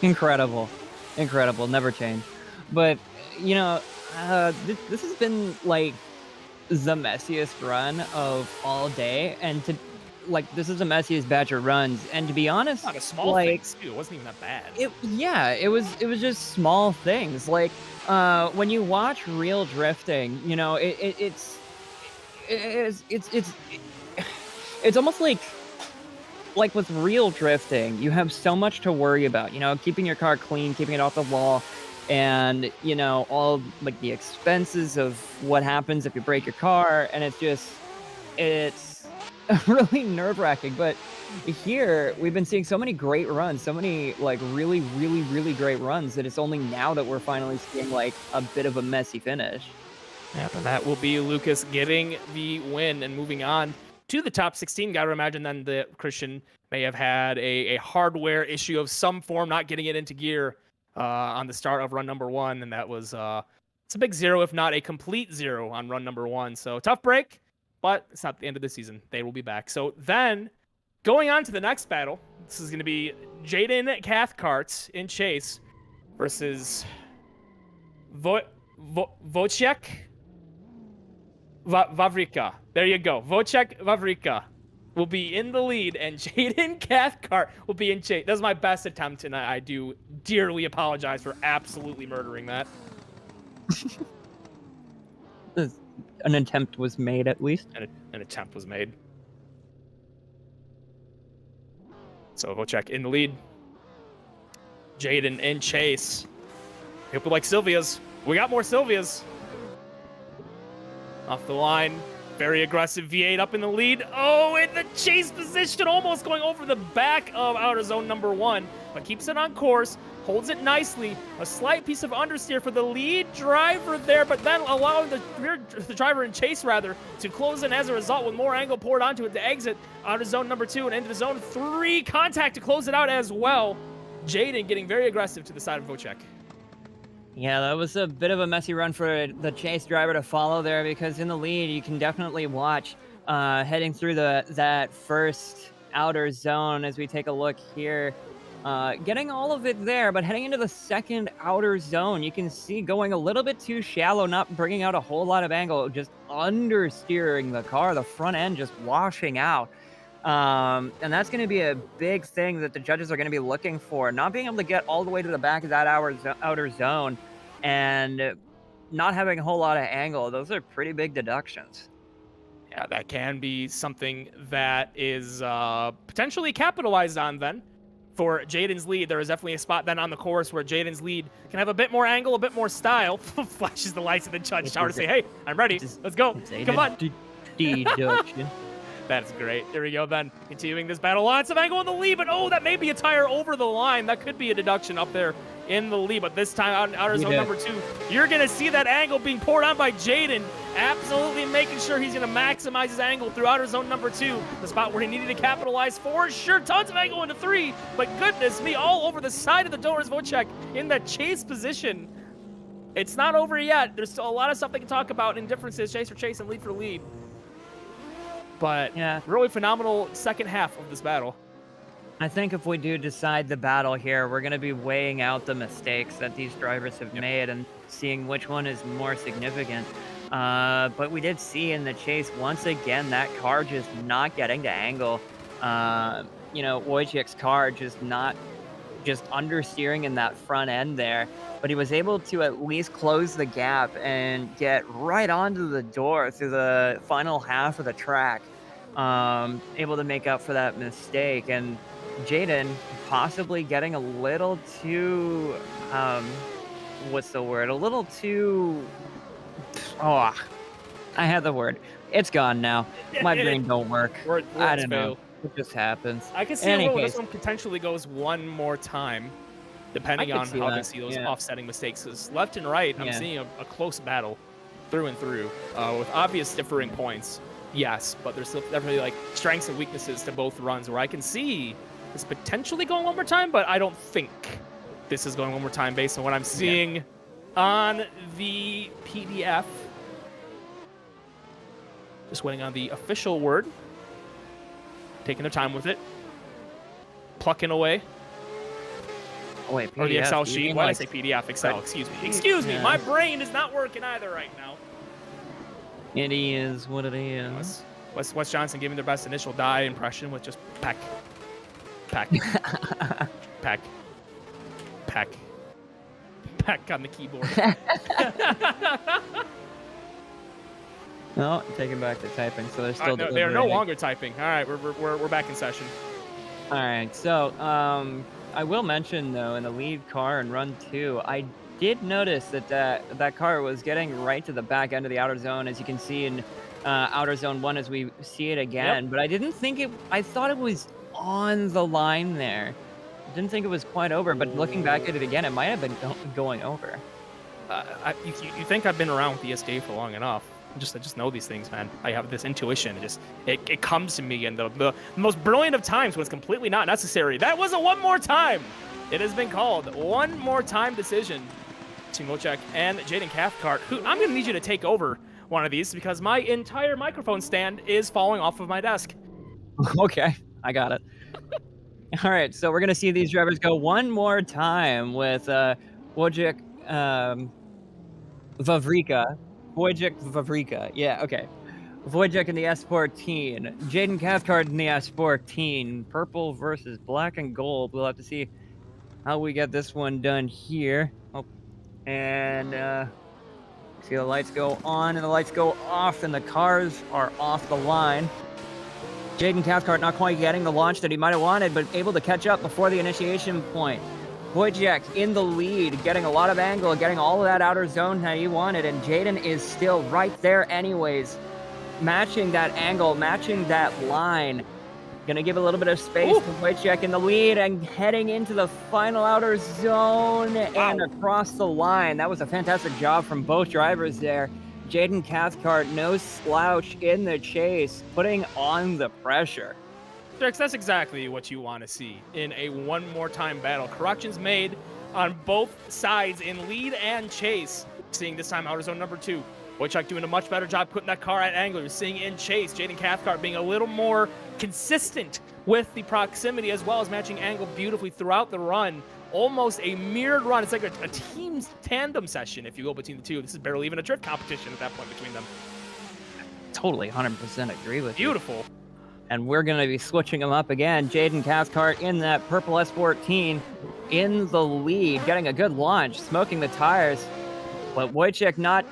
incredible, never change. But this has been like the messiest run of all day, and this is the messiest batch of runs, and to be honest, not a small things too. It wasn't even that bad. It was just small things. Like when you watch real drifting, it's almost like with real drifting, you have so much to worry about. Keeping your car clean, keeping it off the wall, and all like the expenses of what happens if you break your car, and it's really nerve-wracking. But here we've been seeing so many great runs, so many really great runs, that it's only now that we're finally seeing a bit of a messy finish. Yeah, and that will be Lucas getting the win and moving on to the top 16. Got to imagine then that Christian may have had a hardware issue of some form, not getting it into gear on the start of run number 1, and that was it's a big 0, if not a complete 0 on run number 1. So tough break. But it's not the end of the season. They will be back. So then, going on to the next battle, this is going to be Jaden Cathcart in chase versus Wojciech Wawrzyka. There you go. Wojciech Wawrzyka will be in the lead, and Jaden Cathcart will be in chase. That was my best attempt, and I do dearly apologize for absolutely murdering that. An attempt was made, at least. An attempt was made. So Wojciech in the lead. Jaden in chase. People like Sylvia's. We got more Sylvia's. Off the line Very aggressive V8 up in the lead. Oh, in the chase position, almost going over the back of outer zone number 1, but keeps it on course, holds it nicely. A slight piece of understeer for the lead driver there, but then allowing the driver in chase, rather, to close in as a result with more angle poured onto it to exit outer zone number 2 and into the zone 3. Contact to close it out as well. Jaden getting very aggressive to the side of Vocek. Yeah, that was a bit of a messy run for the chase driver to follow there, because in the lead, you can definitely watch heading through that first outer zone as we take a look here. Getting all of it there, but heading into the second outer zone, you can see going a little bit too shallow, not bringing out a whole lot of angle, just understeering the car, the front end just washing out. And that's going to be a big thing that the judges are going to be looking for, not being able to get all the way to the back of that outer zone and not having a whole lot of angle. Those are pretty big deductions. Yeah, that can be something that is potentially capitalized on then. For Jaden's lead, there is definitely a spot then on the course where Jaden's lead can have a bit more angle, a bit more style. Flashes the lights at the judge tower to say, hey, I'm ready. Let's go. Come on. Deduction. That's great. There we go then. Continuing this battle. Lots of angle in the lead, but oh, that may be a tire over the line. That could be a deduction up there in the lead, but this time out in outer zone number 2, you're going to see that angle being poured on by Jaden. Absolutely making sure he's going to maximize his angle through outer zone number 2, the spot where he needed to capitalize for sure. Tons of angle into 3, but goodness me, all over the side of the door is Vocek in that chase position. It's not over yet. There's still a lot of stuff they can talk about in differences, chase for chase and lead for lead. But yeah, really phenomenal second half of this battle. I think if we do decide the battle here, we're going to be weighing out the mistakes that these drivers have made and seeing which one is more significant. But we did see in the chase, once again, that car just not getting to angle. Wojciech's car just understeering in that front end there. But he was able to at least close the gap and get right onto the door through the final half of the track. Able to make up for that mistake. And Jaden possibly getting a little too, what's the word? A little too, I had the word. It's gone now. My brain don't work. I don't know. It just happens. I can see this one potentially goes one more time, depending on how I see those offsetting mistakes. Because left and right, I'm seeing a close battle through and through with obvious differing points. Yes, but there's still definitely like strengths and weaknesses to both runs where I can see this potentially going one more time, but I don't think this is going one more time based on what I'm seeing on the PDF. Just waiting on the official word. Taking their time with it. Plucking away. Oh, wait, PDF, or the Excel sheet. Why did I say PDF? Excel, excuse me. Excuse me, my brain is not working either right now. It is what it is. Wes Johnson giving their best initial die impression with just peck. Peck. Peck. Peck. Peck on the keyboard. No, taking back to typing, so they're still no, they are no longer typing. All right, we're back in session. All right, so I will mention though, in the lead car in run 2, I did notice that car was getting right to the back end of the outer zone, as you can see in outer zone 1 as we see it again. But I didn't think it. I thought it was on the line there. Didn't think it was quite over, but looking back at it again, it might have been going over. You think I've been around with the ESD for long enough? I just know these things, man. I have this intuition. It comes to me in the most brilliant of times when it's completely not necessary. That was a one more time. It has been called one more time decision between Vocek and Jaden Cathcart, who I'm going to need you to take over one of these because my entire microphone stand is falling off of my desk. Okay, I got it. All right, so we're going to see these drivers go one more time with Wojciech Wawrzyka. Yeah, okay. Wojciech in the S14. Jaden Cathcart in the S14. Purple versus black and gold. We'll have to see how we get this one done here. Oh, and see the lights go on and the lights go off and the cars are off the line. Jaden Cathcart not quite getting the launch that he might have wanted, but able to catch up before the initiation point. Wojciech in the lead, getting a lot of angle, getting all of that outer zone that he wanted, and Jaden is still right there anyways. matching that angle, matching that line. Gonna give a little bit of space to Wojciech in the lead and heading into the final outer zone and across the line. That was a fantastic job from both drivers there. Jaden Cathcart, no slouch in the chase, putting on the pressure. Drix, that's exactly what you want to see in a one more time battle. Corrections made on both sides in lead and chase. Seeing this time outer zone number 2. Wojciech doing a much better job putting that car at angle. You're seeing in chase, Jaden Cathcart being a little more consistent with the proximity as well as matching angle beautifully throughout the run. Almost a mirrored run. It's like a team's tandem session, if you will, between the two. This is barely even a drift competition at that point between them. Totally 100% agree with you. Beautiful. And we're going to be switching them up again. Jaden Cathcart in that purple S14 in the lead, getting a good launch, smoking the tires. But Wojciech not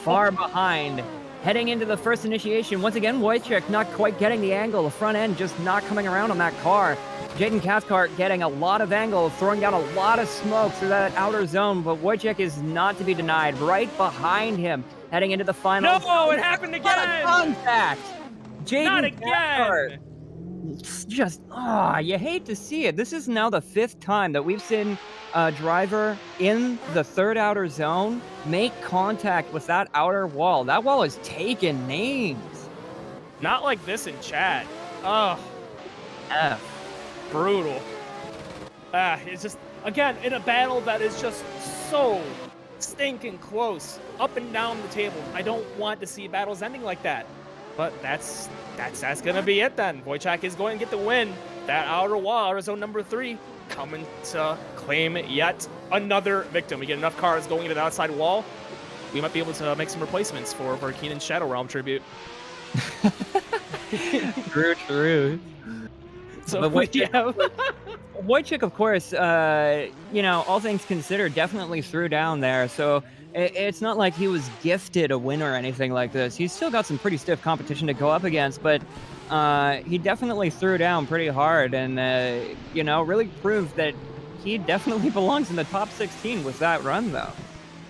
far behind. Heading into the first initiation. Once again, Wojciech not quite getting the angle. The front end just not coming around on that car. Jaden Cathcart getting a lot of angle, throwing down a lot of smoke through that outer zone, but Wojciech is not to be denied. Right behind him, heading into the final. No, it happened again! Contact! Jaden Not again! Cathcart. Just, you hate to see it. This is now the 5th time that we've seen a driver in the 3rd outer zone make contact with that outer wall. That wall is taking names. Not like this in chat. Ugh. F. Brutal. It's just, again, in a battle that is just so stinking close, up and down the table. I don't want to see battles ending like that. But that's gonna be it then. Wojciech is going to get the win. That outer wall, outer zone number 3, coming to claim yet another victim. We get enough cars going into the outside wall. We might be able to make some replacements for Keenan's Shadow Realm tribute. True. So Wojciech, of course, all things considered, definitely threw down there. So it's not like he was gifted a win or anything like this. He's still got some pretty stiff competition to go up against, but he definitely threw down pretty hard and, really proved that he definitely belongs in the top 16 with that run, though.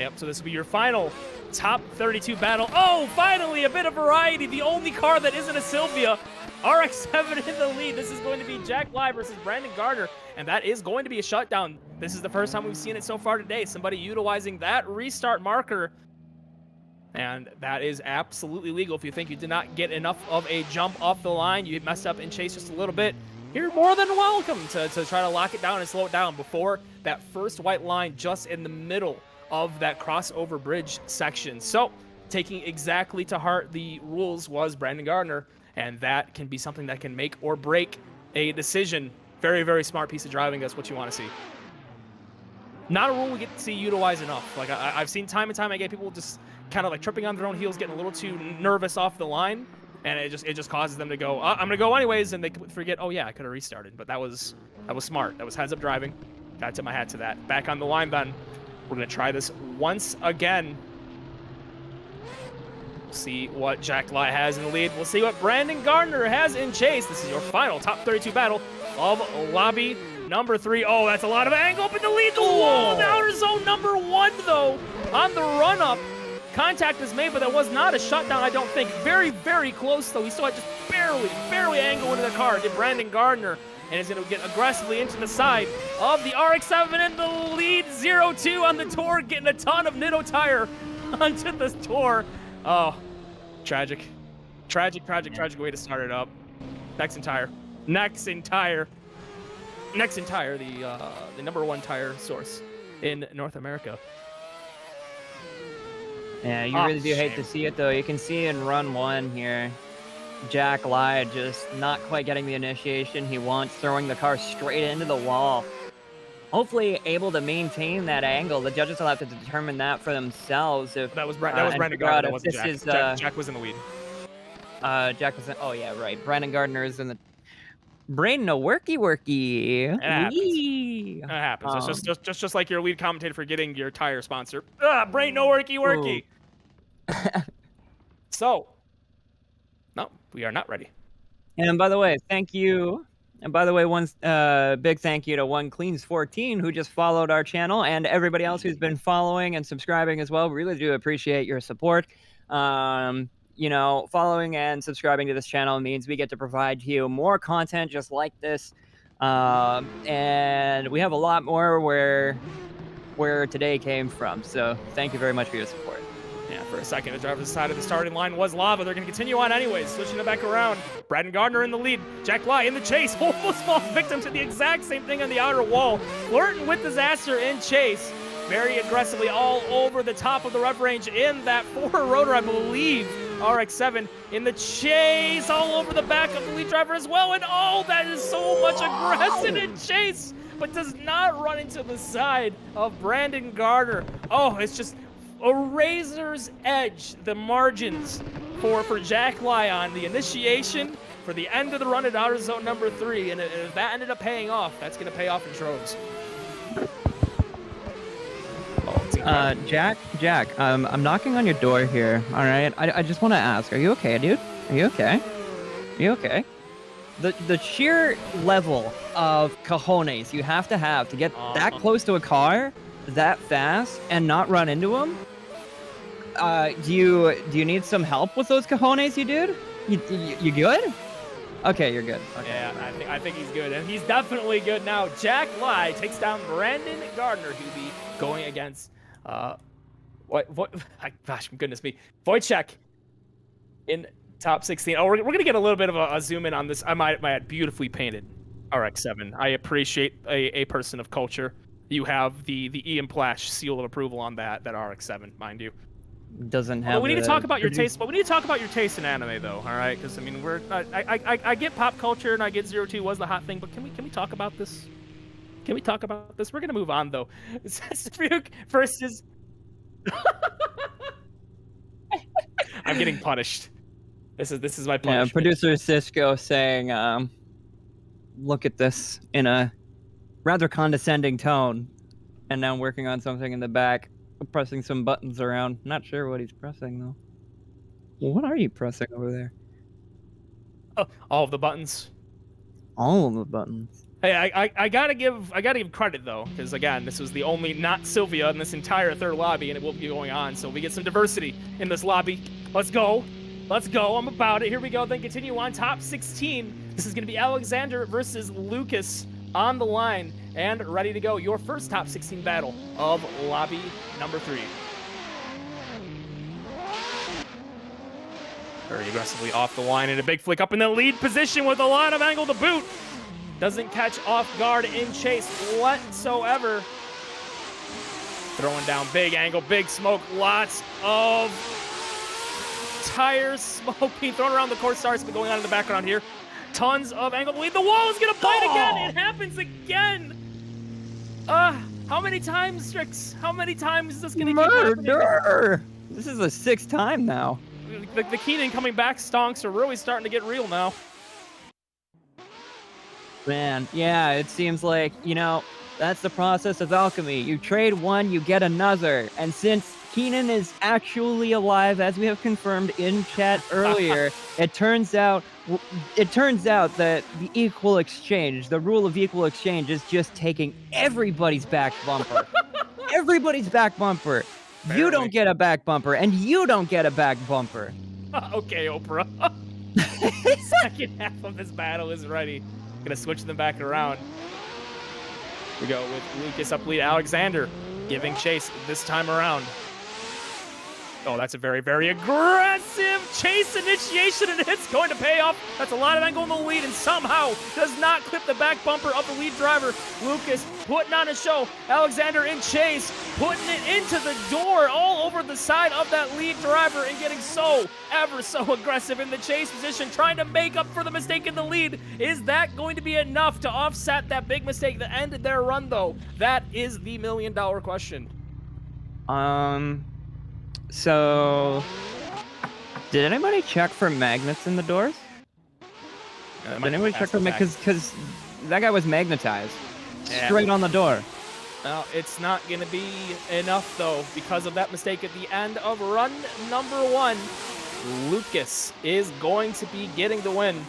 Yep, so this will be your final top 32 battle. Oh, finally, a bit of variety. The only car that isn't a Sylvia. RX-7 in the lead. This is going to be Jack Lai versus Brandon Gardner, and that is going to be a shutdown. This is the first time we've seen it so far today. Somebody utilizing that restart marker, and that is absolutely legal. If you think you did not get enough of a jump off the line, you messed up in chase just a little bit, you're more than welcome to try to lock it down and slow it down before that first white line just in the middle of that crossover bridge section. So, taking exactly to heart the rules was Brandon Gardner, and that can be something that can make or break a decision. Very, very smart piece of driving. That's what you want to see. Not a rule we get to see utilized enough. Like I've seen time and time again, people just kind of like tripping on their own heels, getting a little too nervous off the line, and it just causes them to go, I'm gonna go anyways, and they forget, oh yeah, I could have restarted. But that was smart. That was heads up driving. Gotta tip my hat to that. Back on the line then. We're gonna try this once again. See what Jack Lai has in the lead. We'll see what Brandon Gardner has in chase. This is your final top 32 battle of lobby number 3. Oh, that's a lot of angle up in the lead. The wall in outer zone number 1, though, on the run-up. Contact was made, but that was not a shutdown, I don't think. Very, very close, though. He still had just barely angle into the car. Did Brandon Gardner, and is going to get aggressively into the side of the RX-7 in the lead. 0-2 on the tour, getting a ton of Nitto Tire onto the tour. Oh, tragic way to start it up. Nexen Tire, the number 1 tire source in North America. Yeah, you really do hate to see it, though. You can see in run 1 here, Jack Lai just not quite getting the initiation he wants, throwing the car straight into the wall. Hopefully able to maintain that angle. The judges will have to determine that for themselves. If that was Brandon Gardner, that wasn't Jack. Jack was in the lead. Jack was in, oh yeah, right. Brandon Gardner is in the... Braden, a worky. It happens. It's just like your lead commentator forgetting your tire sponsor. Braden, no worky. So, no, we are not ready. And by the way, thank you. And by the way, one big thank you to OneCleans14 who just followed our channel, and everybody else who's been following and subscribing as well. We really do appreciate your support. following and subscribing to this channel means we get to provide you more content just like this. And we have a lot more where today came from. So thank you very much for your support. Yeah, for a second, the driver's side of the starting line was lava. They're going to continue on anyways, switching it back around. Braden Gardner in the lead. Jack Lai in the chase. Almost falls victim to the exact same thing on the outer wall. Flirting with disaster in chase. Very aggressively all over the top of the rev range in that 4-rotor, I believe. RX-7 in the chase, all over the back of the lead driver as well. And oh, that is so much aggression in chase, but does not run into the side of Brandon Gardner. Oh, it's just a razor's edge, the margins for Jack Lai on the initiation for the end of the run at outer zone number 3. And if that ended up paying off, that's going to pay off in droves. Jack, I'm knocking on your door here, all right? I just want to ask, are you okay, dude? Are you okay? Are you okay? The sheer level of cojones you have to get that close to a car that fast and not run into him. Do you need some help with those cojones, you dude? You good? Okay, you're good. Okay. Yeah, I think he's good, and he's definitely good now. Jack Lai takes down Brandon Gardner, who'll be going against gosh, goodness me, Wojciech in top 16. Oh, we're gonna get a little bit of a zoom in on this. I might add, beautifully painted RX-7. I appreciate a person of culture. You have the Ian Plash seal of approval on that RX-7, mind you. Doesn't have. Well, we need to talk about your taste, but we need to talk about your taste in anime, though. All right, because I mean, I get pop culture and I get 02 was the hot thing, but can we talk about this? Can we talk about this? We're gonna move on though. Spuke versus. I'm getting punished. This is my punishment. Yeah, producer Cisco saying, "Look at this" in a rather condescending tone, and now I'm working on something in the back, pressing some buttons around. Not sure what he's pressing though. What are you pressing over there? Oh, all of the buttons. All of the buttons. Hey, I gotta give credit though, because again, this was the only not Sylvia in this entire third lobby, and it will be going on. So we get some diversity in this lobby. Let's go. I'm about it. Here we go. Then continue on top 16. This is gonna be Alexander versus Lucas on the line and ready to go. Your first top 16 battle of lobby number 3. Very aggressively off the line and a big flick up in the lead position with a lot of angle to boot. Doesn't catch off guard in chase whatsoever. Throwing down big angle, big smoke, lots of tires smoking, thrown around the course. Starts going on in the background here. Tons of angle lead. The wall is gonna bite again. It happens again. How many times, Strix? How many times is this gonna keep happening? This is the 6th time now. The Keenan coming back stonks are really starting to get real now. Man, yeah, it seems like, that's the process of alchemy. You trade one, you get another. And since Keenan is actually alive, as we have confirmed in chat earlier, it turns out that the equal exchange, the rule of equal exchange, is just taking everybody's back bumper. Everybody's back bumper. Barely. You don't get a back bumper, and you don't get a back bumper. Okay, Oprah. Second half of this battle is ready. Gonna switch them back around. We go with Lucas up lead. Alexander giving chase this time around. Oh, that's a very, very aggressive chase initiation, and it's going to pay off. That's a lot of angle in the lead, and somehow does not clip the back bumper of the lead driver. Lucas putting on a show. Alexander in chase, putting it into the door all over the side of that lead driver and getting ever so aggressive in the chase position, trying to make up for the mistake in the lead. Is that going to be enough to offset that big mistake that ended their run, though? That is the million-dollar question. So, did anybody check for magnets in the doors? Did anybody check for magnets? Because that guy was magnetized. Yeah. Straight on the door. Well, it's not going to be enough, though, because of that mistake at the end of run number 1. Lucas is going to be getting the win,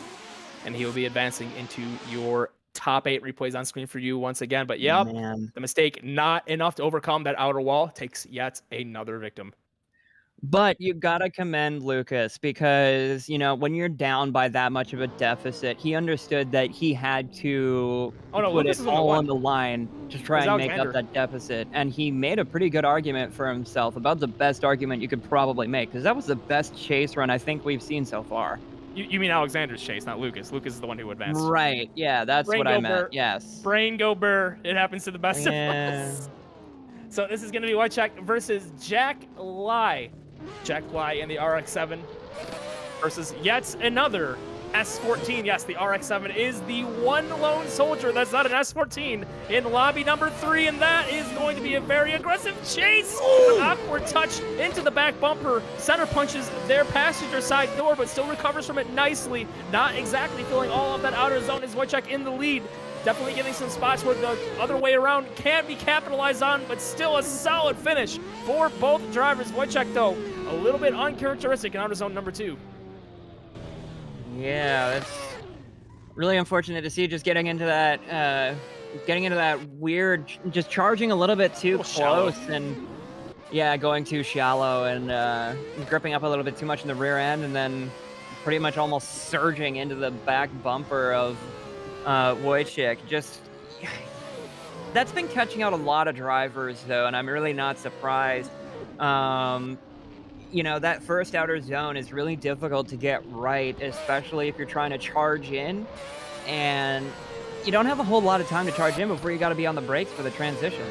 and he will be advancing into your top 8 replays on screen for you once again. But, yeah, the mistake not enough to overcome that outer wall takes yet another victim. But you gotta commend Lucas because, you know, when you're down by that much of a deficit, he understood that he had to Oh, no, put Lucas it is the one that all on won. the line to It try was and make up Alexander. that deficit, and he made a pretty good argument for himself, about the best argument you could probably make, because that was the best chase run I think we've seen so far. You mean Alexander's chase, not Lucas. Lucas is the one who advanced. Right, yeah, that's Brain what I go meant, burr. yes. Brain go burr. It happens to the best of Yeah. us. So this is going to be Wojciech versus Jack Lai. Jack Lai in the RX-7 versus yet another S14. Yes, the RX-7 is the one lone soldier that's not an S14 in lobby number 3, and that is going to be a very aggressive chase. An awkward touch into the back bumper. Center punches their passenger side door, but still recovers from it nicely. Not exactly filling all of that outer zone as Wojciech in the lead. Definitely getting some spots where the other way around can be capitalized on, but still a solid finish for both drivers. Wojciech, though, a little bit uncharacteristic in outer zone number 2. Yeah, that's really unfortunate to see, just getting into that weird, just charging a little bit too Shallow. close, and yeah, going too shallow and gripping up a little bit too much in the rear end, and then pretty much almost surging into the back bumper of Wojciech. Just that's been catching out a lot of drivers though, and I'm really not surprised. You know, that first outer zone is really difficult to get right, especially if you're trying to charge in, and you don't have a whole lot of time to charge in before you got to be on the brakes for the transition.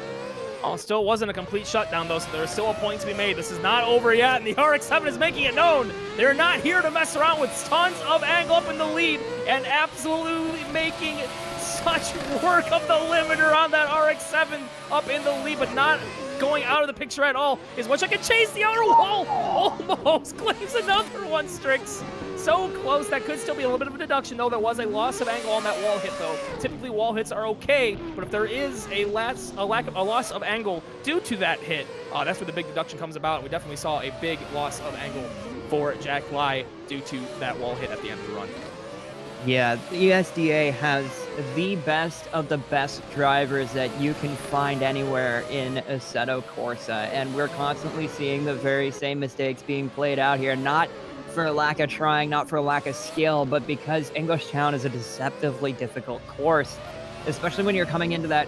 Oh, still wasn't a complete shutdown, though, so there's still a point to be made. This is not over yet, and the RX-7 is making it known. They're not here to mess around with tons of angle up in the lead and absolutely making such work of the limiter on that RX-7 up in the lead, but not going out of the picture at all. Is Wojciech can chase the outer wall. Almost claims another one, Strix. So close. That could still be a little bit of a deduction, though. There was a loss of angle on that wall hit, though. Typically, wall hits are okay, but if there is a loss of angle due to that hit, that's where the big deduction comes about. We definitely saw a big loss of angle for Jack Lai due to that wall hit at the end of the run. Yeah, the ESDA has the best of the best drivers that you can find anywhere in Assetto Corsa, and we're constantly seeing the very same mistakes being played out here, not for lack of trying, not for lack of skill, but because Englishtown is a deceptively difficult course, especially when you're coming into that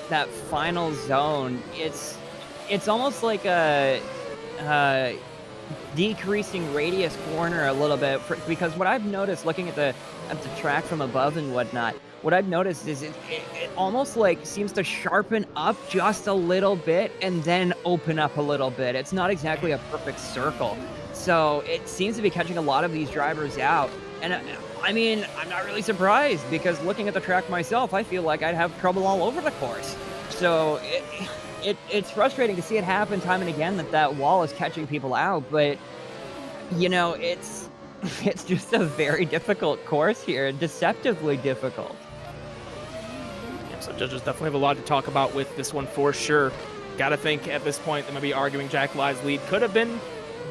that final zone. It's almost like a decreasing radius corner a little bit, because what I've noticed looking at the track from above and whatnot, what I've noticed is it almost like seems to sharpen up just a little bit and then open up a little bit. It's not exactly a perfect circle. So it seems to be catching a lot of these drivers out. And I mean, I'm not really surprised, because looking at the track myself, I feel like I'd have trouble all over the course. So it's frustrating to see it happen time and again, that wall is catching people out, but you know, it's just a very difficult course here, deceptively difficult. Yeah, so judges definitely have a lot to talk about with this one for sure. Gotta think at this point they might be arguing Jack Lai's lead could have been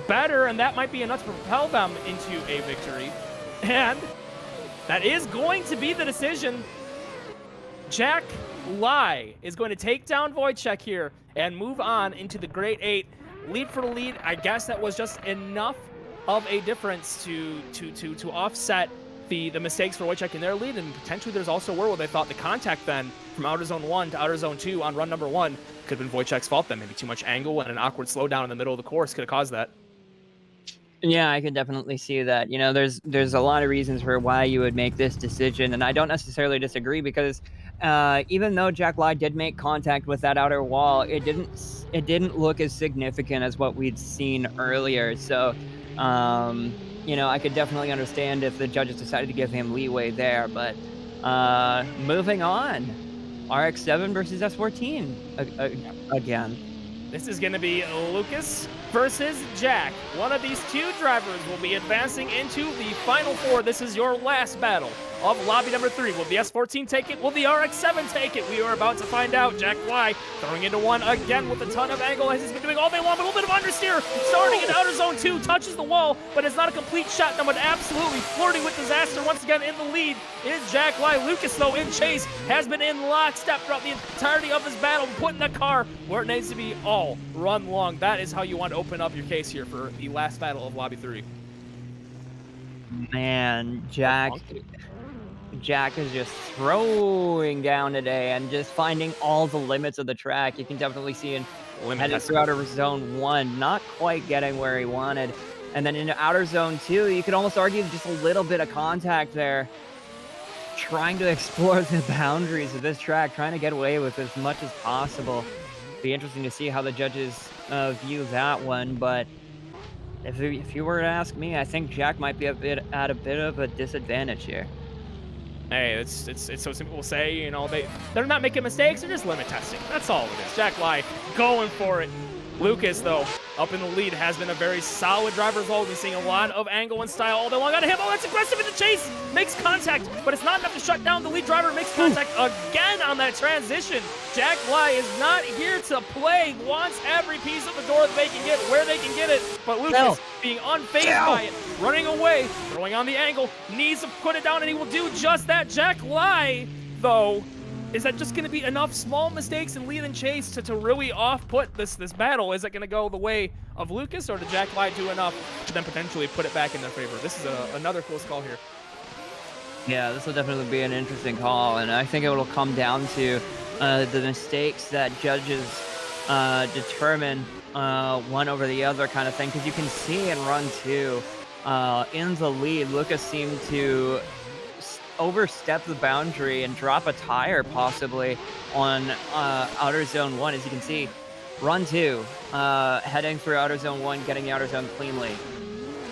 better, and that might be enough to propel them into a victory. And that is going to be the decision. Jack Lai is going to take down Wojciech here and move on into the Great 8. Lead for the lead, I guess that was just enough of a difference to offset the mistakes for Wojciech in their lead, and potentially there's also a world where they thought the contact then from outer zone 1 to outer zone 2 on run number 1 could have been Wojciech's fault then. Maybe too much angle and an awkward slowdown in the middle of the course could have caused that. Yeah, I could definitely see that. You know, there's a lot of reasons for why you would make this decision, and I don't necessarily disagree, because even though Jack Lai did make contact with that outer wall, it didn't look as significant as what we'd seen earlier. So, you know, I could definitely understand if the judges decided to give him leeway there. But moving on, RX-7 versus S14 again. This is going to be Lucas versus Jack. One of these two drivers will be advancing into the Final Four. This is your last battle of lobby number 3. Will the S14 take it? Will the RX-7 take it? We are about to find out. Jack Y throwing into one again with a ton of angle, as he's been doing all day long. A little bit of understeer, starting in outer zone 2, touches the wall, but it's not a complete shutdown, but absolutely flirting with disaster once again. In the lead is Jack Y. Lucas, though, in chase, has been in lockstep throughout the entirety of this battle, putting the car where it needs to be all run long. That is how you want to open up your case here for the last battle of lobby 3. Man, Jack is just throwing down today and just finding all the limits of the track. You can definitely see him heading through outer zone 1, not quite getting where he wanted. And then into outer zone 2, you could almost argue just a little bit of contact there. Trying to explore the boundaries of this track, trying to get away with as much as possible. Be interesting to see how the judges view that one, but if you were to ask me, I think Jack might be at a bit of a disadvantage here. Hey, it's so simple to say, you know, they're not making mistakes, they're just limit testing. That's all it is. Jack Y going for it. Lucas, though, up in the lead, has been a very solid driver as well. We've been seeing a lot of angle and style all day long. Got him. Oh, that's aggressive in the chase. Makes contact, but it's not enough to shut down the lead driver. Makes contact again on that transition. Jack Y is not here to play. Wants every piece of the door that they can get, where they can get it. But Lucas, being unfazed by it, running away, throwing on the angle, needs to put it down, and he will do just that. Jack Y, though, is that just going to be enough small mistakes in lead and chase to really off-put this battle? Is it going to go the way of Lucas, or did Jack Y do enough to then potentially put it back in their favor? This is another close call here. Yeah, this will definitely be an interesting call, and I think it will come down to the mistakes that judges determine one over the other kind of thing, because you can see in run 2, in the lead, Lucas seemed to overstep the boundary and drop a tire possibly on outer zone 1. As you can see, run 2, heading through outer zone 1, getting the outer zone cleanly.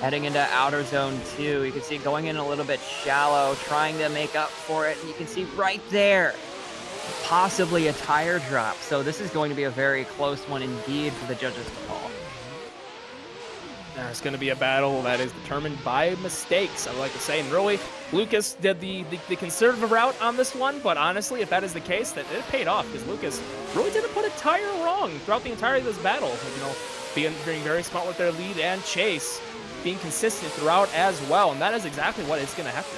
Heading into outer zone 2, you can see going in a little bit shallow, trying to make up for it. And you can see right there, possibly a tire drop. So this is going to be a very close one indeed for the judges to call. There's going to be a battle that is determined by mistakes, I would like to say. And really, Lucas did the conservative route on this one, but honestly, if that is the case, that it paid off, because Lucas really didn't put a tire wrong throughout the entirety of this battle. You know, being very smart with their lead and chase, being consistent throughout as well, and that is exactly what it's going to have to.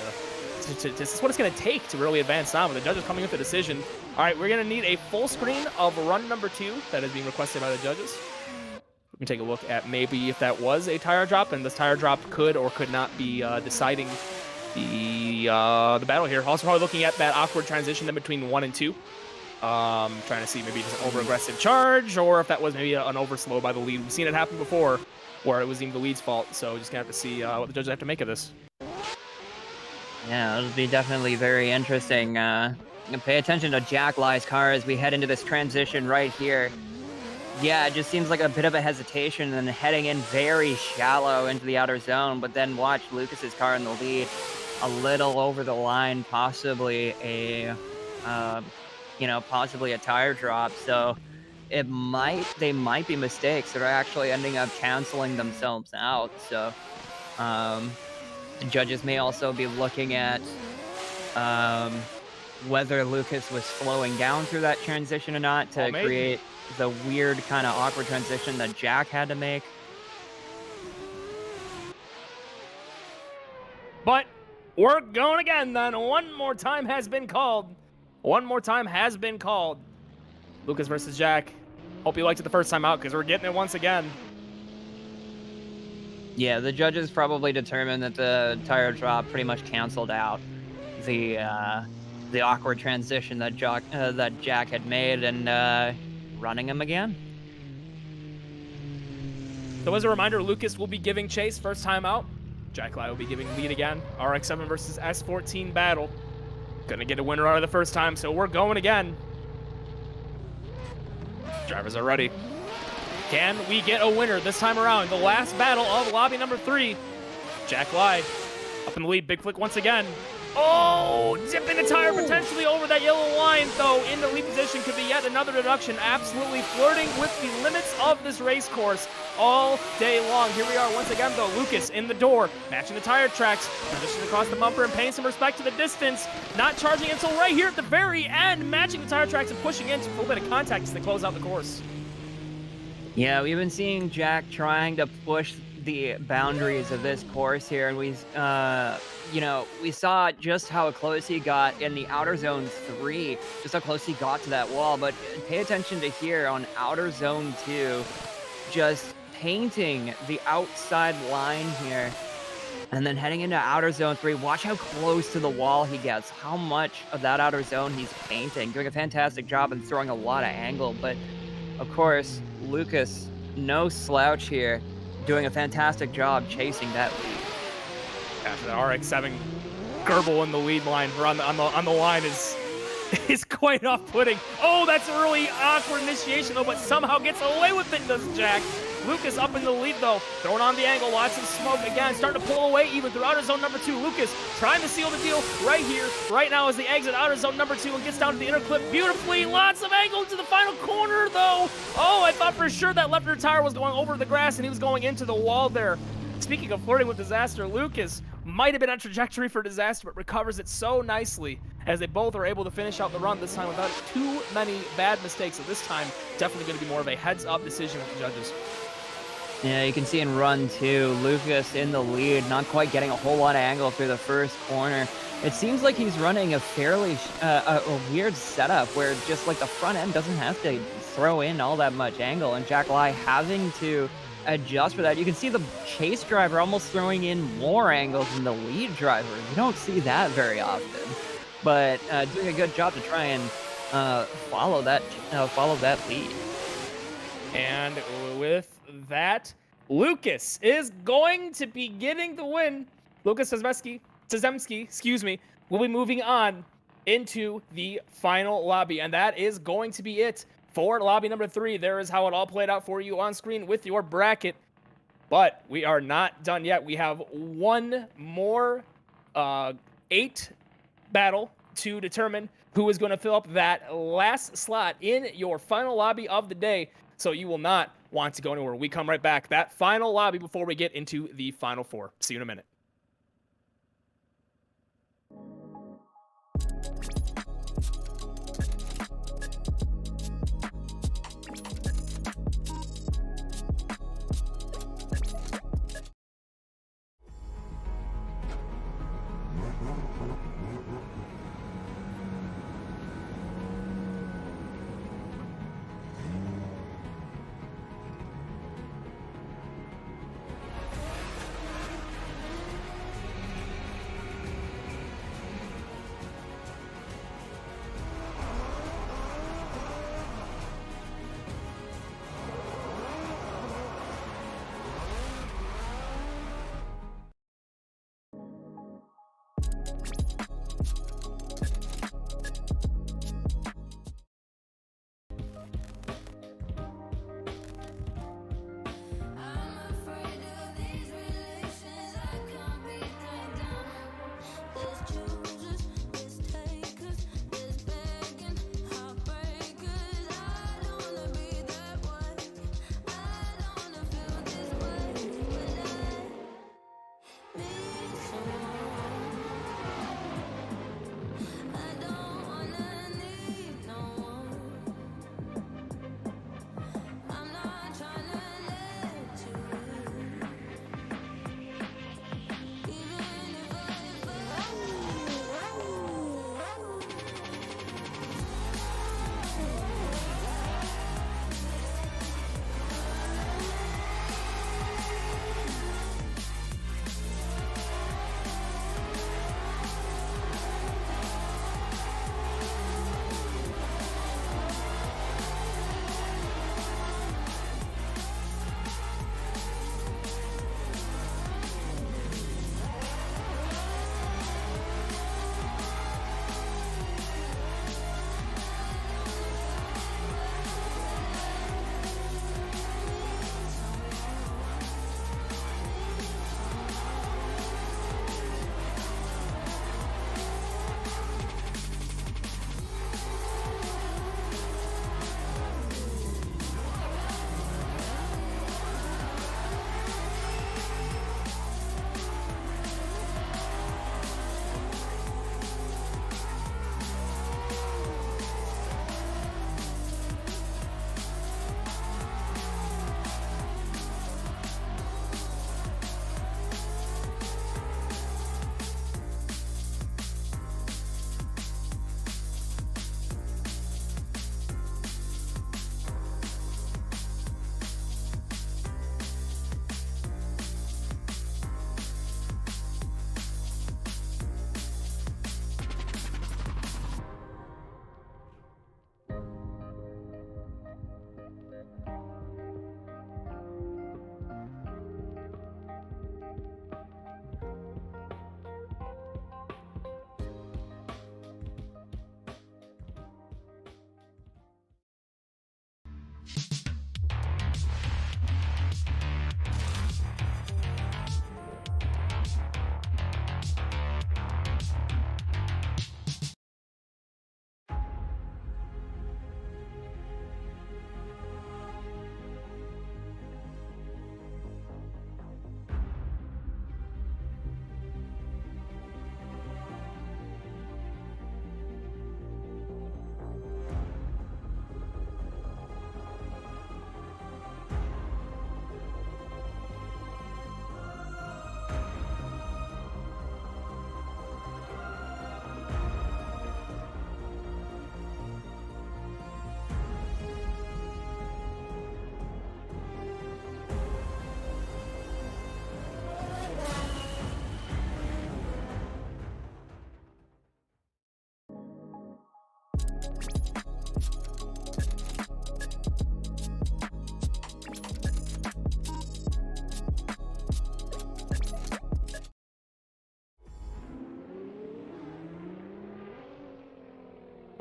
This is what it's going to take to really advance on. With the judges coming with a decision. All right, we're going to need a full screen of run number 2 that is being requested by the judges. We can take a look at maybe if that was a tire drop, and this tire drop could or could not be deciding the battle here. Also probably looking at that awkward transition in between 1 and 2. Trying to see maybe just an over-aggressive charge, or if that was maybe an overslow by the lead. We've seen it happen before, where it was even the lead's fault, so just gonna have to see what the judges have to make of this. Yeah, it'll be definitely very interesting. Pay attention to Jack Y's car as we head into this transition right here. Yeah, it just seems like a bit of a hesitation and heading in very shallow into the outer zone, but then watch Lucas's car in the lead, a little over the line, possibly a, possibly a tire drop. So they might be mistakes that are actually ending up canceling themselves out. So the judges may also be looking at whether Lucas was slowing down through that transition or not to create the weird kind of awkward transition that Jack had to make. But we're going again then. One more time has been called. Lucas versus Jack. Hope you liked it the first time out, because we're getting it once again. Yeah, the judges probably determined that the tire drop pretty much canceled out the awkward transition that Jack had made, and running him again. So as a reminder, Lucas will be giving chase first time out. Jack Y will be giving lead again. RX-7 versus S14 battle. Gonna get a winner out of the first time, so we're going again. Drivers are ready. Can we get a winner this time around? The last battle of lobby number 3. Jack Y up in the lead. Big flick once again. Oh, dipping the tire potentially over that yellow line, though. In the lead position could be yet another deduction. Absolutely flirting with the limits of this race course all day long. Here we are once again, though. Lucas in the door, matching the tire tracks, transitioning across the bumper and paying some respect to the distance. Not charging until right here at the very end, matching the tire tracks and pushing into a little bit of contact as they close out the course. Yeah, we've been seeing Jack trying to push the boundaries of this course here, and we saw just how close he got in the outer zone 3, just how close he got to that wall. But pay attention to here on outer zone 2, just painting the outside line here, and then heading into outer zone 3. Watch how close to the wall he gets, how much of that outer zone he's painting, doing a fantastic job and throwing a lot of angle. But of course, Lucas, no slouch here, doing a fantastic job chasing that lead. After the RX-7 Gerbil in the lead line, or on the line is quite off-putting. Oh, that's a really awkward initiation, though, but somehow gets away with it, does Jack. Lucas up in the lead, though, throwing on the angle, lots of smoke again, starting to pull away even through outer zone number 2. Lucas trying to seal the deal right here, right now as they exit outer zone number 2 and gets down to the inner clip beautifully. Lots of angle to the final corner, though. Oh, I thought for sure that left rear tire was going over the grass and he was going into the wall there. Speaking of flirting with disaster, Lucas might have been on trajectory for disaster, but recovers it so nicely as they both are able to finish out the run this time without too many bad mistakes. So this time, definitely going to be more of a heads-up decision with the judges. Yeah, you can see in run 2, Lucas in the lead, not quite getting a whole lot of angle through the first corner. It seems like he's running a fairly a weird setup where just like the front end doesn't have to throw in all that much angle, and Jack Lai having to adjust for that. You can see the chase driver almost throwing in more angles than the lead driver. You don't see that very often, but doing a good job to try and follow that lead. And with that, Lucas is going to be getting the win. Lucas Czemski, excuse me, will be moving on into the final lobby, and that is going to be it for lobby number 3. There is how it all played out for you on screen with your bracket, but we are not done yet. We have one more 8 battle to determine who is going to fill up that last slot in your final lobby of the day. So you will not want to go anywhere. We come right back. That final lobby before we get into the final 4. See you in a minute.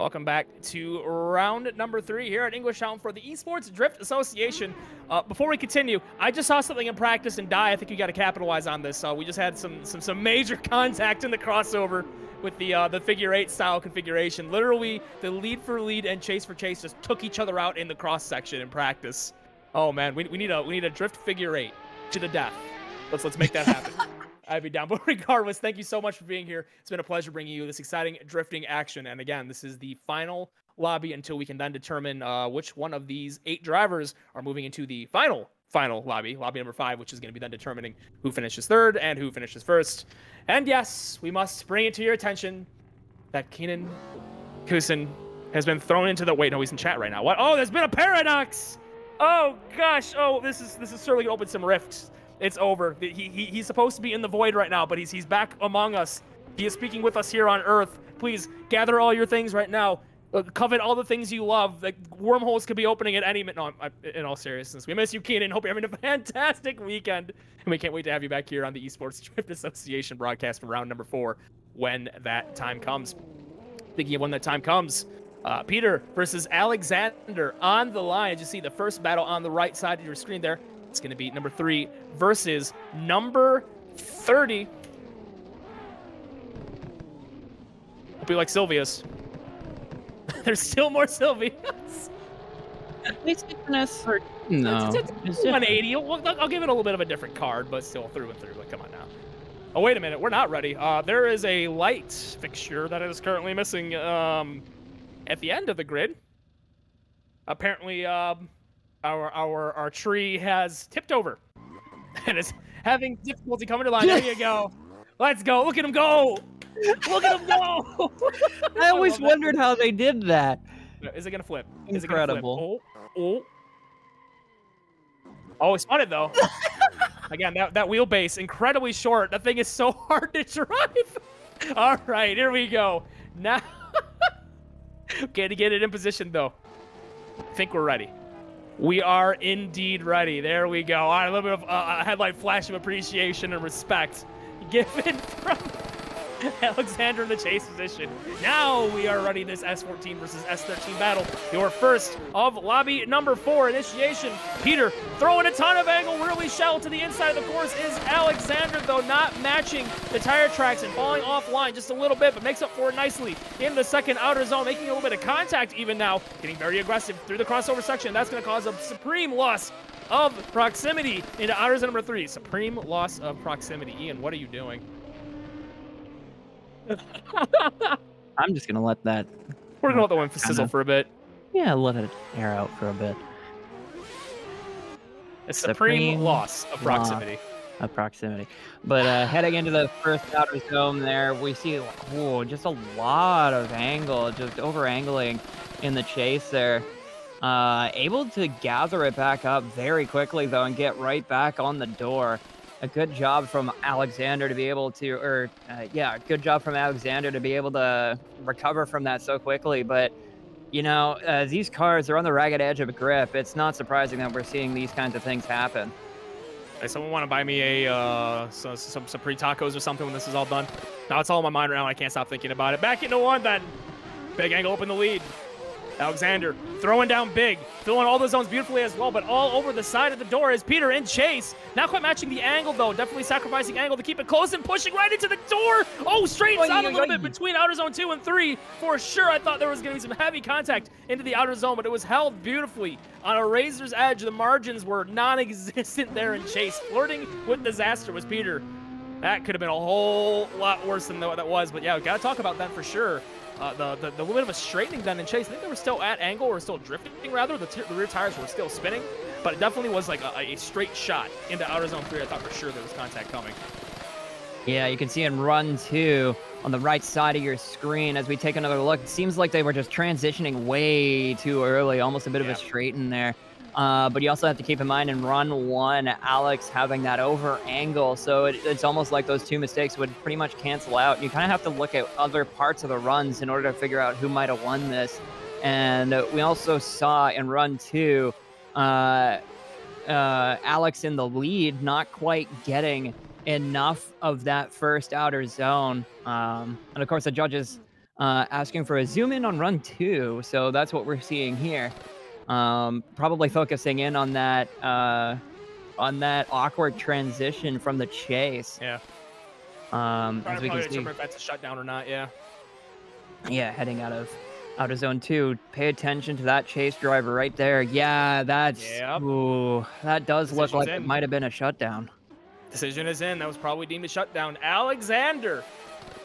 Welcome back to round number 3 here at Englishtown for the Esports Drift Association. Before we continue, I just saw something in practice and I think you got to capitalize on this. We just had some major contact in the crossover with the figure 8 style configuration. Literally, the lead for lead and chase for chase just took each other out in the cross section in practice. Oh man, we need a drift figure 8 to the death. Let's make that happen. I'd be down. But regardless, thank you so much for being here. It's been a pleasure bringing you this exciting drifting action. And again, this is the final lobby until we can then determine which one of these 8 drivers are moving into the final lobby number 5, which is going to be then determining who finishes 3rd and who finishes 1st. And yes, we must bring it to your attention that Keenan Kusin has been thrown into the... Wait, no, he's in chat right now. What? Oh, there's been a paradox! Oh, gosh. Oh, this is certainly going to open some rifts. It's over. He's supposed to be in the void right now, but he's back among us. He is speaking with us here on Earth. Please gather all your things right now. Covet all the things you love. Like wormholes could be opening at any minute. No, in all seriousness, we miss you, Keenan. Hope you're having a fantastic weekend, and we can't wait to have you back here on the Esports Drift Association broadcast for round number 4 when that time comes. Thinking of when that time comes, Peter versus Alexander on the line. As you see, the first battle on the right side of your screen there. It's going to be number 3 versus number 30. Hope you like Sylvia's. There's still more Sylvia's. At least it's no. It's 180. I'll give it a little bit of a different card, but still through and through. Like, come on now. Oh, wait a minute. We're not ready. There is a light fixture that is currently missing at the end of the grid. Apparently, our tree has tipped over and is having difficulty coming to line. There you go. Let's go. Look at him go. Look at him go. I always wondered how they did that. Is it going to flip? Incredible. Oh, he spun it though. Again, that wheelbase, incredibly short. That thing is so hard to drive. All right, here we go. Now, okay, to get it in position though. I think we're ready. We are indeed ready. There we go. All right, a little bit of a headlight flash of appreciation and respect given from Alexander in the chase position. Now we are ready this S14 versus S13 battle. Your first of lobby number 4 initiation. Peter throwing a ton of angle, really shallow to the inside of the course is Alexander, though not matching the tire tracks and falling offline just a little bit, but makes up for it nicely in the second outer zone, making a little bit of contact even now, getting very aggressive through the crossover section. That's going to cause a supreme loss of proximity into outer zone number 3. Supreme loss of proximity. Ian, what are you doing? I'm just gonna let that. We're gonna let the wind sizzle for a bit. Yeah, let it air out for a bit. A supreme loss of proximity. But heading into the first outer zone there, we see just a lot of angle, just over angling in the chase there. Able to gather it back up very quickly though and get right back on the door. A good job from Alexander to be able to, good job from Alexander to be able to recover from that so quickly. But, you know, these cars are on the ragged edge of a grip. It's not surprising that we're seeing these kinds of things happen. Hey, someone want to buy me some Supreme tacos or something when this is all done? Now it's all in my mind right now. I can't stop thinking about it. Back into one then. Big angle up in the lead. Alexander throwing down big, filling all the zones beautifully as well, but all over the side of the door is Peter in chase. Not quite matching the angle though, definitely sacrificing angle to keep it close and pushing right into the door. Oh, straightens out a little bit between outer zone 2 and 3. For sure, I thought there was going to be some heavy contact into the outer zone, but it was held beautifully on a razor's edge. The margins were non-existent there in chase. Flirting with disaster was Peter. That could have been a whole lot worse than what that was, but yeah, we got to talk about that for sure. The little bit of a straightening done in chase. I think they were still at angle or still drifting rather. The rear tires were still spinning, but it definitely was like a straight shot into outer zone 3. I thought for sure there was contact coming. Yeah, you can see in run 2 on the right side of your screen as we take another look. It seems like they were just transitioning way too early, almost a bit of a straighten there. But you also have to keep in mind in run 1, Alex having that over angle. So it's almost like those 2 mistakes would pretty much cancel out. You kind of have to look at other parts of the runs in order to figure out who might have won this. And we also saw in run 2, Alex in the lead, not quite getting enough of that first outer zone. And of course the judges asking for a zoom in on run 2. So that's what we're seeing here. Probably focusing in on that awkward transition from the chase. Yeah. As we can see, determine if that's a shutdown or not. Yeah. yeah, heading out of zone 2. Pay attention to that chase driver right there. Yeah, that's ooh, that does look like it might have been a shutdown. Decision is in. That was probably deemed a shutdown. Alexander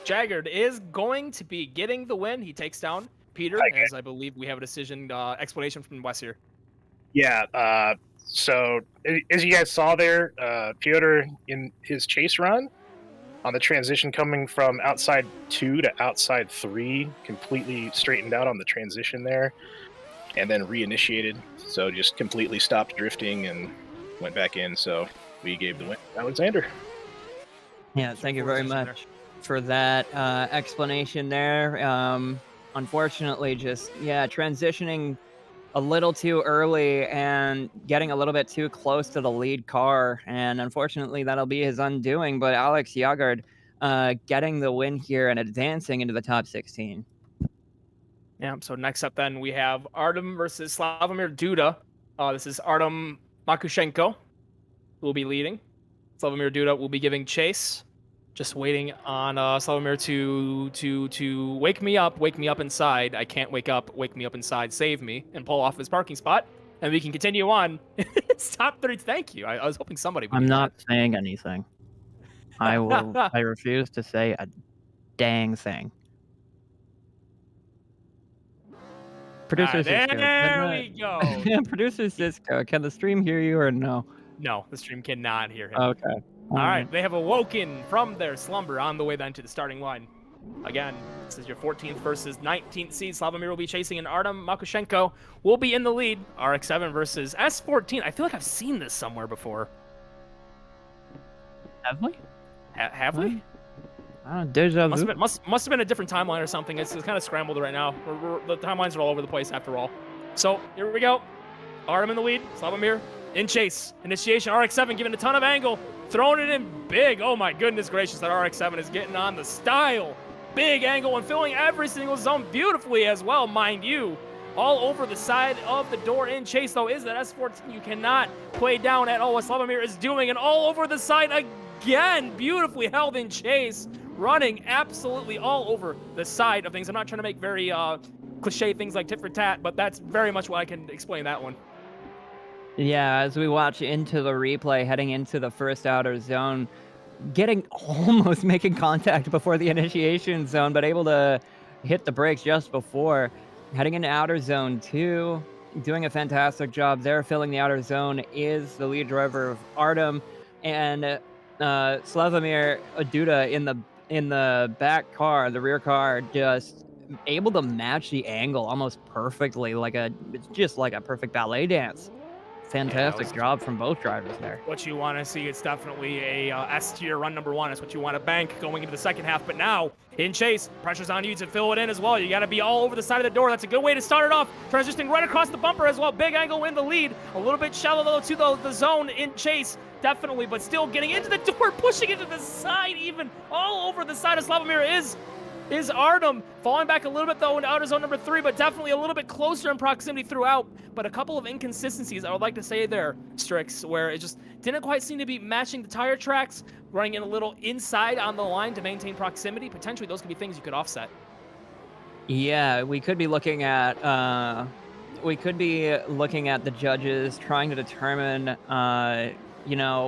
Jaggard is going to be getting the win. He takes down Peter, as I believe we have a decision explanation from Wes here. Yeah, so as you guys saw there, Piotr in his chase run, on the transition coming from outside 2 to outside 3, completely straightened out on the transition there, and then reinitiated. So just completely stopped drifting and went back in. So we gave the win to Alexander. Yeah, thank you very much for that explanation there. Unfortunately, just, transitioning a little too early and getting a little bit too close to the lead car, and unfortunately that'll be his undoing. But Alex Jagard getting the win here and advancing into the top 16. Yeah, so next up then we have Artem versus Slavomir Duda. This is Artem Makushenko who will be leading. Slavomir Duda will be giving chase. Just waiting on Slavomir to wake me up inside. I can't wake me up inside, save me, and pull off his parking spot, and we can continue on. It's top 30. Thank you. I was hoping somebody would. I'm not saying anything. I refuse to say a dang thing. Producer Cisco. There we go. Producer Cisco, can the stream hear you or no? No, the stream cannot hear him. Okay. All right, they have awoken from their slumber on the way then to the starting line. Again, this is your 14th versus 19th seed. Slavomir will be chasing, and Artem Makushenko will be in the lead. RX-7 versus S14. I feel like I've seen this somewhere before. Have we? Have we? Deja vu. Must have been a different timeline or something. It's kind of scrambled right now. The timelines are all over the place after all. So here we go. Artem in the lead. Slavomir in chase. Initiation. RX-7 giving a ton of angle. Throwing it in big. Oh my goodness gracious, that RX-7 is getting on the style. Big angle and filling every single zone beautifully as well, mind you. All over the side of the door in chase, though, is that S14 you cannot play down at all what Slavomir is doing. And all over the side again, beautifully held in chase. Running absolutely all over the side of things. I'm not trying to make very cliche things like tit for tat, but that's very much why I can explain that one. Yeah, as we watch into the replay, heading into the first outer zone, almost making contact before the initiation zone, but able to hit the brakes just before. Heading into outer zone 2, doing a fantastic job there. Filling the outer zone is the lead driver of Artem, and Slavomir Duda in the back car, the rear car, just able to match the angle almost perfectly, it's just like a perfect ballet dance. Fantastic job from both drivers there. What you want to see, it's definitely a S-tier run number 1. It's what you want to bank going into the second half. But now, in chase, pressure's on you to fill it in as well. You got to be all over the side of the door. That's a good way to start it off. Transitioning right across the bumper as well. Big angle in the lead. A little bit shallow, though, to the zone in chase. Definitely, but still getting into the door, pushing into the side even. All over the side of Slavomir is Artem. Falling back a little bit, though, into outer zone number 3, but definitely a little bit closer in proximity throughout. But a couple of inconsistencies I would like to say there, Strix, where it just didn't quite seem to be matching the tire tracks, running in a little inside on the line to maintain proximity. Potentially, those could be things you could offset. Yeah, we could be looking at the judges trying to determine,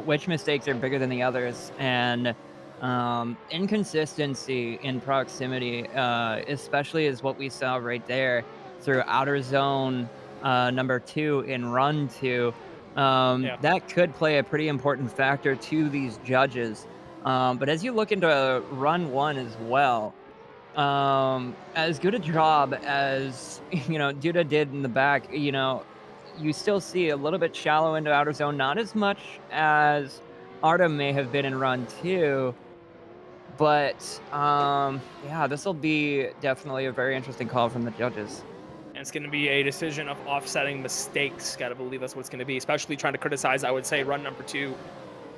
which mistakes are bigger than the others, and inconsistency in proximity, especially is what we saw right there through outer zone number 2 in run 2. That could play a pretty important factor to these judges. But as you look into run 1 as well, as good a job as Duda did in the back, you still see a little bit shallow into outer zone, not as much as Artem may have been in run 2. But this will be definitely a very interesting call from the judges. And it's going to be a decision of offsetting mistakes. Got to believe that's what it's going to be, especially trying to criticize, I would say, run number 2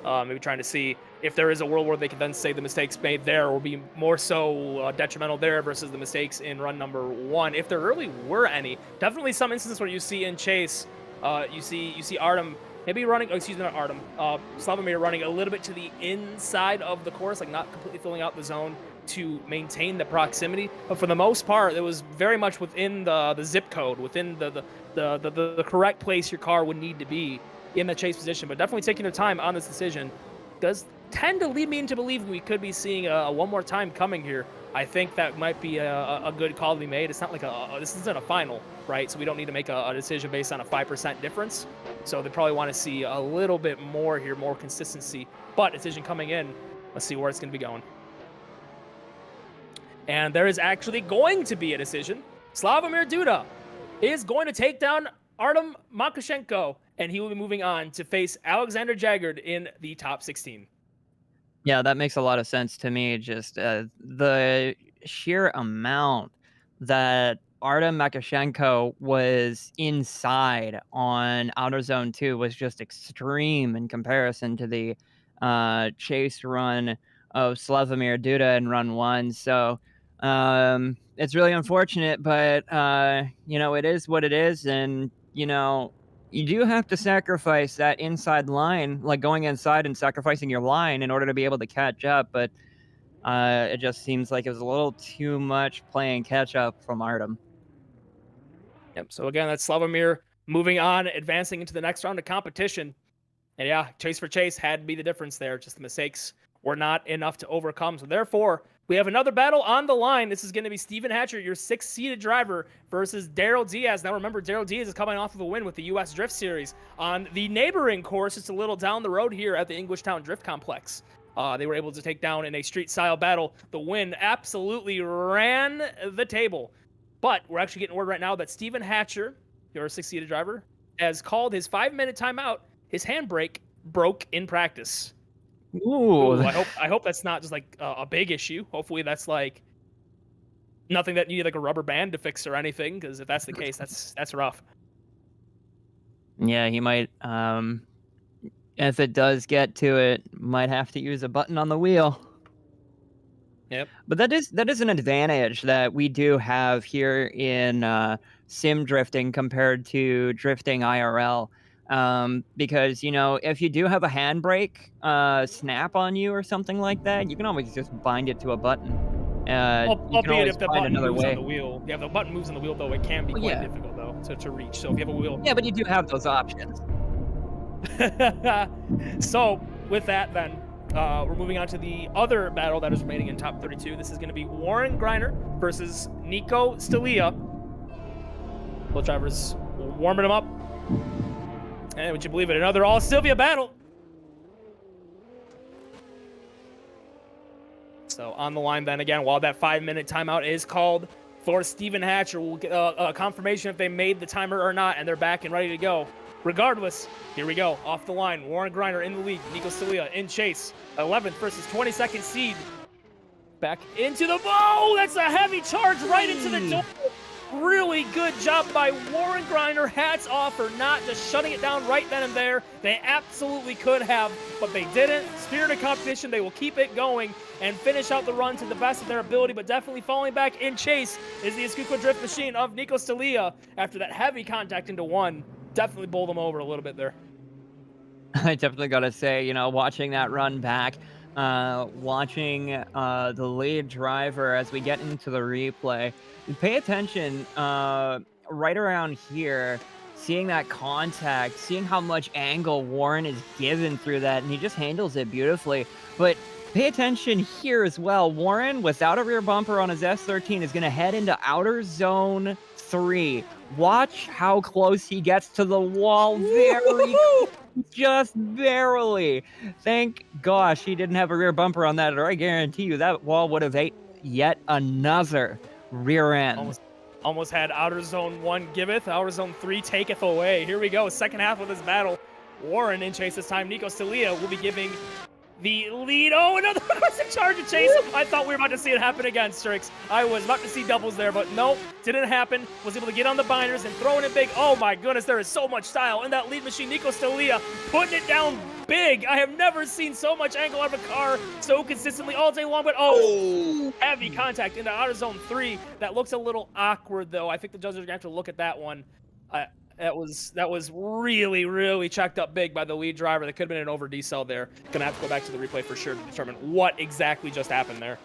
Maybe trying to see if there is a world where they could then say the mistakes made there will be more so detrimental there versus the mistakes in run number 1, if there really were any. Definitely some instances where you see in Chase, you see Artem maybe running, not Artem, Slavomir running a little bit to the inside of the course, like not completely filling out the zone to maintain the proximity. But for the most part, it was very much within the zip code, within the correct place your car would need to be in the chase position. But definitely taking their time on this decision does tend to lead me into believing we could be seeing a one more time coming here. I think that might be a good call to be made. It's not like this isn't a final, right? So we don't need to make a decision based on a 5% difference. So they probably want to see a little bit more here, more consistency. But decision coming in, let's see where it's going to be going. And there is actually going to be a decision. Slavomir Duda is going to take down Artem Makashenko, and he will be moving on to face Alexander Jaggard in the top 16. Yeah, that makes a lot of sense to me. Just the sheer amount that Artem Makashenko was inside on Outer Zone 2 was just extreme in comparison to the chase run of Slavomir Duda in run 1. So it's really unfortunate, but it is what it is. And, you do have to sacrifice that inside line, like going inside and sacrificing your line in order to be able to catch up. But it just seems like it was a little too much playing catch up from Artem. Yep. So again, that's Slavomir moving on, advancing into the next round of competition. And yeah, chase for chase had to be the difference there. Just the mistakes were not enough to overcome. So therefore, we have another battle on the line. This is going to be Steven Hatcher, your 6th-seeded driver, versus Daryl Diaz. Now remember, Daryl Diaz is coming off of a win with the U.S. Drift Series on the neighboring course, just a little down the road here at the Englishtown Drift Complex. They were able to take down in a street-style battle. The win absolutely ran the table. But we're actually getting word right now that Steven Hatcher, your 6th-seeded driver, has called his 5-minute timeout. His handbrake broke in practice. Ooh. I hope that's not just like a big issue. Hopefully that's like nothing that you need like a rubber band to fix or anything, because if that's the case, that's rough. Yeah, he might, if it does get to it, might have to use a button on the wheel. Yep. But that is an advantage that we do have here in sim drifting compared to drifting IRL. Because, if you do have a handbrake snap on you or something like that, you can always just bind it to a button. Albeit if the button moves on the wheel. Yeah, if the button moves on the wheel, though, it can be quite difficult, though, to reach. So if you have a wheel... Yeah, but you do have those options. So, with that, then, we're moving on to the other battle that is remaining in top 32. This is going to be Warren Greiner versus Nico Stelia. Both drivers warming them up. And would you believe it, another all-Sylvia battle. So on the line then again, while that 5-minute timeout is called for Steven Hatcher, we'll get a confirmation if they made the timer or not, and they're back and ready to go. Regardless, here we go. Off the line, Warren Greiner in the lead, Nico Stelia in chase. 11th versus 22nd seed. Back into the... Oh, that's a heavy charge right into the door. Really good job by Warren Greiner. Hats off for not just shutting it down right then and there. They absolutely could have, but they didn't. Spirit of competition, they will keep it going and finish out the run to the best of their ability, but definitely falling back in chase is the Escuco Drift Machine of Nico Stelia after that heavy contact into one. Definitely bowled them over a little bit there. I definitely got to say, watching that run back, watching the lead driver as we get into the replay, pay attention right around here, seeing that contact, seeing how much angle Warren is given through that, and he just handles it beautifully. But pay attention here as well. Warren, without a rear bumper on his S13, is going to head into outer zone 3. Watch how close he gets to the wall. Just barely. Thank gosh he didn't have a rear bumper on that, or I guarantee you that wall would have ate yet another rear end. Almost had outer zone 1 giveth, outer zone 3 taketh away. Here we go, second half of this battle. Warren in chase this time. Nico Stelia will be giving the lead. Oh, another aggressive charge and chase. I thought we were about to see it happen again, Strix. I was about to see doubles there, but nope, didn't happen. Was able to get on the binders and throwing it big. Oh my goodness, there is so much style in that lead machine. Nico Stalia putting it down big. I have never seen so much angle out of a car so consistently all day long, but heavy contact into outer zone 3. That looks a little awkward though. I think the judges are gonna have to look at that one. That was really, really checked up big by the lead driver. That could have been an over decel there. Gonna have to go back to the replay for sure to determine what exactly just happened there.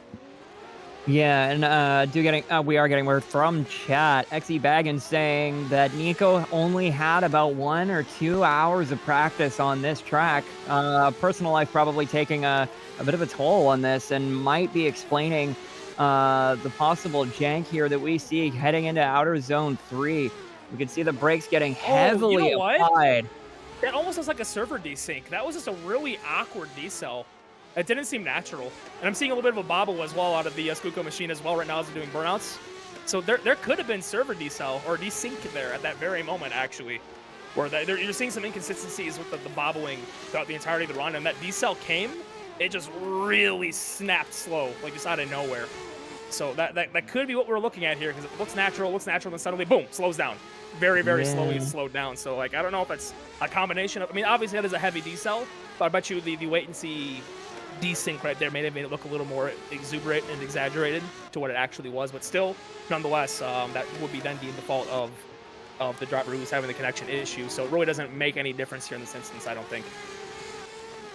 Yeah, and we are getting word from chat. XE Baggins saying that Nico only had about 1 or 2 hours of practice on this track. Personal life probably taking a bit of a toll on this, and might be explaining the possible jank here that we see heading into outer zone 3. We can see the brakes getting heavily applied. That almost looks like a server desync. That was just a really awkward decel. It didn't seem natural. And I'm seeing a little bit of a bobble as well out of the Skuko machine as well right now as they're doing burnouts. So there could have been server decel or desync there at that very moment, actually, where you're seeing some inconsistencies with the bobbling throughout the entirety of the run. And that decel came, it just really snapped slow, like just out of nowhere. So that could be what we're looking at here, because it looks natural, and then suddenly, boom, slows down. Very, very slowly slowed down. So, like, I don't know if it's a combination of, I mean, obviously that is a heavy decel, but I bet you the wait and see desync right there may have made it look a little more exuberant and exaggerated to what it actually was. But still, nonetheless, that would be then deemed the fault of the driver who's having the connection issue. So it really doesn't make any difference here in this instance, I don't think.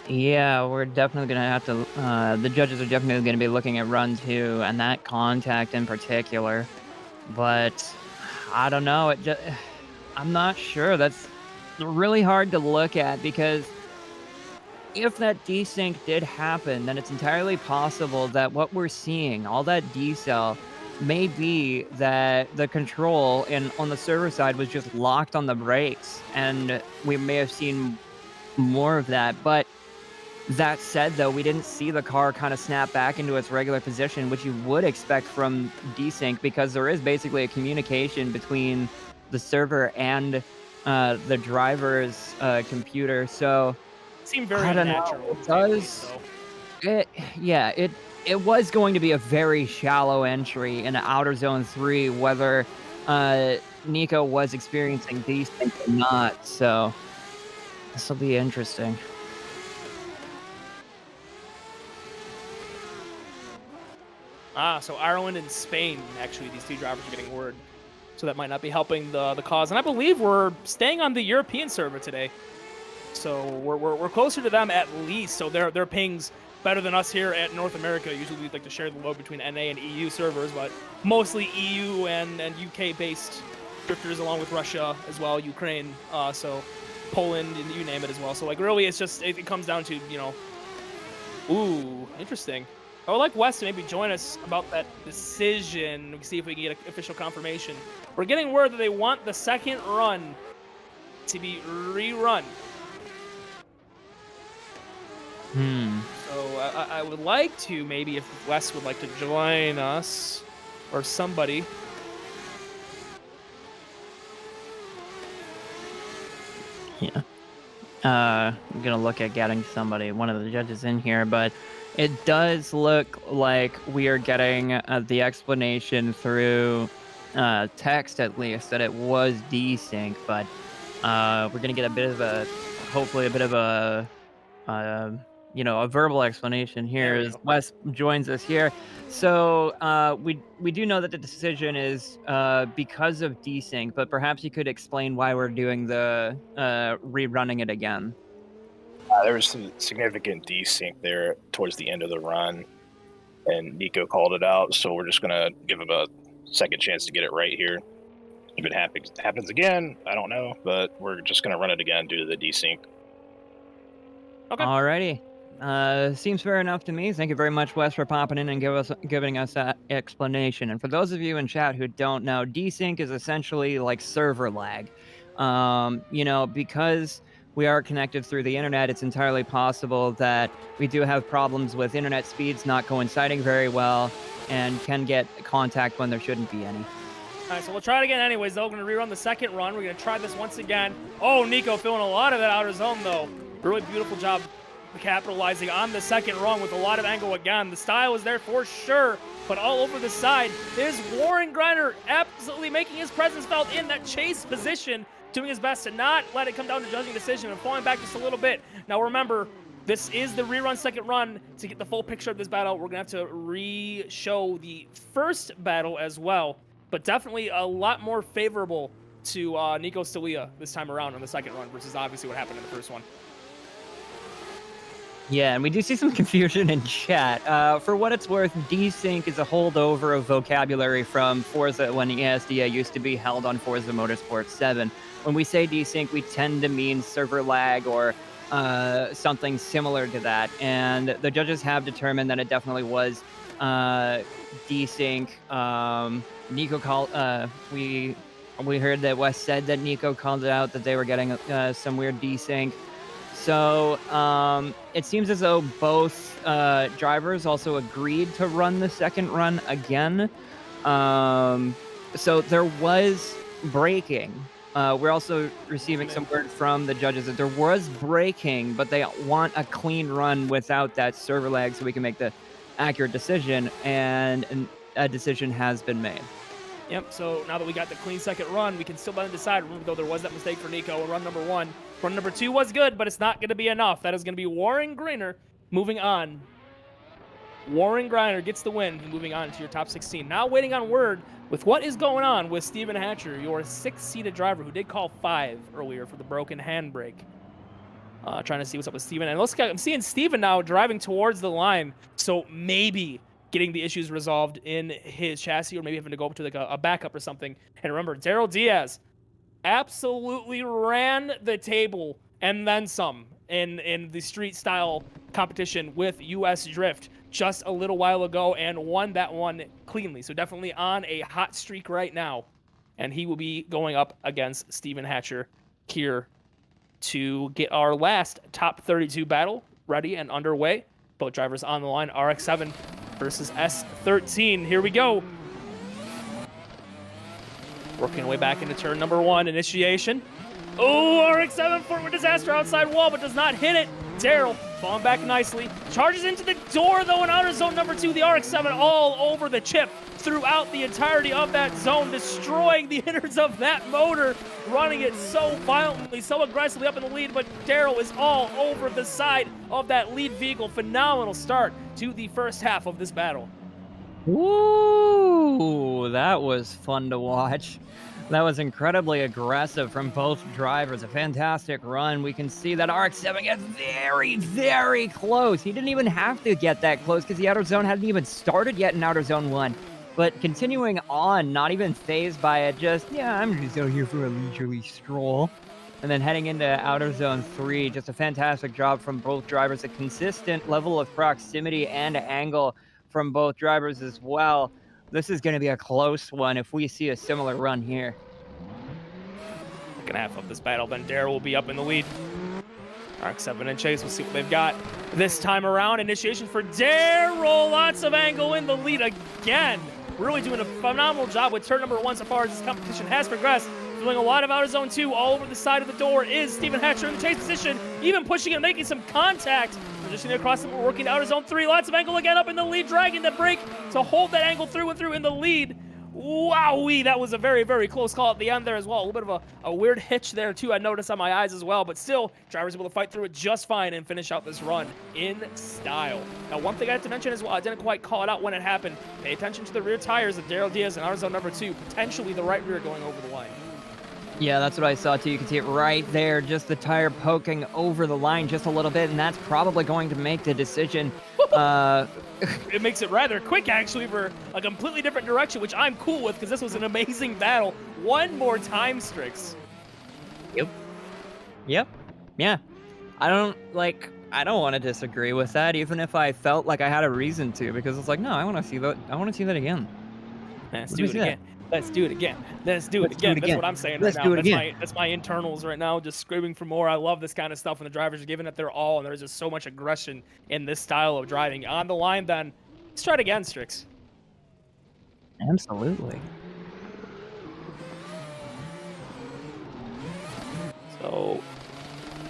Yeah, we're definitely going to have to, the judges are definitely going to be looking at run 2 and that contact in particular. But I don't know, I'm not sure. That's really hard to look at, because if that desync did happen, then it's entirely possible that what we're seeing, all that decel, may be that the control on the server side was just locked on the brakes, and we may have seen more of that. But that said, though, we didn't see the car kind of snap back into its regular position, which you would expect from desync, because there is basically a communication between the server and the driver's computer. So it seemed very I don't natural. know. It does. It was going to be a very shallow entry in outer zone 3, whether Nico was experiencing desync or not. So this will be interesting. So Ireland and Spain, actually, these two drivers are getting word. So that might not be helping the cause. And I believe we're staying on the European server today. So we're closer to them at least. So their pings better than us here at North America. Usually we like to share the load between NA and EU servers, but mostly EU and UK-based drifters, along with Russia as well, Ukraine, so Poland, and you name it as well. So like really, it's just it comes down to, you know, ooh, interesting. I would like Wes to maybe join us about that decision. We can see if we can get official confirmation. We're getting word that they want the second run to be rerun. So I would like to, maybe if Wes would like to join us, or somebody. Yeah. I'm gonna look at getting somebody, one of the judges in here, but it does look like we are getting the explanation through text, at least, that it was desync, but we're gonna get a bit of a, hopefully a bit of a, you know, a verbal explanation here as Wes joins us here. So we do know that the decision is because of desync, but perhaps you could explain why we're doing the rerunning it again. There was some significant desync there towards the end of the run, and Nico called it out, so we're just going to give him a second chance to get it right here. If it happens again, I don't know, but we're just going to run it again due to the desync. Okay. Alrighty. Seems fair enough to me. Thank you very much, Wes, for popping in and giving us that explanation. And for those of you in chat who don't know, desync is essentially like server lag. You know, because we are connected through the internet, it's entirely possible that we do have problems with internet speeds not coinciding very well and can get contact when there shouldn't be any. All right, so we'll try it again anyways, though. We're going to rerun the second run. We're going to try this once again. Oh, Nico filling a lot of that outer zone, though. Really beautiful job capitalizing on the second run with a lot of angle again. The style is there for sure, but all over the side is Warren Griner absolutely making his presence felt in that chase position, doing his best to not let it come down to judging decision and falling back just a little bit. Now remember, this is the rerun second run. To get the full picture of this battle, we're going to have to re-show the first battle as well, but definitely a lot more favorable to Nico Stalia this time around on the second run versus obviously what happened in the first one. Yeah, and we do see some confusion in chat. For what it's worth, desync is a holdover of vocabulary from Forza when ESDA used to be held on Forza Motorsport 7. When we say desync, we tend to mean server lag or something similar to that. And the judges have determined that it definitely was desync. Nico called, we heard that Wes said that Nico called it out, that they were getting some weird desync. So it seems as though both drivers also agreed to run the second run again. So there was braking. We're also receiving some word from the judges that there was braking, but they want a clean run without that server lag so we can make the accurate decision, and a decision has been made. Yep, so now that we got the clean second run, we can still let it decide. Remember, though, there was that mistake for Nico in run number 1. Run number 2 was good, but it's not going to be enough. That is going to be Warren Griner moving on. Warren Griner gets the win, moving on to your top 16. Now waiting on word with what is going on with Steven Hatcher, your 6th-seated driver who did call 5 earlier for the broken handbrake. Trying to see what's up with Steven. And I'm seeing Steven now driving towards the line, so maybe getting the issues resolved in his chassis, or maybe having to go up to like a backup or something. And remember, Daryl Diaz absolutely ran the table and then some in the street style competition with US Drift just a little while ago and won that one cleanly. So definitely on a hot streak right now. And he will be going up against Steven Hatcher here to get our last top 32 battle ready and underway. Both drivers on the line, RX-7 versus S13. Here we go. Working our way back into turn number 1, initiation. Oh, RX-7 forward disaster outside wall, but does not hit it. Daryl falling back nicely. Charges into the door, though, in outer zone number 2. The RX-7 all over the chip throughout the entirety of that zone, destroying the innards of that motor, running it so violently, so aggressively up in the lead, but Daryl is all over the side of that lead vehicle. Phenomenal start to the first half of this battle. Ooh, that was fun to watch. That was incredibly aggressive from both drivers. A fantastic run. We can see that RX-7 gets very, very close. He didn't even have to get that close because the outer zone hadn't even started yet in outer zone 1. But continuing on, not even phased by it, just, yeah, I'm just out here for a leisurely stroll. And then heading into outer zone 3, just a fantastic job from both drivers. A consistent level of proximity and angle from both drivers as well. This is going to be a close one if we see a similar run here. Second half of this battle, then Daryl will be up in the lead. RX-7 and Chase, we'll see what they've got this time around. Initiation for Daryl, lots of angle in the lead again. Really doing a phenomenal job with turn number 1 so far as this competition has progressed. Doing a lot of outer zone 2 all over the side of the door is Steven Hatcher in the chase position, even pushing and making some contact. Positioning across the board, working outer zone 3, lots of angle again up in the lead, dragging the brake to hold that angle through and through in the lead. Wowee, that was a very, very close call at the end there as well. A little bit of a weird hitch there too, I noticed on my eyes as well, but still, drivers able to fight through it just fine and finish out this run in style. Now, one thing I have to mention as well, I didn't quite call it out when it happened. Pay attention to the rear tires of Daryl Diaz in outer zone number 2, potentially the right rear going over the line. Yeah, that's what I saw too. You can see it right there, just the tire poking over the line just a little bit, and that's probably going to make the decision. It makes it rather quick, actually, for a completely different direction, which I'm cool with because this was an amazing battle. One more time, Strix. Yep. Yeah. I don't want to disagree with that, even if I felt like I had a reason to, because it's like, no, I want to see that again. Let's do it again. Let's do it again. That's what I'm saying right now. That's my internals right now, just screaming for more. I love this kind of stuff when the drivers are giving it their all, and there's just so much aggression in this style of driving. On the line, then, let's try it again, Strix. Absolutely. So,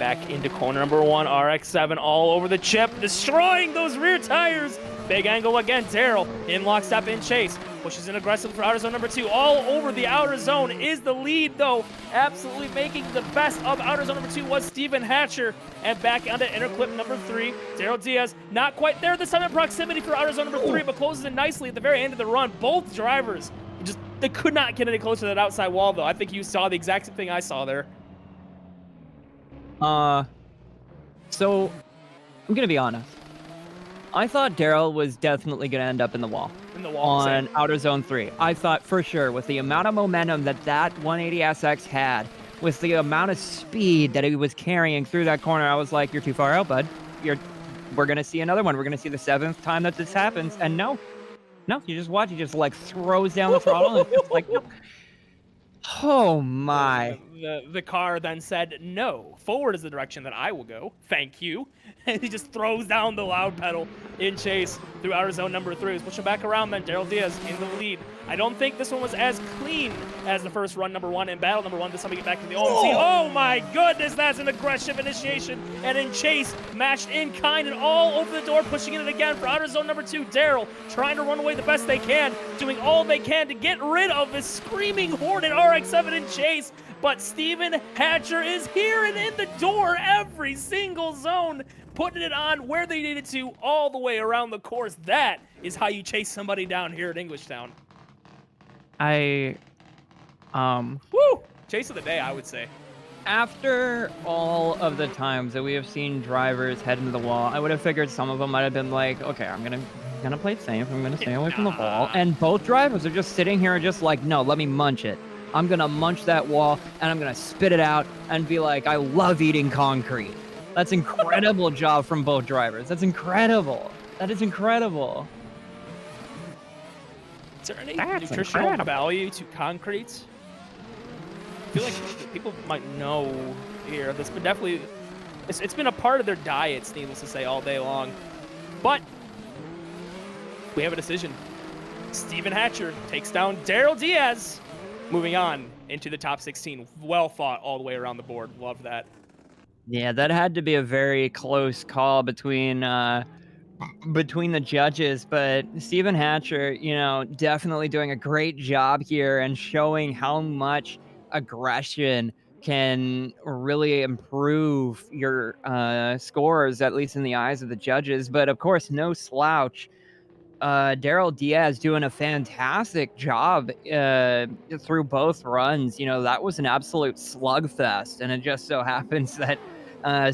back into corner number 1. RX-7 all over the chip, destroying those rear tires. Big angle again. Daryl in lockstep in chase. Pushes in aggressive for outer zone number 2. All over the outer zone is the lead, though. Absolutely making the best of outer zone number 2 was Steven Hatcher. And back onto inner clip number 3. Daryl Diaz not quite there this time in proximity for outer zone number 3, but closes in nicely at the very end of the run. Both drivers they could not get any closer to that outside wall, though. I think you saw the exact same thing I saw there. So I'm gonna be honest. I thought Daryl was definitely gonna end up in the wall. On outer zone 3. I thought for sure with the amount of momentum that 180SX had, with the amount of speed that he was carrying through that corner, I was like, you're too far out, bud. We're gonna see another one. We're gonna see the 7th time that this happens. And no, you just watch. He just like throws down the throttle and it's like, no. Oh my. The car then said, no, forward is the direction that I will go. Thank you. And he just throws down the loud pedal in chase through outer zone number 3. He's pushing back around then. Daryl Diaz in the lead. I don't think this one was as clean as the first run number 1 in battle number 1. This time we get back to the OMC. Oh my goodness, that's an aggressive initiation. And in chase, matched in kind and all over the door, pushing in it again for outer zone number 2. Daryl trying to run away the best they can, doing all they can to get rid of this screaming Hornet RX-7 in chase. But Steven Hatcher is here and in the door every single zone, putting it on where they needed to all the way around the course. That is how you chase somebody down here at Englishtown. Woo! Chase of the day, I would say. After all of the times that we have seen drivers head into the wall, I would have figured some of them might have been like, okay, I'm gonna play it safe. I'm gonna stay away from the wall. And both drivers are just sitting here and just like, no, let me munch it. I'm gonna munch that wall and I'm gonna spit it out and be like, I love eating concrete. That's incredible job from both drivers. That's incredible. That is incredible. Is there any nutritional value to concrete? I feel like people might know here. This, but definitely, it's been a part of their diets, needless to say, all day long. But we have a decision. Steven Hatcher takes down Daryl Diaz. Moving on into the top 16. Well fought all the way around the board. Love that. Yeah, that had to be a very close call between the judges, but Steven Hatcher, definitely doing a great job here and showing how much aggression can really improve your scores, at least in the eyes of the judges. But of course, no slouch. Daryl Diaz doing a fantastic job through both runs. That was an absolute slugfest, and it just so happens that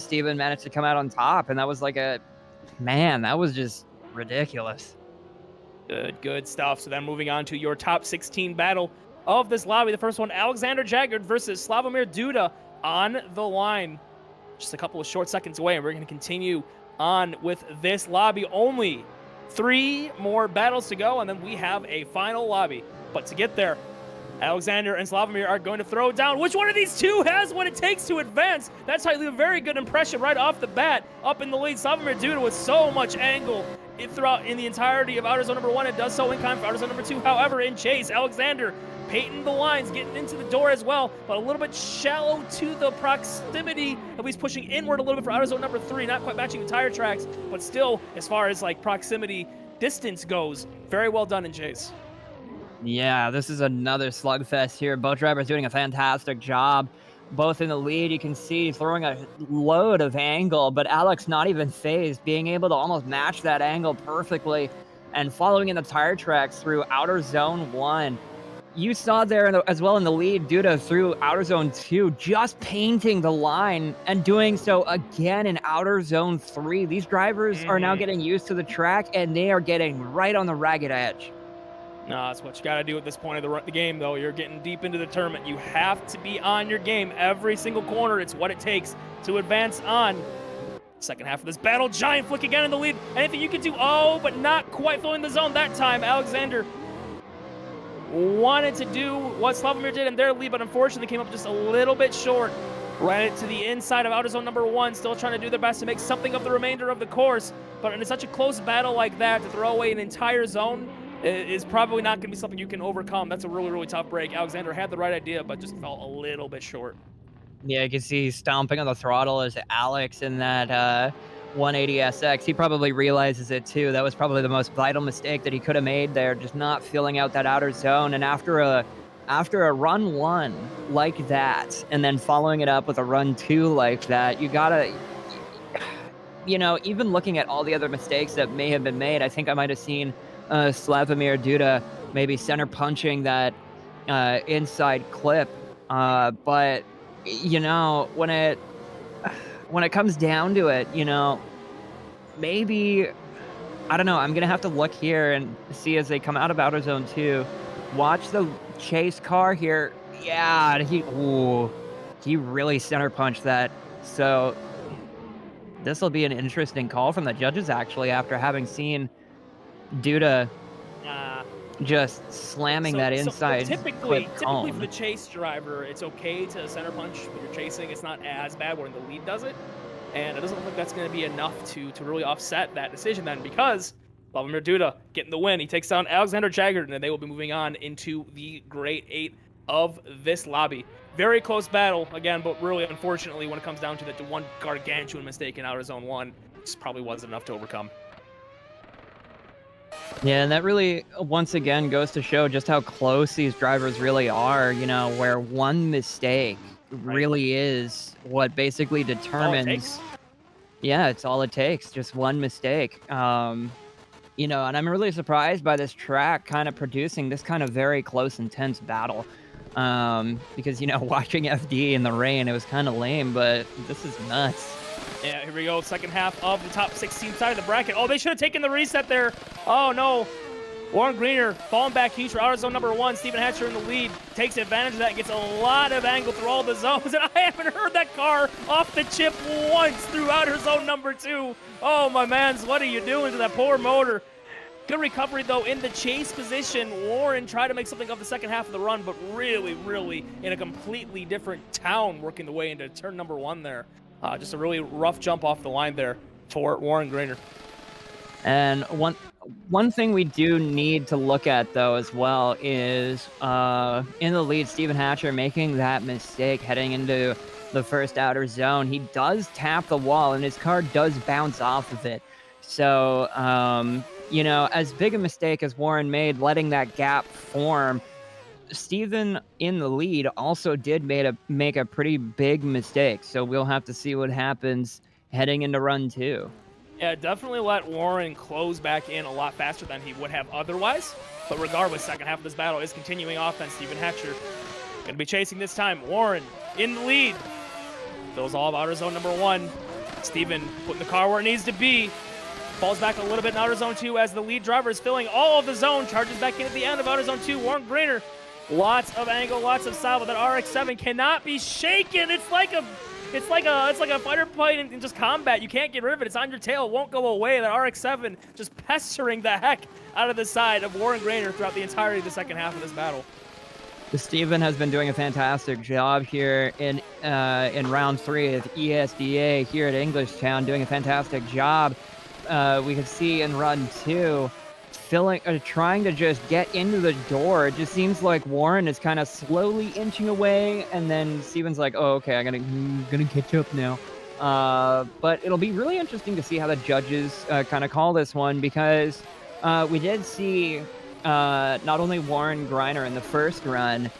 Steven managed to come out on top, and that was like that was just ridiculous. Good stuff. So then moving on to your top 16 battle of this lobby. The first one, Alexander Jaggard versus Slavomir Duda on the line. Just a couple of short seconds away, and we're going to continue on with this lobby. Only 3 more battles to go, and then we have a final lobby. But to get there, Alexander and Slavomir are going to throw down. Which one of these two has what it takes to advance? That's how you leave a very good impression right off the bat. Up in the lead, Slavomir Duda with so much angle throughout in the entirety of outer zone number 1. It does so in kind for outer zone number 2. However, in chase, Alexander painting the lines, getting into the door as well, but a little bit shallow to the proximity. At least pushing inward a little bit for outer zone number 3. Not quite matching the tire tracks, but still, as far as like proximity distance goes, very well done in chase. Yeah, this is another slugfest here. Both drivers doing a fantastic job. Both in the lead, you can see throwing a load of angle, but Alex not even phased, being able to almost match that angle perfectly and following in the tire tracks through outer zone 1. You saw there as well in the lead, Duda through outer zone 2, just painting the line and doing so again in outer zone 3. These drivers are now getting used to the track and they are getting right on the ragged edge. No, that's what you got to do at this point of the game, though. You're getting deep into the tournament. You have to be on your game every single corner. It's what it takes to advance on. Second half of this battle, giant flick again in the lead. Anything you can do, but not quite filling the zone that time. Alexander wanted to do what Slavomir did in their lead, but unfortunately came up just a little bit short. Ran it to the inside of outer zone number 1, still trying to do their best to make something of the remainder of the course. But in such a close battle like that, to throw away an entire zone is probably not going to be something you can overcome. That's a really, really tough break. Alexander had the right idea, but just fell a little bit short. Yeah, you can see stomping on the throttle as Alex in that 180SX. He probably realizes it too. That was probably the most vital mistake that he could have made there, just not filling out that outer zone. And after a run 1 like that, and then following it up with a run 2 like that, you gotta, even looking at all the other mistakes that may have been made, I think I might have seen Slavomir Duda maybe center punching that inside clip. But when it comes down to it, maybe, I don't know. I'm gonna have to look here and see as they come out of outer zone 2. Watch the chase car here. Yeah, he really center punched that. So this will be an interesting call from the judges, actually, after having seen Duda just slamming that inside typically clip for cone. the chase driver, it's okay to center punch when you're chasing. It's not as bad when the lead does it, and it doesn't look like that's going to be enough to really offset that decision then, because Slavomir Duda getting the win. He takes down Alexander Jagger, and they will be moving on into the Great 8 of this lobby. Very close battle again, but really, unfortunately, when it comes down to the one gargantuan mistake in outer zone 1, this probably wasn't enough to overcome. Yeah, and that really, once again, goes to show just how close these drivers really are, where one mistake really is what basically determines. Yeah, it's all it takes, just one mistake. And I'm really surprised by this track kind of producing this kind of very close, intense battle. Because, watching FD in the rain, it was kind of lame, but this is nuts. Yeah, here we go. Second half of the top 16 side of the bracket. Oh, they should have taken the reset there. Oh, no. Warren Greener falling back huge for outer zone number 1. Steven Hatcher in the lead. Takes advantage of that. Gets a lot of angle through all the zones. And I haven't heard that car off the chip once through outer zone number 2. Oh, my mans. What are you doing to that poor motor? Good recovery, though, in the chase position. Warren tried to make something of the second half of the run, but really, really in a completely different town, working the way into turn number 1 there. Just a really rough jump off the line there for Warren Greener. And one thing we do need to look at, though, as well, is in the lead, Steven Hatcher making that mistake heading into the first outer zone. He does tap the wall, and his car does bounce off of it. So, as big a mistake as Warren made, letting that gap form, Steven in the lead also did make a pretty big mistake. So we'll have to see what happens heading into run 2. Yeah, definitely let Warren close back in a lot faster than he would have otherwise. But regardless, second half of this battle is continuing offense. Steven Hatcher going to be chasing this time. Warren in the lead. Fills all of outer zone number 1. Steven putting the car where it needs to be. Falls back a little bit in outer zone 2 as the lead driver is filling all of the zone. Charges back in at the end of outer zone 2. Warren Greener. Lots of angle, lots of style, but that RX-7 cannot be shaken. It's like a fighter plane in just combat. You can't get rid of it. It's on your tail. It won't go away. That RX-7 just pestering the heck out of the side of Warren Greener throughout the entirety of the second half of this battle. Steven has been doing a fantastic job here in round 3 of ESDA here at Englishtown, doing a fantastic job. We can see in run 2, trying to just get into the door. It just seems like Warren is kind of slowly inching away, and then Steven's like, "Oh, okay, I'm gonna catch up now." But it'll be really interesting to see how the judges kind of call this one, because we did see not only Warren Griner in the first run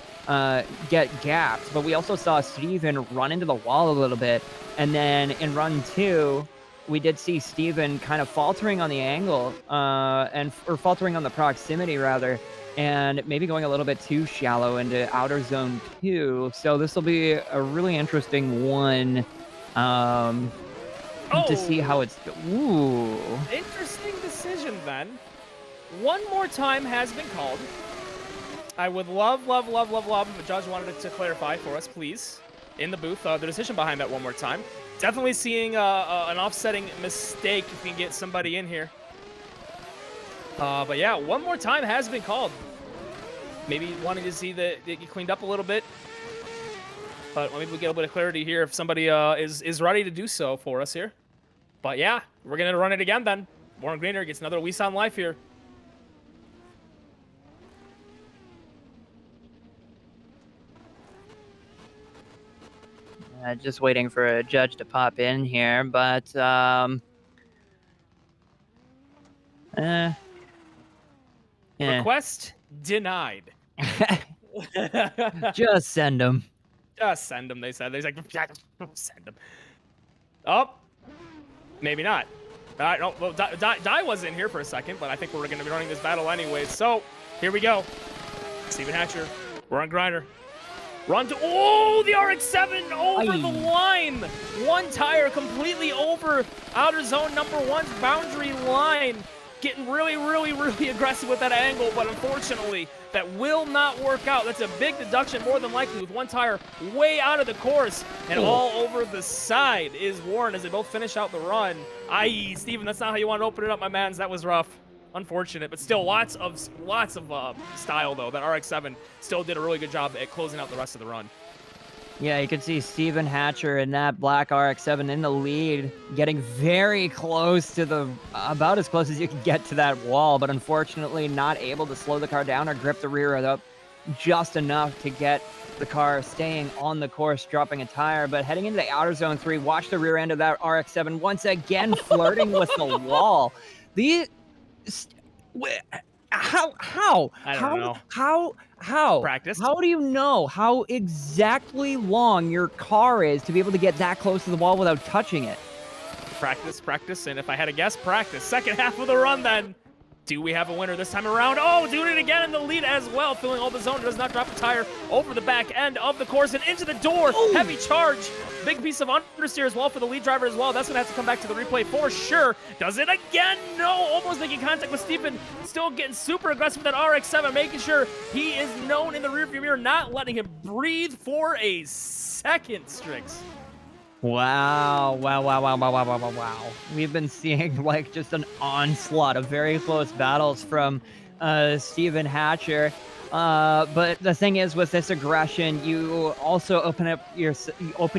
get gapped, but we also saw Steven run into the wall a little bit, and then in run 2. We did see Steven kind of faltering on the angle, or faltering on the proximity, rather, and maybe going a little bit too shallow into outer zone 2. So this will be a really interesting one to see how it's... Ooh. Interesting decision, then. One more time has been called. I would love if a judge wanted to clarify for us, please, in the booth, the decision behind that one more time. Definitely seeing an offsetting mistake if we can get somebody in here. But yeah, one more time has been called. Maybe wanting to see that it get cleaned up a little bit. But maybe we get a bit of clarity here if somebody is ready to do so for us here. But yeah, we're going to run it again then. Warren Greener gets another Vosan life here. Just waiting for a judge to pop in here, but yeah. Request denied. Just send them. Just send them, they said. They're like, send them. Oh, maybe not. No, well, Die was in here for a second, but I think we're going to be running this battle anyways. So, here we go. Steven Hatcher, we're on Grinder. Run to, oh, the RX-7 over the line. One tire completely over outer zone number 1's boundary line. Getting really aggressive with that angle, but unfortunately, that will not work out. That's a big deduction, more than likely, with one tire way out of the course. And all over the side is Warren as they both finish out the run. Aye, Steven, that's not how you want to open it up, my mans. That was rough. Unfortunate, but still lots of style, though. That RX-7 still did a really good job at closing out the rest of the run. Yeah, you can see Steven Hatcher in that black RX-7 in the lead, getting very close to the, about as close as you can get to that wall, but unfortunately not able to slow the car down or grip the rear end up just enough to get the car staying on the course, dropping a tire. But heading into the outer zone 3, watch the rear end of that RX-7 once again flirting with the wall. How? I don't know. How? Practice. How do you know how exactly long your car is to be able to get that close to the wall without touching it? Practice, and if I had to guess, practice. Second half of the run, then. Do we have a winner this time around? Oh, doing it again in the lead as well. Filling all the zone, does not drop a tire over the back end of the course and into the door. Ooh. Heavy charge. Big piece of understeer as well for the lead driver as well. That's going to have to come back to the replay for sure. Does it again? No, almost making contact with Steven. Still getting super aggressive with that RX-7, making sure he is known in the rearview mirror, not letting him breathe for a second, Strix. Wow. We've been seeing like just an onslaught of very close battles from Steven Hatcher. But the thing is, with this aggression, you also open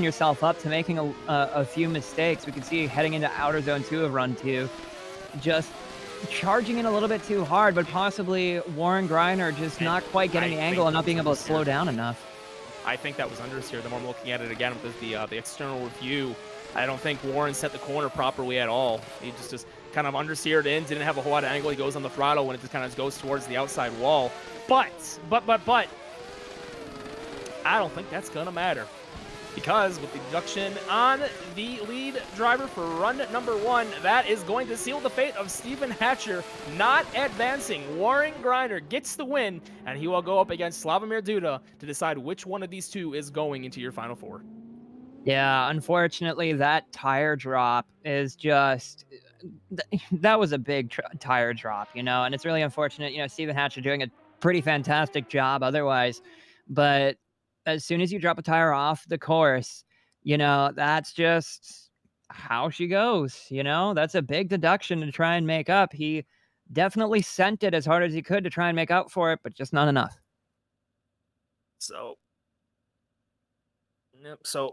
yourself up to making a few mistakes. We can see heading into outer zone 2 of run 2, just charging in a little bit too hard, but possibly Warren Griner just not quite getting the angle and not being able to slow down enough. I think that was understeer. The more I'm looking at it again with the external review, I don't think Warren set the corner properly at all. He just kind of understeered in, didn't have a whole lot of angle. He goes on the throttle when it just kind of goes towards the outside wall. But, I don't think that's gonna matter. Because with the deduction on the lead driver for run number 1, that is going to seal the fate of Steven Hatcher not advancing. Warren Griner gets the win, and he will go up against Slavomir Duda to decide which one of these two is going into your Final Four. Yeah, unfortunately, that tire drop is just... That was a big tire drop, you know, and it's really unfortunate. You know, Steven Hatcher doing a pretty fantastic job otherwise, but as soon as you drop a tire off the course, you know, that's just how she goes. You know, that's a big deduction to try and make up. He definitely sent it as hard as he could to try and make up for it, but just not enough. So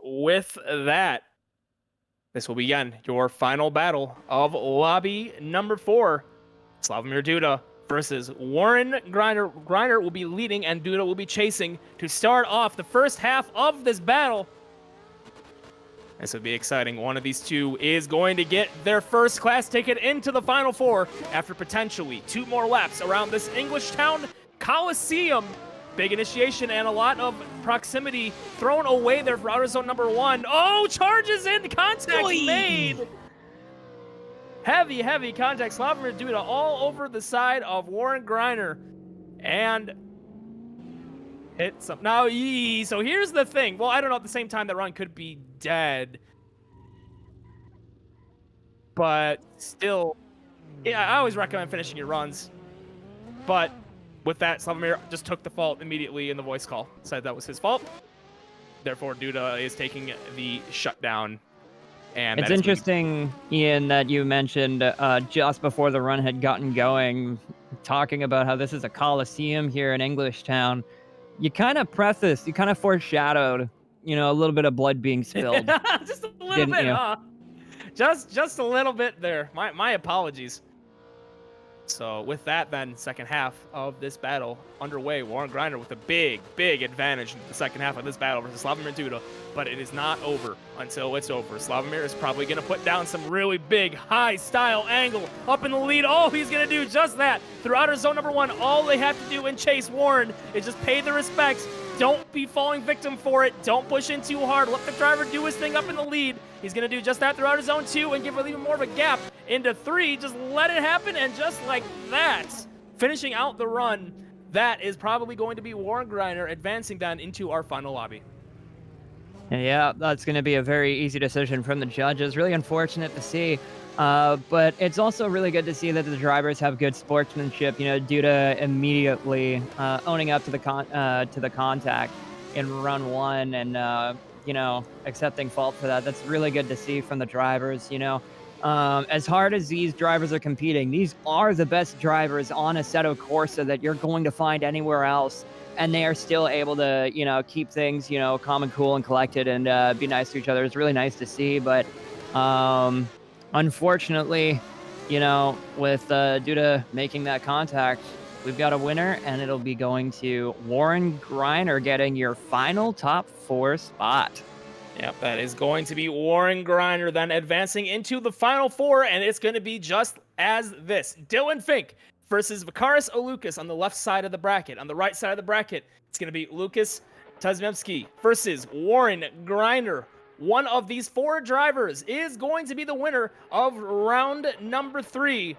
with that, this will begin your final battle of lobby number 4. Slavomir Duda versus Warren Griner. Griner will be leading and Duda will be chasing to start off the first half of this battle. This would be exciting. One of these two is going to get their first class ticket into the Final Four after potentially 2 more laps around this Englishtown Coliseum. Big initiation and a lot of proximity thrown away there for outer zone number 1. Oh, charges in, contact made. Heavy contact. Slavomir Duda all over the side of Warren Griner. And hit some. Now, so here's the thing. Well, I don't know. At the same time, that run could be dead. But still, yeah, I always recommend finishing your runs. But with that, Slavomir just took the fault immediately in the voice call. Said that was his fault. Therefore, Duda is taking the shutdown. And it's interesting, Ian, that you mentioned just before the run had gotten going, talking about how this is a coliseum here in Englishtown. You kind of prefaced, you kind of foreshadowed, you know, a little bit of blood being spilled. Just a little bit, huh? Just a little bit there. My apologies. So with that, then, second half of this battle underway. Warren Griner with a big, big advantage in the second half of this battle versus Slavomir Duda. But it is not over until it's over. Slavomir is probably going to put down some really big, high-style angle up in the lead. Oh, he's going to do just that. Through outer zone number 1, all they have to do in chase Warren is just pay the respects. Don't be falling victim for it. Don't push in too hard. Let the driver do his thing up in the lead. He's going to do just that throughout his zone 2 and give it even more of a gap into 3. Just let it happen, and just like that, finishing out the run, that is probably going to be Warren Griner advancing then into our final lobby. Yeah, that's going to be a very easy decision from the judges. Really unfortunate to see. But it's also really good to see that the drivers have good sportsmanship. You know, Duda immediately owning up to the contact in run 1 and you know, accepting fault for that. That's really good to see from the drivers. You know, as hard as these drivers are competing, these are the best drivers on Assetto Corsa that you're going to find anywhere else. And they are still able to, you know, keep things, you know, calm and cool and collected and be nice to each other. It's really nice to see. But unfortunately, you know, with Duda making that contact, we've got a winner, and it'll be going to Warren Griner getting your final top 4 spot. Yep, that is going to be Warren Griner then advancing into the final 4, and it's going to be just as this. Dylan Fink versus Vakaris Olukas on the left side of the bracket. On the right side of the bracket, it's going to be Lukas Tazmevsky versus Warren Griner. One of these 4 drivers is going to be the winner of round number 3.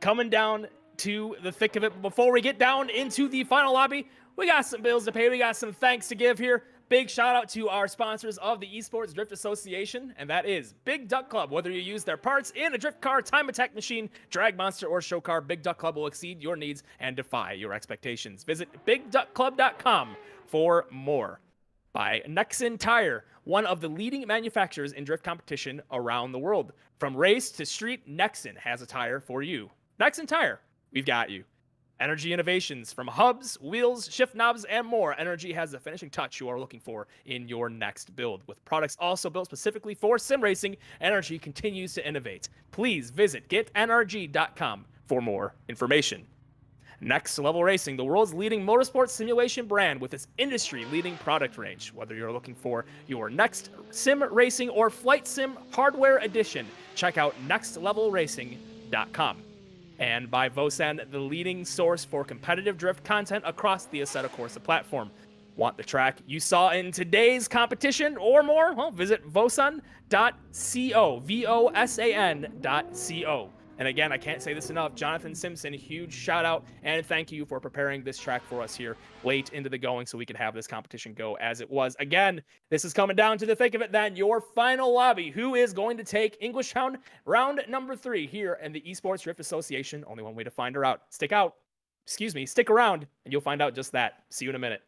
Coming down to the thick of it. Before we get down into the final lobby, we got some bills to pay. We got some thanks to give here. Big shout out to our sponsors of the Esports Drift Association, and that is Big Duck Club. Whether you use their parts in a drift car, time attack machine, drag monster, or show car, Big Duck Club will exceed your needs and defy your expectations. Visit BigDuckClub.com for more. By Nexen Tire, one of the leading manufacturers in drift competition around the world. From race to street, Nexen has a tire for you. Nexen Tire, we've got you. Energy innovations from hubs, wheels, shift knobs, and more. Energy has the finishing touch you are looking for in your next build. With products also built specifically for sim racing, Energy continues to innovate. Please visit getnrg.com for more information. Next Level Racing, the world's leading motorsport simulation brand with its industry-leading product range. Whether you're looking for your next sim racing or flight sim hardware edition, check out nextlevelracing.com. And by Vosan, the leading source for competitive drift content across the Assetto Corsa platform. Want the track you saw in today's competition or more? Well, visit vosan.co, vosan.co. And again, I can't say this enough, Jonathan Simpson, huge shout out and thank you for preparing this track for us here late into the going so we could have this competition go as it was. Again, this is coming down to the thick of it then, your final lobby. Who is going to take Englishtown round number 3 here in the Esports Drift Association? Only one way to find her out. Stick around, and you'll find out just that. See you in a minute.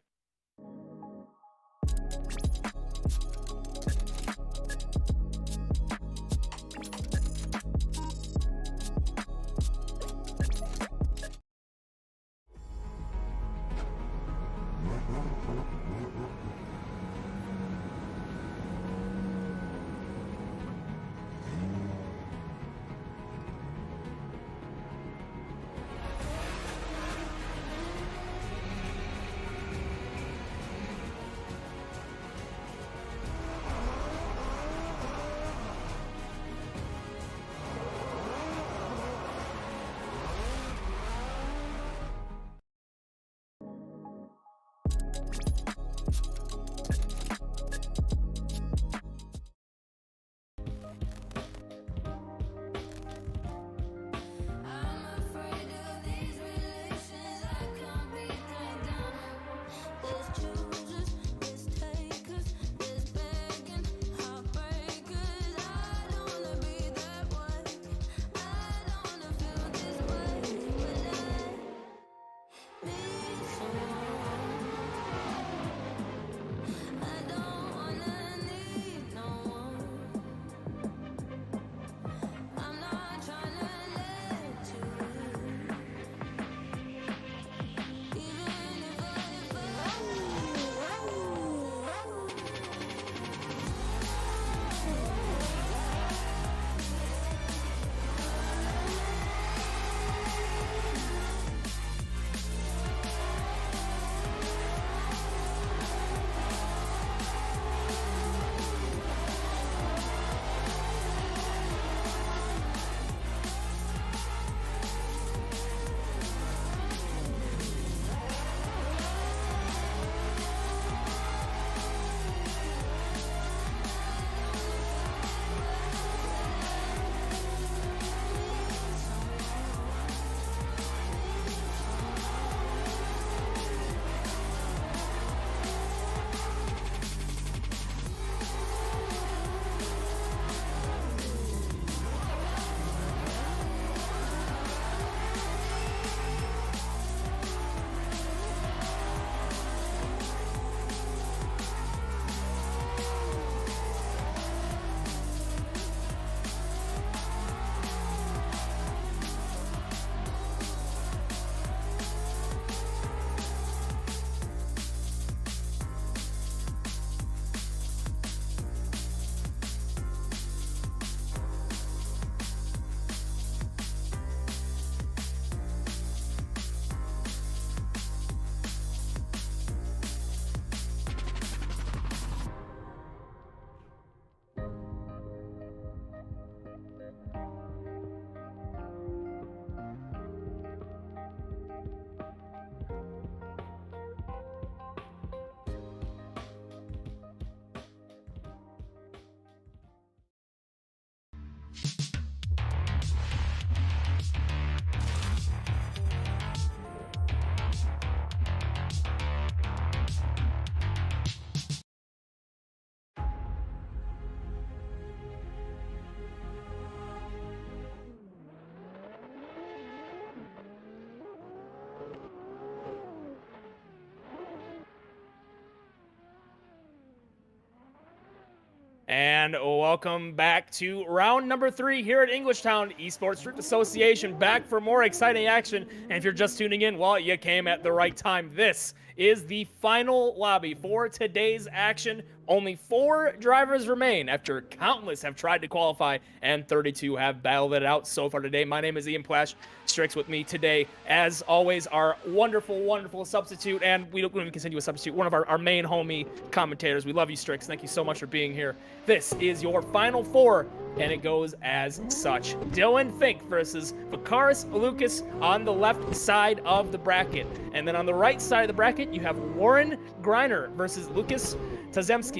And welcome back to round number 3 here at Englishtown Esports Drift Association, back for more exciting action. And if you're just tuning in, well, you came at the right time. This is the final lobby for today's action. Only 4 drivers remain after countless have tried to qualify and 32 have battled it out so far today. My name is Ian Plash. Strix with me today, as always, our wonderful, wonderful substitute, and we don't even continue a substitute, one of our main homie commentators. We love you, Strix. Thank you so much for being here. This is your final 4, and it goes as such. Dylan Fink versus Vakaris Lucas on the left side of the bracket. And then on the right side of the bracket, you have Warren Greiner versus Lucas Tazemski.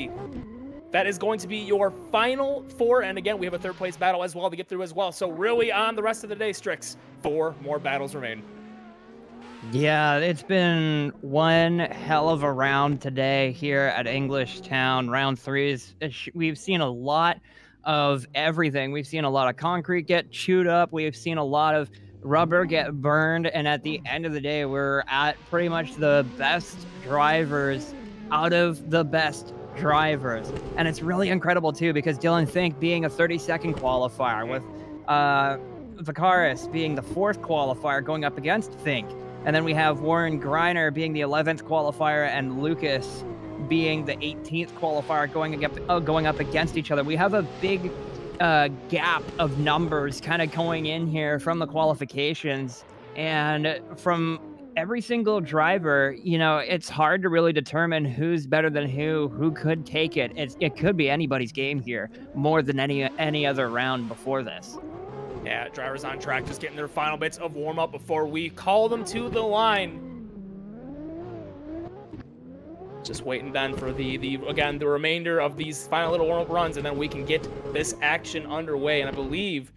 That is going to be your final 4, and again, we have a 3rd place battle as well to get through as well. So really on the rest of the day, Strix, 4 more battles remain. Yeah, it's been one hell of a round today here at Englishtown. Round 3 we've seen a lot of everything. We've seen a lot of concrete get chewed up. We've seen a lot of rubber get burned, and at the end of the day, we're at pretty much the best drivers out of the best drivers. And it's really incredible too, because Dylan Fink being a 32nd qualifier, with Vakaris being the 4th qualifier going up against Fink, and then we have Warren Greiner being the 11th qualifier and Lucas being the 18th qualifier going up against each other. We have a big gap of numbers kind of going in here from the qualifications, and from every single driver, you know, it's hard to really determine who's better than who could take it. It could be anybody's game here, more than any other round before this. Yeah, drivers on track just getting their final bits of warm-up before we call them to the line. Just waiting then for the remainder of these final little warm-up runs, and then we can get this action underway. And I believe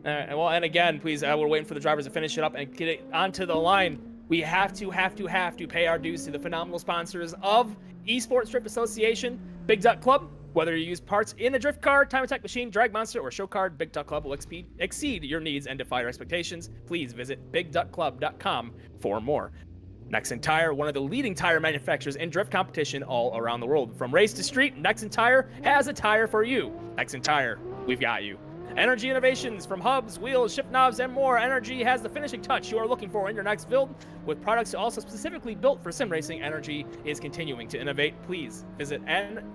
well, and again, please, we're waiting for the drivers to finish it up and get it onto the line. We have to pay our dues to the phenomenal sponsors of Esports Drift Association, Big Duck Club. Whether you use parts in a drift car, time attack machine, drag monster, or show card, Big Duck Club will exceed your needs and defy your expectations. Please visit bigduckclub.com for more. Nexen Tire, one of the leading tire manufacturers in drift competition all around the world. From race to street, Nexen Tire has a tire for you. Nexen Tire, we've got you. Energy innovations, from hubs, wheels, shift knobs, and more. Energy has the finishing touch you are looking for in your next build. With products also specifically built for sim racing, Energy is continuing to innovate. Please visit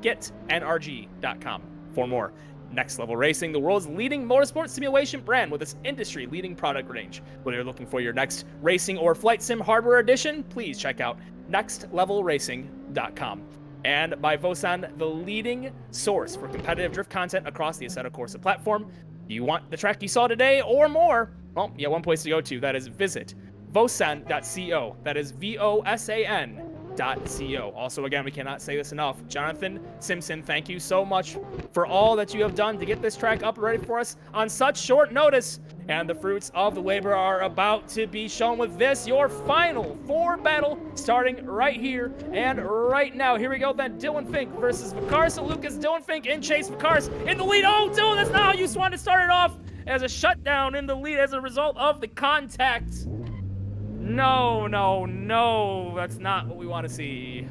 getnrg.com for more. Next Level Racing, the world's leading motorsport simulation brand with its industry-leading product range. Whether you're looking for your next racing or flight sim hardware edition, please check out nextlevelracing.com. And by Vosan, the leading source for competitive drift content across the Assetto Corsa platform. You want the track you saw today or more? Well, you have one place to go to. That is visit vosan.co. That is VOSAN.co. Also, again, we cannot say this enough. Jonathan Simpson, thank you so much for all that you have done to get this track up and ready for us on such short notice. And the fruits of the labor are about to be shown with this, your final 4 battle, starting right here and right now. Here we go then. Dylan Fink versus Vakaris Lucas. Dylan Fink in chase. Vakaris in the lead. Oh, Dylan, that's not how you wanted to start it off, as a shutdown in the lead as a result of the contact. No, that's not what we want to see.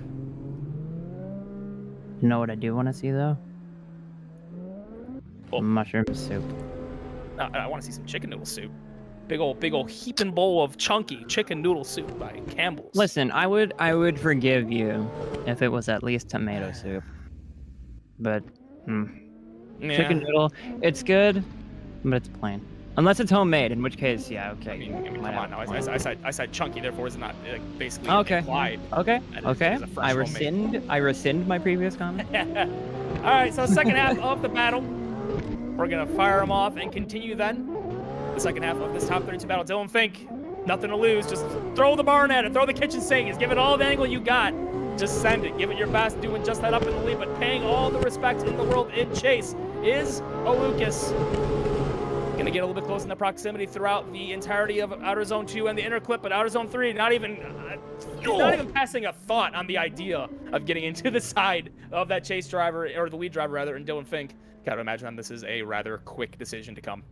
You know what I do want to see, though? Oh. Mushroom soup. I want to see some chicken noodle soup. Big old heaping bowl of chunky chicken noodle soup by Campbell's. Listen, I would forgive you if it was at least tomato soup. But Yeah. chicken noodle, it's good, but it's plain. Unless it's homemade, in which case, yeah, okay. I mean come on now. I said chunky, therefore it's not basically okay. implied. Okay. It's a fresh homemade. I rescind my previous comment. All right, so second half of the battle. We're going to fire them off and continue then. The second half of this top 32 battle. Dylan Fink, nothing to lose. Just throw the barn at it. Throw the kitchen sink. Just give it all the angle you got. Just send it. Give it your best. Doing just that up in the lead, but paying all the respect in the world in chase is a Lucas. Going to get a little bit close in the proximity throughout the entirety of Outer Zone 2 and the inner clip, but Outer Zone 3, not even passing a thought on the idea of getting into the side of that chase driver, or the lead driver rather, and Dylan Fink. Gotta imagine this is a rather quick decision to come.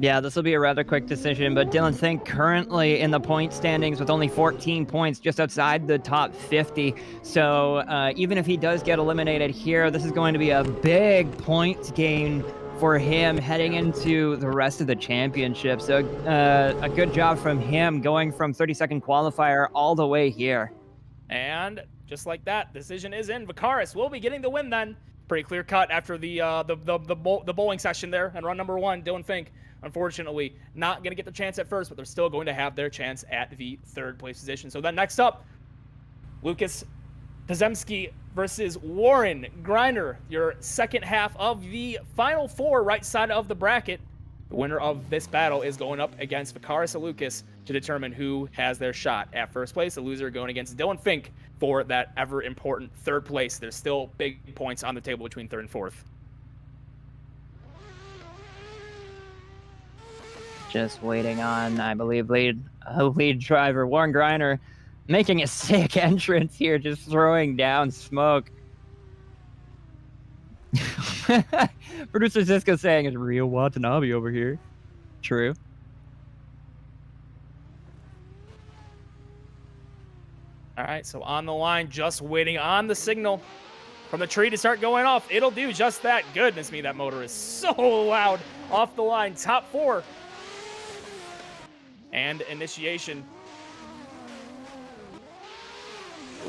Yeah, this will be a rather quick decision, but Dylan Fink currently in the point standings with only 14 points, just outside the top 50. So even if he does get eliminated here, this is going to be a big points gain for him heading into the rest of the championship. So a good job from him going from 32nd qualifier all the way here. And just like that, decision is in. Vicaris will be getting the win then. Pretty clear cut after the bowling session there and run number 1, Dylan Fink. Unfortunately, not going to get the chance at first, but they're still going to have their chance at the 3rd place position. So then next up, Lucas Pazemski versus Warren Greiner, your second half of the final 4 right side of the bracket. The winner of this battle is going up against Vicaris and Lucas to determine who has their shot at first place. The loser going against Dylan Fink for that ever important 3rd place. There's still big points on the table between 3rd and 4th. Just waiting on, I believe, lead driver Warren Greiner making a sick entrance here, just throwing down smoke. Producer Cisco saying it's real Watanabe over here. True. All right, so on the line, just waiting on the signal from the tree to start going off. It'll do just that. Goodness me, that motor is so loud. Off the line, top 4. And initiation.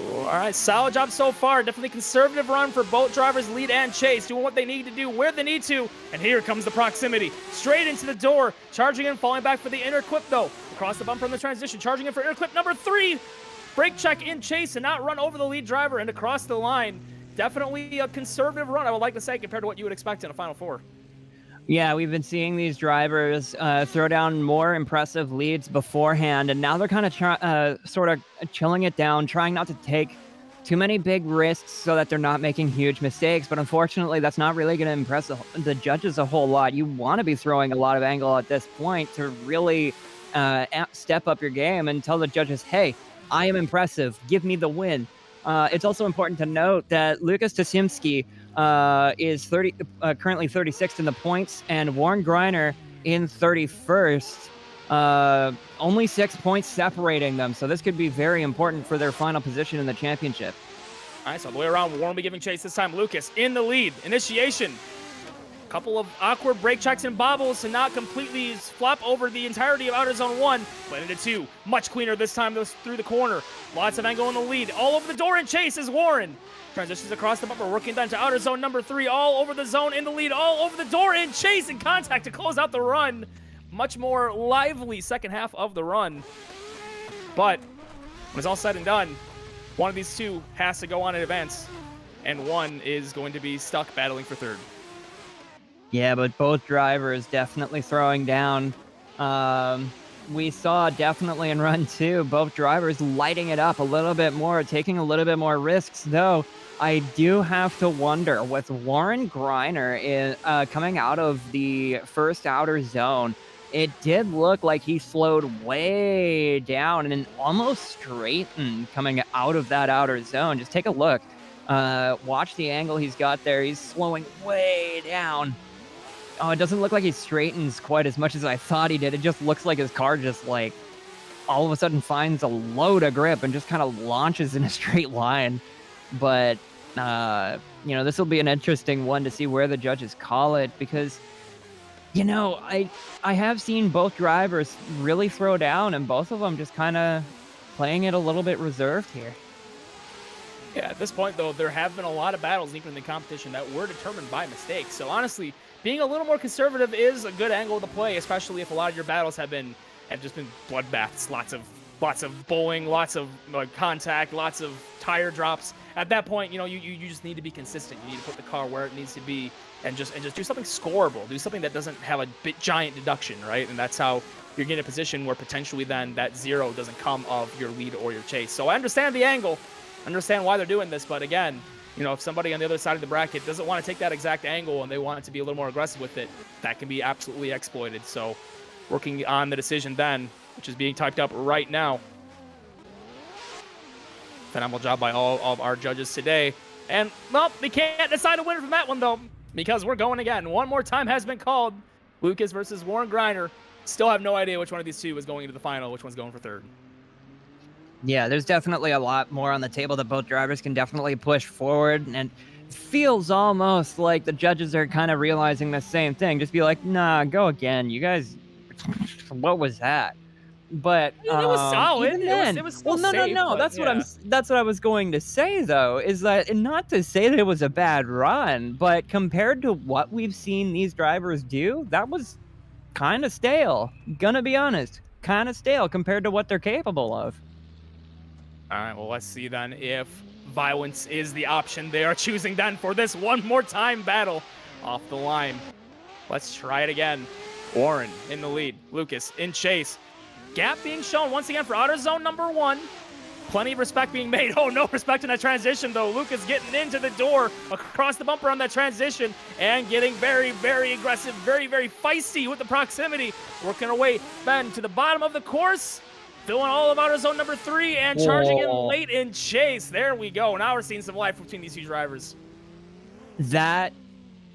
All right, solid job so far. Definitely conservative run for both drivers, lead and chase, doing what they need to do, where they need to. And here comes the proximity. Straight into the door, charging in, falling back for the inner clip though. Across the bumper in the transition, charging in for inner clip number 3. Brake check in chase and not run over the lead driver and across the line. Definitely a conservative run, I would like to say, compared to what you would expect in a Final 4. Yeah, we've been seeing these drivers throw down more impressive leads beforehand, and now they're kind of sort of chilling it down, trying not to take too many big risks so that they're not making huge mistakes. But unfortunately, that's not really going to impress the judges a whole lot. You want to be throwing a lot of angle at this point to really step up your game and tell the judges, hey, I am impressive. Give me the win. It's also important to note that Lucas Tasimski is currently 36th in the points, and Warren Greiner in 31st. Only 6 points separating them, so this could be very important for their final position in the championship. All right, so all the way around, Warren will be giving chase this time. Lucas in the lead. Initiation. Couple of awkward brake checks and bobbles to not completely flop over the entirety of outer zone 1, but into 2. Much cleaner this time through the corner. Lots of angle in the lead. All over the door and chase is Warren. Transitions across the bumper, working down to outer zone number 3. All over the zone in the lead. All over the door and chase and contact to close out the run. Much more lively second half of the run. But when it's all said and done, one of these two has to go on in advance, and one is going to be stuck battling for 3rd. Yeah, but both drivers definitely throwing down. We saw definitely in run 2, both drivers lighting it up a little bit more, taking a little bit more risks, though. I do have to wonder, with Warren Greiner coming out of the first outer zone, it did look like he slowed way down and almost straightened coming out of that outer zone. Just take a look. Watch the angle he's got there. He's slowing way down. Oh, it doesn't look like he straightens quite as much as I thought he did. It just looks like his car just, like, all of a sudden finds a load of grip and just kind of launches in a straight line. But, you know, this will be an interesting one to see where the judges call it, because, you know, I have seen both drivers really throw down, and both of them just kind of playing it a little bit reserved here. Yeah, at this point, though, there have been a lot of battles, even in the competition, that were determined by mistakes. So, honestly, being a little more conservative is a good angle to play, especially if a lot of your battles have just been bloodbaths, lots of bowling, lots of contact, lots of tire drops. At that point, you know, you just need to be consistent. You need to put the car where it needs to be, and just do something scoreable. Do something that doesn't have a giant deduction, right? And that's how you're getting in a position where potentially then that 0 doesn't come of your lead or your chase. So I understand the angle, understand why they're doing this, but again, you know, if somebody on the other side of the bracket doesn't want to take that exact angle and they want it to be a little more aggressive with it, that can be absolutely exploited. So working on the decision then, which is being typed up right now. Phenomenal job by all of our judges today. And, well, they can't decide a winner from that one, though, because we're going again. One more time has been called. Lucas versus Warren Griner. Still have no idea which one of these two is going into the final, which one's going for third. Yeah, there's definitely a lot more on the table that both drivers can definitely push forward, and it feels almost like the judges are kind of realizing the same thing. Just be like, nah, go again. You guys, what was that? But it was solid. Even then, it was still well, safe, no. but That's what I was going to say though. Is that, and not to say that it was a bad run, but compared to what we've seen these drivers do, that was kind of stale. Gonna be honest, kind of stale compared to what they're capable of. All right, well, let's see then if violence is the option they are choosing then for this one more time battle off the line. Let's try it again. Warren in the lead. Lucas in chase. Gap being shown once again for outer zone number 1. Plenty of respect being made. Oh, no respect in that transition, though. Lucas getting into the door across the bumper on that transition and getting very, very aggressive, very, very feisty with the proximity. Working our way then to the bottom of the course. Filling all of outer zone number 3 and charging in late in chase. There we go. Now we're seeing some life between these two drivers. That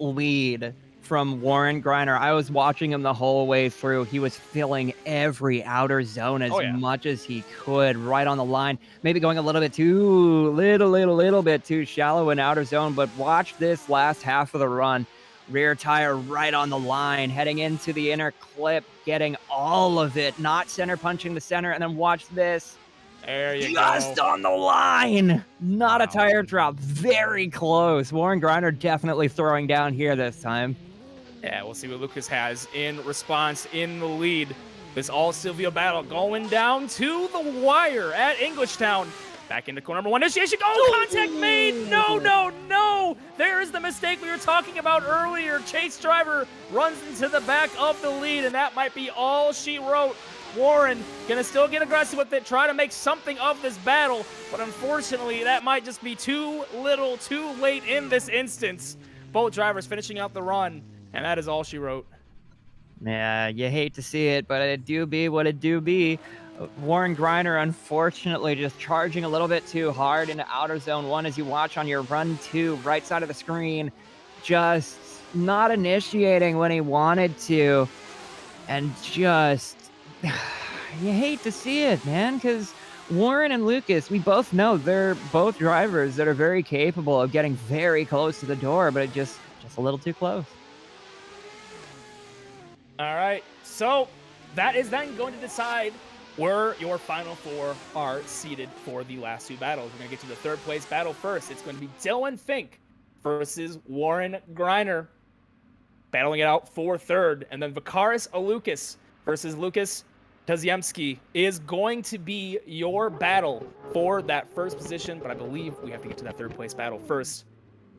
lead from Warren Griner, I was watching him the whole way through. He was filling every outer zone as much as he could, right on the line. Maybe going a little bit too, little bit too shallow in outer zone, but watch this last half of the run. Rear tire right on the line, heading into the inner clip, getting all of it, not center punching the center, and then watch this. There you go. Just on the line. Not a tire drop. Very close. Warren Griner definitely throwing down here this time. Yeah, we'll see what Lucas has in response in the lead. This all Silvio battle going down to the wire at Englishtown. Back into corner number 1. Initiation. Oh, contact made. No. There is the mistake we were talking about earlier. Chase driver runs into the back of the lead, and that might be all she wrote. Warren gonna still get aggressive with it, try to make something of this battle, but unfortunately, that might just be too little, too late in this instance. Both drivers finishing out the run, and that is all she wrote. Yeah, you hate to see it, but it do be what it do be. Warren Griner, unfortunately, just charging a little bit too hard into outer zone 1 as you watch on your run 2, right side of the screen. Just not initiating when he wanted to. And just, you hate to see it, man, because Warren and Lucas, we both know they're both drivers that are very capable of getting very close to the door, but it just a little too close. All right, so that is then going to decide where your final 4 are seated for the last 2 battles. We're going to get to the third place battle first. It's going to be Dylan Fink versus Warren Griner, battling it out for third. And then Vakaris Alukas versus Lucas Taziemski is going to be your battle for that first position, but I believe we have to get to that third place battle first.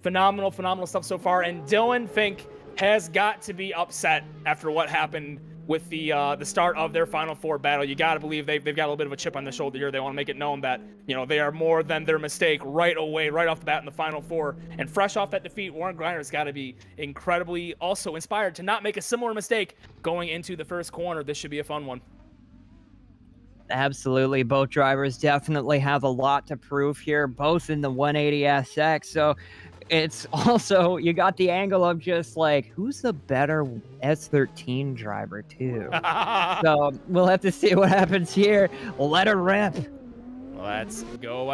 Phenomenal stuff so far, and Dylan Fink has got to be upset after what happened with the start of their Final 4 battle. You got to believe they've got a little bit of a chip on their shoulder here. They want to make it known that, they are more than their mistake right away, right off the bat in the Final 4. And fresh off that defeat, Warren Griner's got to be incredibly also inspired to not make a similar mistake going into the first corner. This should be a fun one. Absolutely. Both drivers definitely have a lot to prove here, both in the 180SX. So it's also, you got the angle of just like, who's the better S13 driver too? So we'll have to see what happens here. Let her rip. Let's go.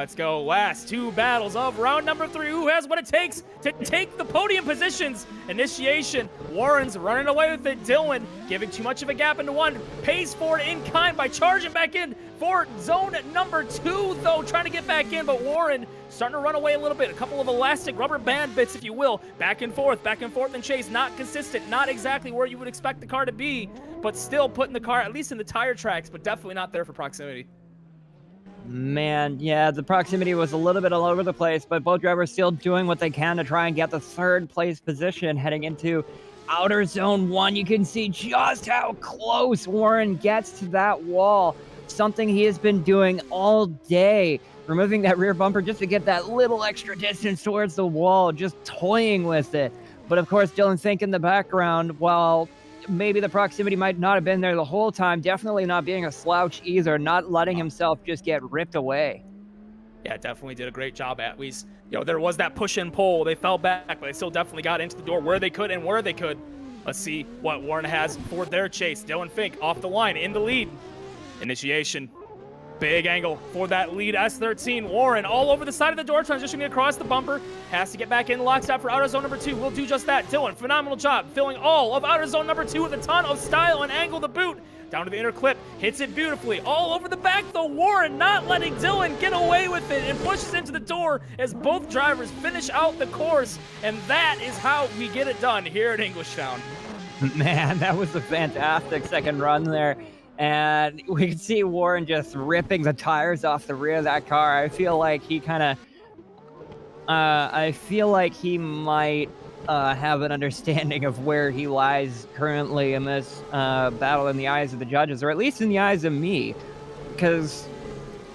Last 2 battles of round number 3. Who has what it takes to take the podium positions? Initiation. Warren's running away with it. Dylan giving too much of a gap into 1. Pays for it in kind by charging back in for zone number 2, though, trying to get back in, but Warren starting to run away a little bit. A couple of elastic rubber band bits, if you will. Back and forth in chase. Not consistent. Not exactly where you would expect the car to be, but still putting the car at least in the tire tracks, but definitely not there for proximity. Man, yeah, the proximity was a little bit all over the place, but both drivers still doing what they can to try and get the third place position heading into outer zone 1. You can see just how close Warren gets to that wall. Something he has been doing all day, removing that rear bumper just to get that little extra distance towards the wall, just toying with it. But of course, Dylan Fink in the background, while maybe the proximity might not have been there the whole time, definitely not being a slouch either, not letting himself just get ripped away. Yeah, definitely did a great job. At least, there was that push and pull. They fell back, but they still definitely got into the door where they could and where they could. Let's see what Warren has for their chase. Dylan Fink off the line in the lead. Initiation. Big angle for that lead S13. Warren all over the side of the door, transitioning across the bumper. Has to get back in lockstep for outer zone number 2. Will do just that. Dylan, phenomenal job filling all of outer zone number 2 with a ton of style and angle. The boot down to the inner clip. Hits it beautifully. All over the back, though. Warren not letting Dylan get away with it and pushes into the door as both drivers finish out the course. And that is how we get it done here at Englishtown. Man, that was a fantastic second run there. And we can see Warren just ripping the tires off the rear of that car. I feel like he might have an understanding of where he lies currently in this battle in the eyes of the judges, or at least in the eyes of me. Because,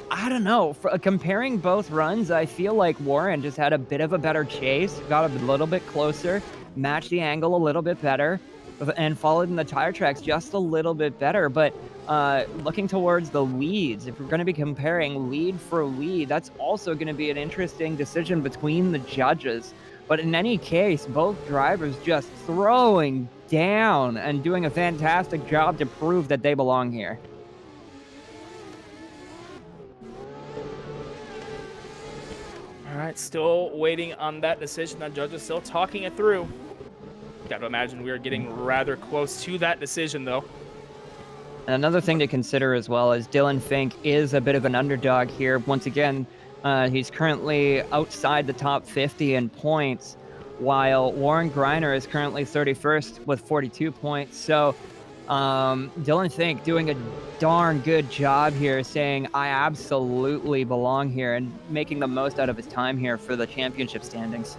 I don't know, comparing both runs, I feel like Warren just had a bit of a better chase, got a little bit closer, matched the angle a little bit better, and followed in the tire tracks just a little bit better. But looking towards the leads, if we're going to be comparing lead for lead, that's also going to be an interesting decision between the judges. But in any case, both drivers just throwing down and doing a fantastic job to prove that they belong here. All right, still waiting on that decision. The judges still talking it through. Got to imagine we are getting rather close to that decision, though. And another thing to consider as well is Dylan Fink is a bit of an underdog here. Once again, he's currently outside the top 50 in points, while Warren Greiner is currently 31st with 42 points. So Dylan Fink doing a darn good job here, saying, I absolutely belong here, and making the most out of his time here for the championship standings.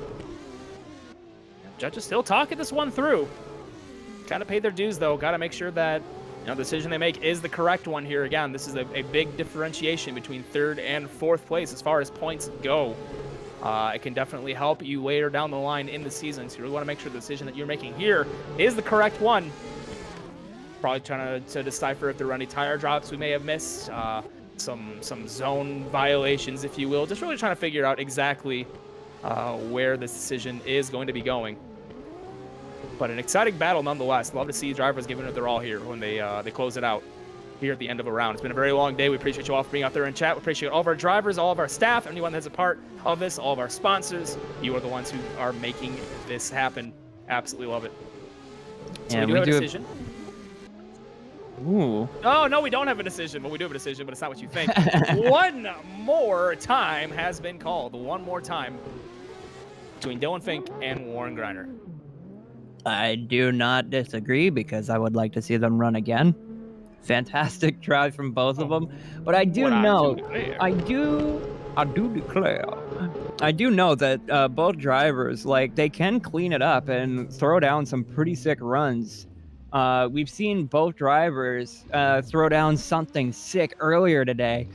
Judges still talking this one through. Got to pay their dues, though. Got to make sure that the decision they make is the correct one here. Again, this is a big differentiation between third and fourth place as far as points go. It can definitely help you later down the line in the season, so you really want to make sure the decision that you're making here is the correct one. Probably trying to decipher if there are any tire drops we may have missed, some zone violations, if you will. Just really trying to figure out exactly where this decision is going to be going. But an exciting battle nonetheless. Love to see drivers giving it their all here when they close it out here at the end of a round. It's been a very long day. We appreciate you all for being out there in chat. We appreciate all of our drivers, all of our staff, anyone that's a part of this, all of our sponsors. You are the ones who are making this happen. Absolutely love it. So Yeah, we do have a decision. Ooh. Oh, no, we don't have a decision. Well, we do have a decision, but it's not what you think. One more time has been called. One more time between Dylan Fink and Warren Greiner. I do not disagree, because I would like to see them run again. Fantastic drive from both of them. But I do know, I do declare that both drivers, they can clean it up and throw down some pretty sick runs. We've seen both drivers throw down something sick earlier today.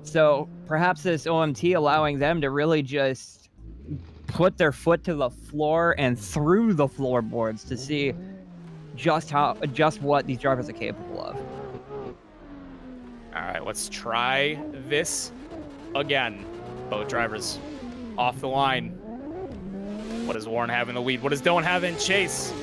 So perhaps this OMT allowing them to really just put their foot to the floor and through the floorboards to see just what these drivers are capable of. All right, let's try this again. Both drivers off the line. What does Warren have in the lead? What does Dylan have in chase?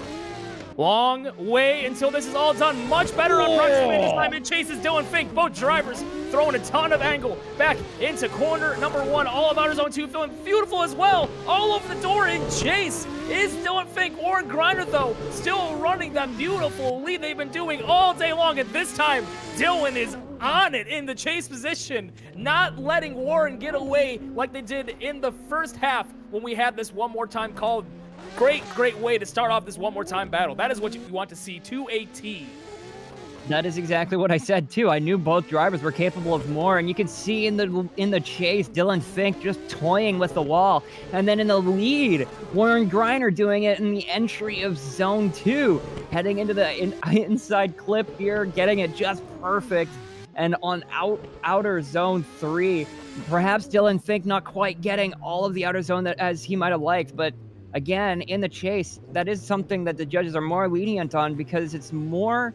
Long way until this is all done. Much better on proximity this time. It chases Dylan Fink. Both drivers throwing a ton of angle back into corner number 1. All of outer zone 2 feeling beautiful as well. All over the door in chase is Dylan Fink. Warren Greiner, though, still running that beautiful lead they've been doing all day long. And this time, Dylan is on it in the chase position, not letting Warren get away like they did in the first half when we had this one more time called. Great way to start off this one more time battle. That is what you want to see to a T. That is exactly what I said too. I knew both drivers were capable of more, and you can see in the chase, Dylan Fink just toying with the wall, and then in the lead, Warren Greiner doing it in the entry of zone 2, heading into the inside clip here, getting it just perfect, and on outer zone 3, perhaps Dylan Fink not quite getting all of the outer zone as he might have liked, but again, in the chase, that is something that the judges are more lenient on, because it's more,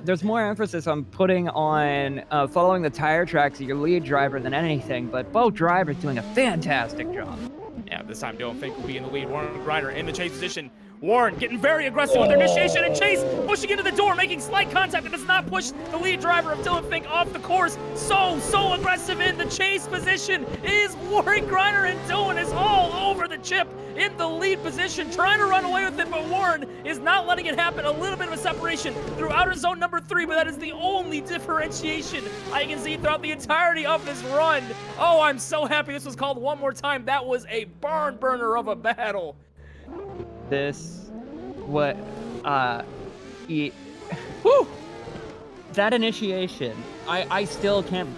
there's more emphasis on putting on following the tire tracks of your lead driver than anything. But both drivers doing a fantastic job. Yeah, this time Dylan Fink will be in the lead. Warren Greiner in the chase position. Warren getting very aggressive with their initiation, and Chase pushing into the door, making slight contact that does not push the lead driver of Dylan Fink off the course. So aggressive in the chase position is Warren Griner, and Dylan is all over the chip in the lead position, trying to run away with it, but Warren is not letting it happen. A little bit of a separation through outer zone number 3, but that is the only differentiation I can see throughout the entirety of this run. Oh, I'm so happy this was called one more time. That was a barn burner of a battle. That initiation, I still can't,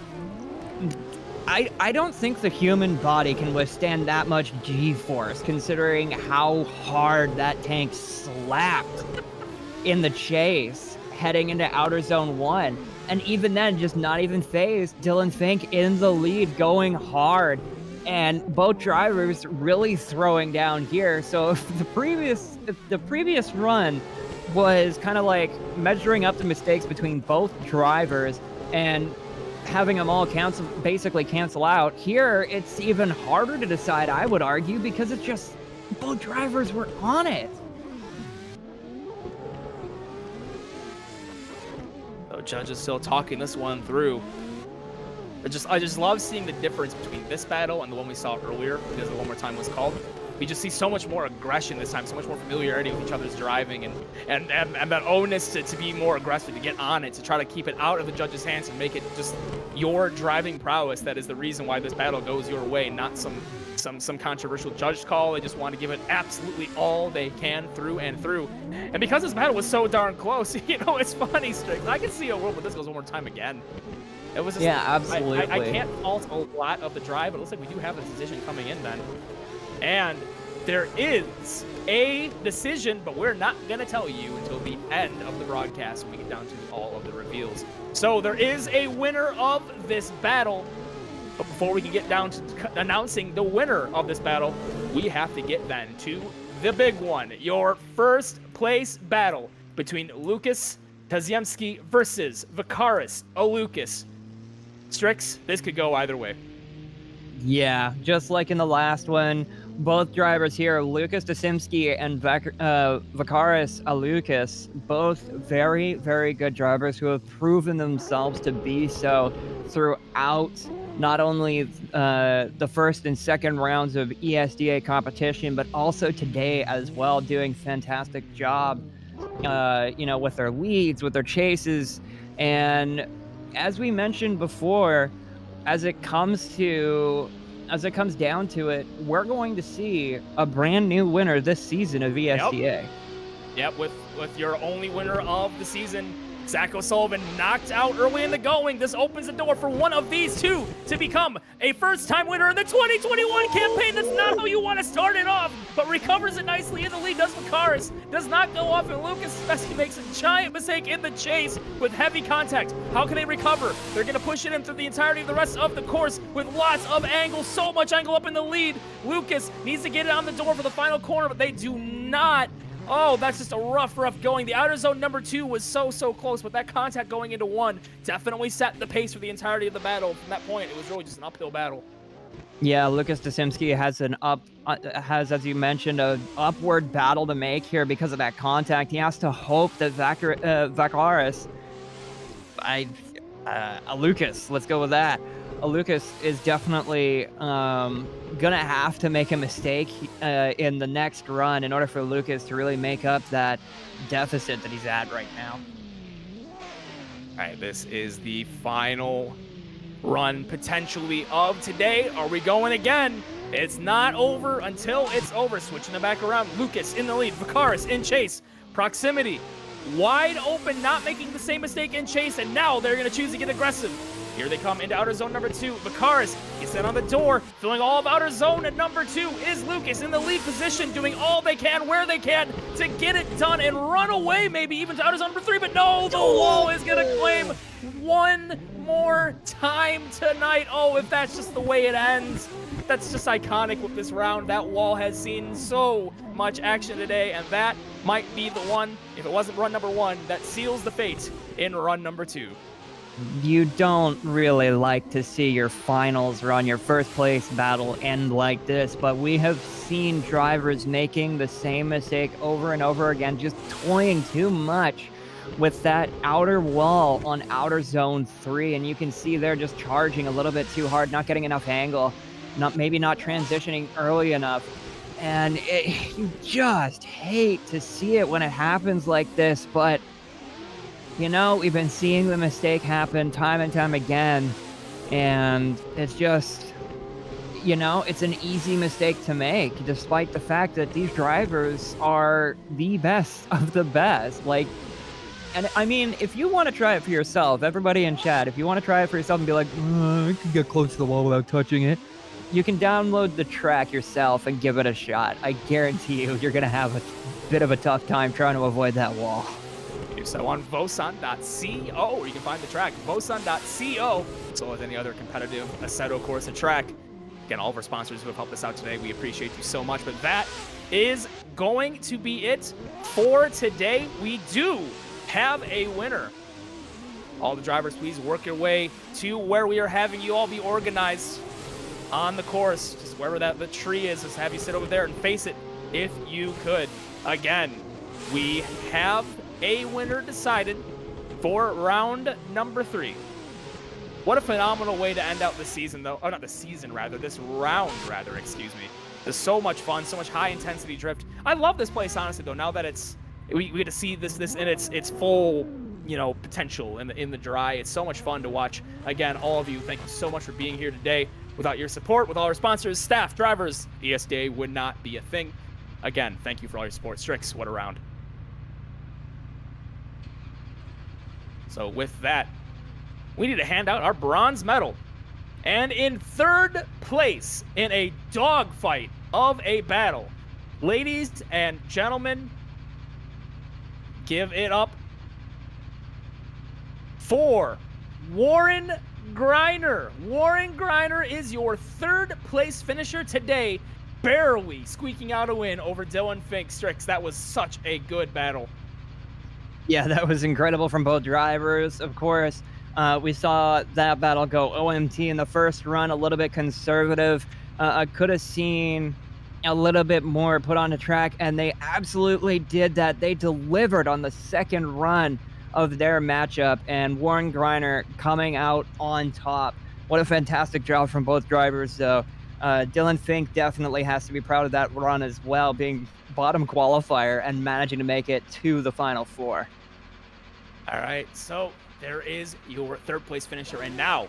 I don't think the human body can withstand that much G-force, considering how hard that tank slapped in the chase, heading into outer zone 1. And even then, just not even phased, Dylan Fink in the lead, going hard. And both drivers really throwing down here. So if the previous run was kind of like measuring up the mistakes between both drivers and having them all basically cancel out, here it's even harder to decide, I would argue, because it's just both drivers were on it. So Judge is still talking this one through. I just love seeing the difference between this battle and the one we saw earlier, because the one more time was called. We just see so much more aggression this time, so much more familiarity with each other's driving, and that onus to be more aggressive, to get on it, to try to keep it out of the judge's hands and make it just your driving prowess that is the reason why this battle goes your way, not some controversial judge call. They just want to give it absolutely all they can through and through. And because this battle was so darn close, you know, it's funny, Strix. I can see a world where this goes one more time again. It was just, yeah, absolutely. I can't fault a lot of the drive, but it looks like we do have a decision coming in then. And there is a decision, but we're not going to tell you until the end of the broadcast when we get down to all of the reveals. So there is a winner of this battle. But before we can get down to announcing the winner of this battle, we have to get then to the big one. Your first place battle between Lucas Taziemski versus Vakaris Alukas. Strix, this could go either way. Yeah, just like in the last one, both drivers here, Lucas Taziemski and Vakaris Alukas, both very, very good drivers who have proven themselves to be so throughout not only the first and second rounds of ESDA competition, but also today as well, doing fantastic job, with their leads, with their chases. And as we mentioned before, as it comes down to it, we're going to see a brand new winner this season of ESDA. Yep, with your only winner of the season, Zach O'Sullivan, knocked out early in the going. This opens the door for one of these two to become a first-time winner in the 2021 campaign. That's not how you want to start it off, but recovers it nicely in the lead. Does Vakaris, does not go off, and Lucas Speski makes a giant mistake in the chase with heavy contact. How can they recover? They're going to push it in through the entirety of the rest of the course with lots of angle, so much angle up in the lead. Lucas needs to get it on the door for the final corner, but they do not. Oh, that's just a rough going. The outer zone number 2 was so close, but that contact going into 1 definitely set the pace for the entirety of the battle. From that point, it was really just an uphill battle. Yeah, Lucas Taziemski has, as you mentioned, an upward battle to make here because of that contact. He has to hope that Vakaris, Alukas, let's go with that. Alukas is definitely gonna have to make a mistake in the next run in order for Lucas to really make up that deficit that he's at right now. All right, this is the final run potentially of today. Are we going again? It's not over until it's over. Switching it back around. Lucas in the lead. Vakaris in chase. Proximity wide open, not making the same mistake in chase, and now they're going to choose to get aggressive. Here they come into outer zone number 2. Vakaris gets in on the door, filling all of outer zone at number 2 is Lucas in the lead position, doing all they can, where they can, to get it done and run away, maybe even to outer zone number 3, but no, the wall is going to claim one more time tonight. Oh, if that's just the way it ends. That's just iconic with this round. That wall has seen so much action today, and that might be the one, if it wasn't run number 1, that seals the fate in run number 2. you don't really like to see your finals or on your first place battle end like this, but we have seen drivers making the same mistake over and over again, just toying too much with that outer wall on outer zone 3, and you can see they're just charging a little bit too hard, not getting enough angle, maybe not transitioning early enough. And you just hate to see it when it happens like this, but you know, we've been seeing the mistake happen time and time again, and it's just, you know, it's an easy mistake to make, despite the fact that these drivers are the best of the best. Like, and I mean, if you want to try it for yourself, everybody in chat, if you want to try it for yourself and be like, I can get close to the wall without touching it, you can download the track yourself and give it a shot. I guarantee you're going to have a bit of a tough time trying to avoid that wall. Do so on Vosan.co. You can find the track, Vosan.co, as well as any other competitive Assetto Corsa track. Again, all of our sponsors who have helped us out today, we appreciate you so much. But that is going to be it for today. We do have a winner. All the drivers, please work your way to where we are having you all be organized on the course. Just wherever the tree is, just have you sit over there and face it if you could. Again, we have a winner decided for round number 3. What a phenomenal way to end out the season, though. Oh, not the season, rather. This round, rather, excuse me. There's so much fun, so much high-intensity drift. I love this place, honestly, though, now that we get to see this in its full, you know, potential in the dry. It's so much fun to watch. Again, all of you, thank you so much for being here today. Without your support, with all our sponsors, staff, drivers, ESDA would not be a thing. Again, thank you for all your support. Strix, what a round. So with that, we need to hand out our bronze medal. And in third place in a dogfight of a battle, ladies and gentlemen, give it up for Warren Greiner. Warren Greiner is your third place finisher today, barely squeaking out a win over Dylan Fink. Strix, that was such a good battle. Yeah, that was incredible from both drivers, of course. We saw that battle go OMT in the first run, a little bit conservative. I could have seen a little bit more put on the track, and they absolutely did that. They delivered on the second run of their matchup, and Warren Greiner coming out on top. What a fantastic job from both drivers, though. Dylan Fink definitely has to be proud of that run as well, being bottom qualifier and managing to make it to the Final Four. All right, so there is your third place finisher, and now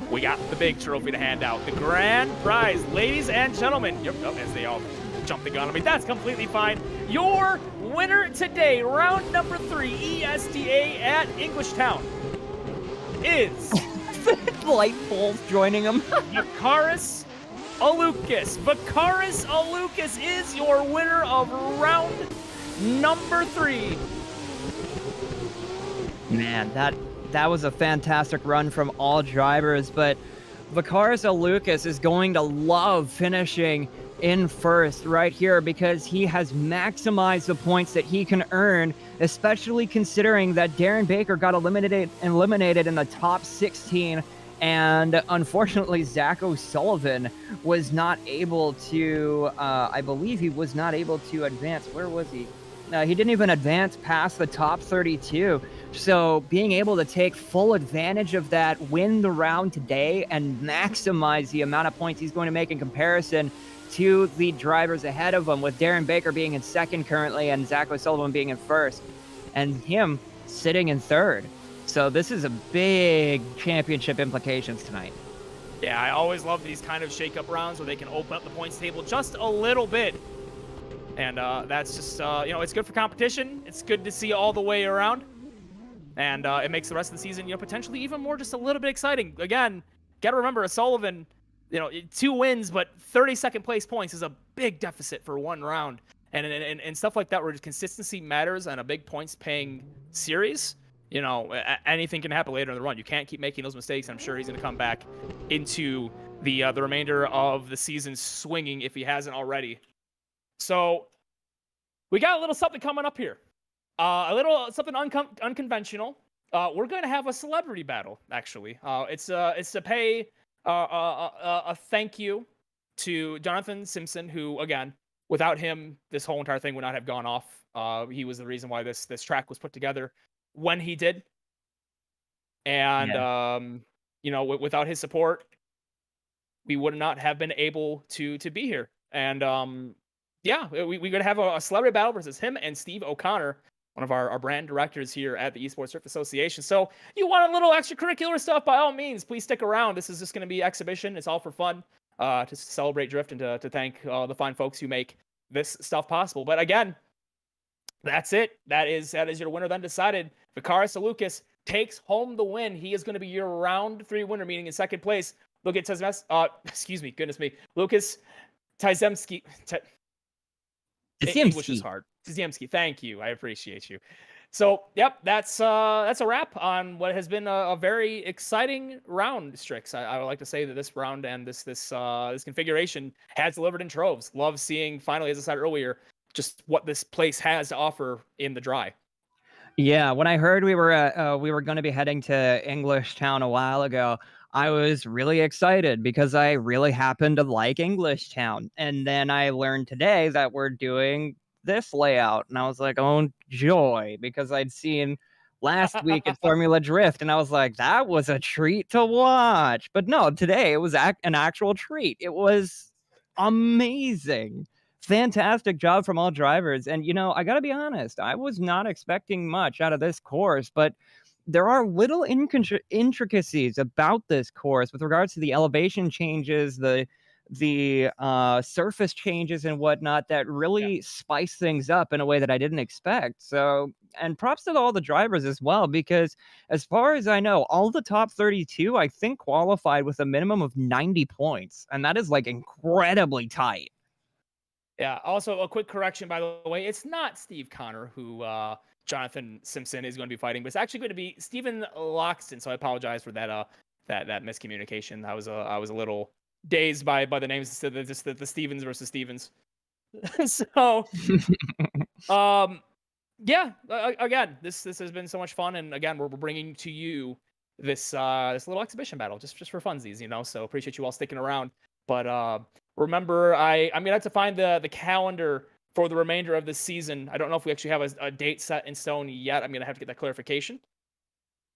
we got the big trophy to hand out, the grand prize. Ladies and gentlemen, as they all jump the gun on me, that's completely fine. Your winner today, round number 3, ESDA at Englishtown, is light poles joining them. Vakaris Alukas. Vakaris Alukas is your winner of round number 3. Man, that was a fantastic run from all drivers, but Vakaris Alukas is going to love finishing in first right here because he has maximized the points that he can earn, especially considering that Darren Baker got eliminated in the top 16, and unfortunately Zach O'Sullivan was not able to, I believe he was not able to advance. Where was he? He didn't even advance past the top 32. So being able to take full advantage of that, win the round today, and maximize the amount of points he's going to make in comparison to the drivers ahead of him, with Darren Baker being in second currently and Zach O'Sullivan being in first, and him sitting in third. So this is a big championship implications tonight. Yeah, I always love these kind of shake-up rounds where they can open up the points table just a little bit. And that's just, you know, it's good for competition. It's good to see all the way around. And it makes the rest of the season, you know, potentially even more just a little bit exciting. Again, got to remember, O'Sullivan, you know, 2 wins, but 32nd place points is a big deficit for one round. And stuff like that where consistency matters on a big points-paying series, you know, anything can happen later in the run. You can't keep making those mistakes. I'm sure he's going to come back into the remainder of the season swinging if he hasn't already. So we got a little something coming up here. A little something unconventional. we're going to have a celebrity battle. Actually, it's to pay a thank you to Jonathan Simpson, who, again, without him, this whole entire thing would not have gone off. He was the reason why this track was put together when he did, and without his support, we would not have been able to be here. And we're gonna have a celebrity battle versus him and Steve O'Connor, one of our brand directors here at the Esports Drift Association. So you want a little extracurricular stuff, by all means, please stick around. This is just gonna be exhibition. It's all for fun, to celebrate Drift and to thank the fine folks who make this stuff possible. But again, that's it. That is your winner then decided. Vikaris Alukas takes home the win. He is going to be your round 3 winner, meaning in second place. Look at goodness me, Lucas Tizemski. English is hard. Tizemski, thank you. I appreciate you. So, yep, that's a wrap on what has been a very exciting round, Strix. I would like to say that this round and this configuration has delivered in troves. Love seeing, finally, as I said earlier, just what this place has to offer in the dry. Yeah, when I heard we were going to be heading to Englishtown a while ago, I was really excited because I really happen to like Englishtown. And then I learned today that we're doing this layout, and I was like, oh joy, because I'd seen last week at Formula Drift, and I was like, that was a treat to watch. But no, today it was an actual treat. It was amazing. Fantastic job from all drivers. And, I got to be honest, I was not expecting much out of this course, but there are little intricacies about this course with regards to the elevation changes, the surface changes and whatnot that really spice things up in a way that I didn't expect. So, and props to all the drivers as well, because as far as I know, all the top 32, I think, qualified with a minimum of 90 points. And that is like incredibly tight. Yeah. Also, a quick correction, by the way. It's not Steve Connor who Jonathan Simpson is going to be fighting, but it's actually going to be Stephen Loxton. So I apologize for that miscommunication. I was a little dazed by the names, just the Stevens versus Stevens. So, again, this has been so much fun, and again, we're bringing to you this little exhibition battle just for funsies, So appreciate you all sticking around. But remember, I'm gonna have to find the calendar for the remainder of the season. I don't know if we actually have a date set in stone yet. I'm gonna have to get that clarification.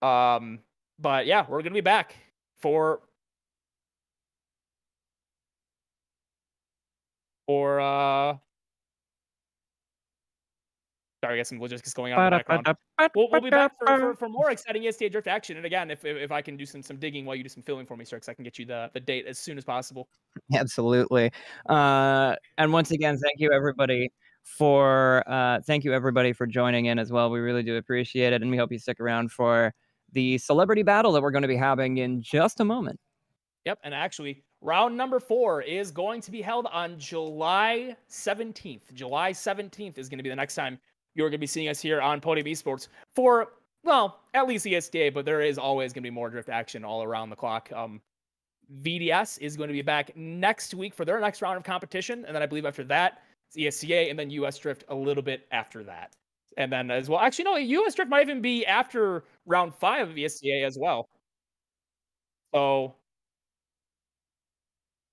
But yeah, we're gonna be back for sorry, I got some logistics going on in the background. We'll be back for more exciting ESTA Drift action. And again, if I can do some digging while you do some filling for me, Strix, I can get you the date as soon as possible. Absolutely. And once again, thank you everybody for joining in as well. We really do appreciate it, and we hope you stick around for the celebrity battle that we're going to be having in just a moment. Yep, and actually, round number 4 is going to be held on July 17th. July 17th is going to be the next time you're going to be seeing us here on Podium Esports for, well, at least ESTA, but there is always going to be more drift action all around the clock. VDS is going to be back next week for their next round of competition, and then I believe after that, it's ESCA, and then US Drift a little bit after that. And then as well, actually, no, US Drift might even be after round 5 of ESCA as well. So,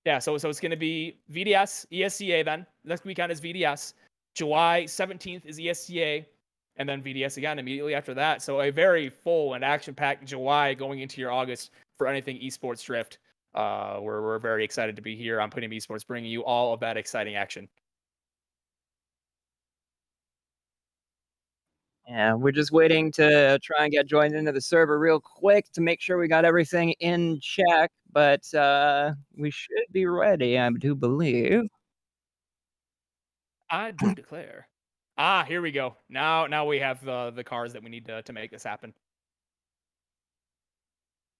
yeah, so it's going to be VDS, ESCA then. Next weekend is VDS. July 17th is ESCA, and then VDS again immediately after that. So a very full and action-packed July going into your August for anything esports drift. We're very excited to be here on Podium Esports, bringing you all of that exciting action. Yeah, we're just waiting to try and get joined into the server real quick to make sure we got everything in check, but we should be ready, I do believe. I do declare. Here we go. Now we have the cars that we need to make this happen.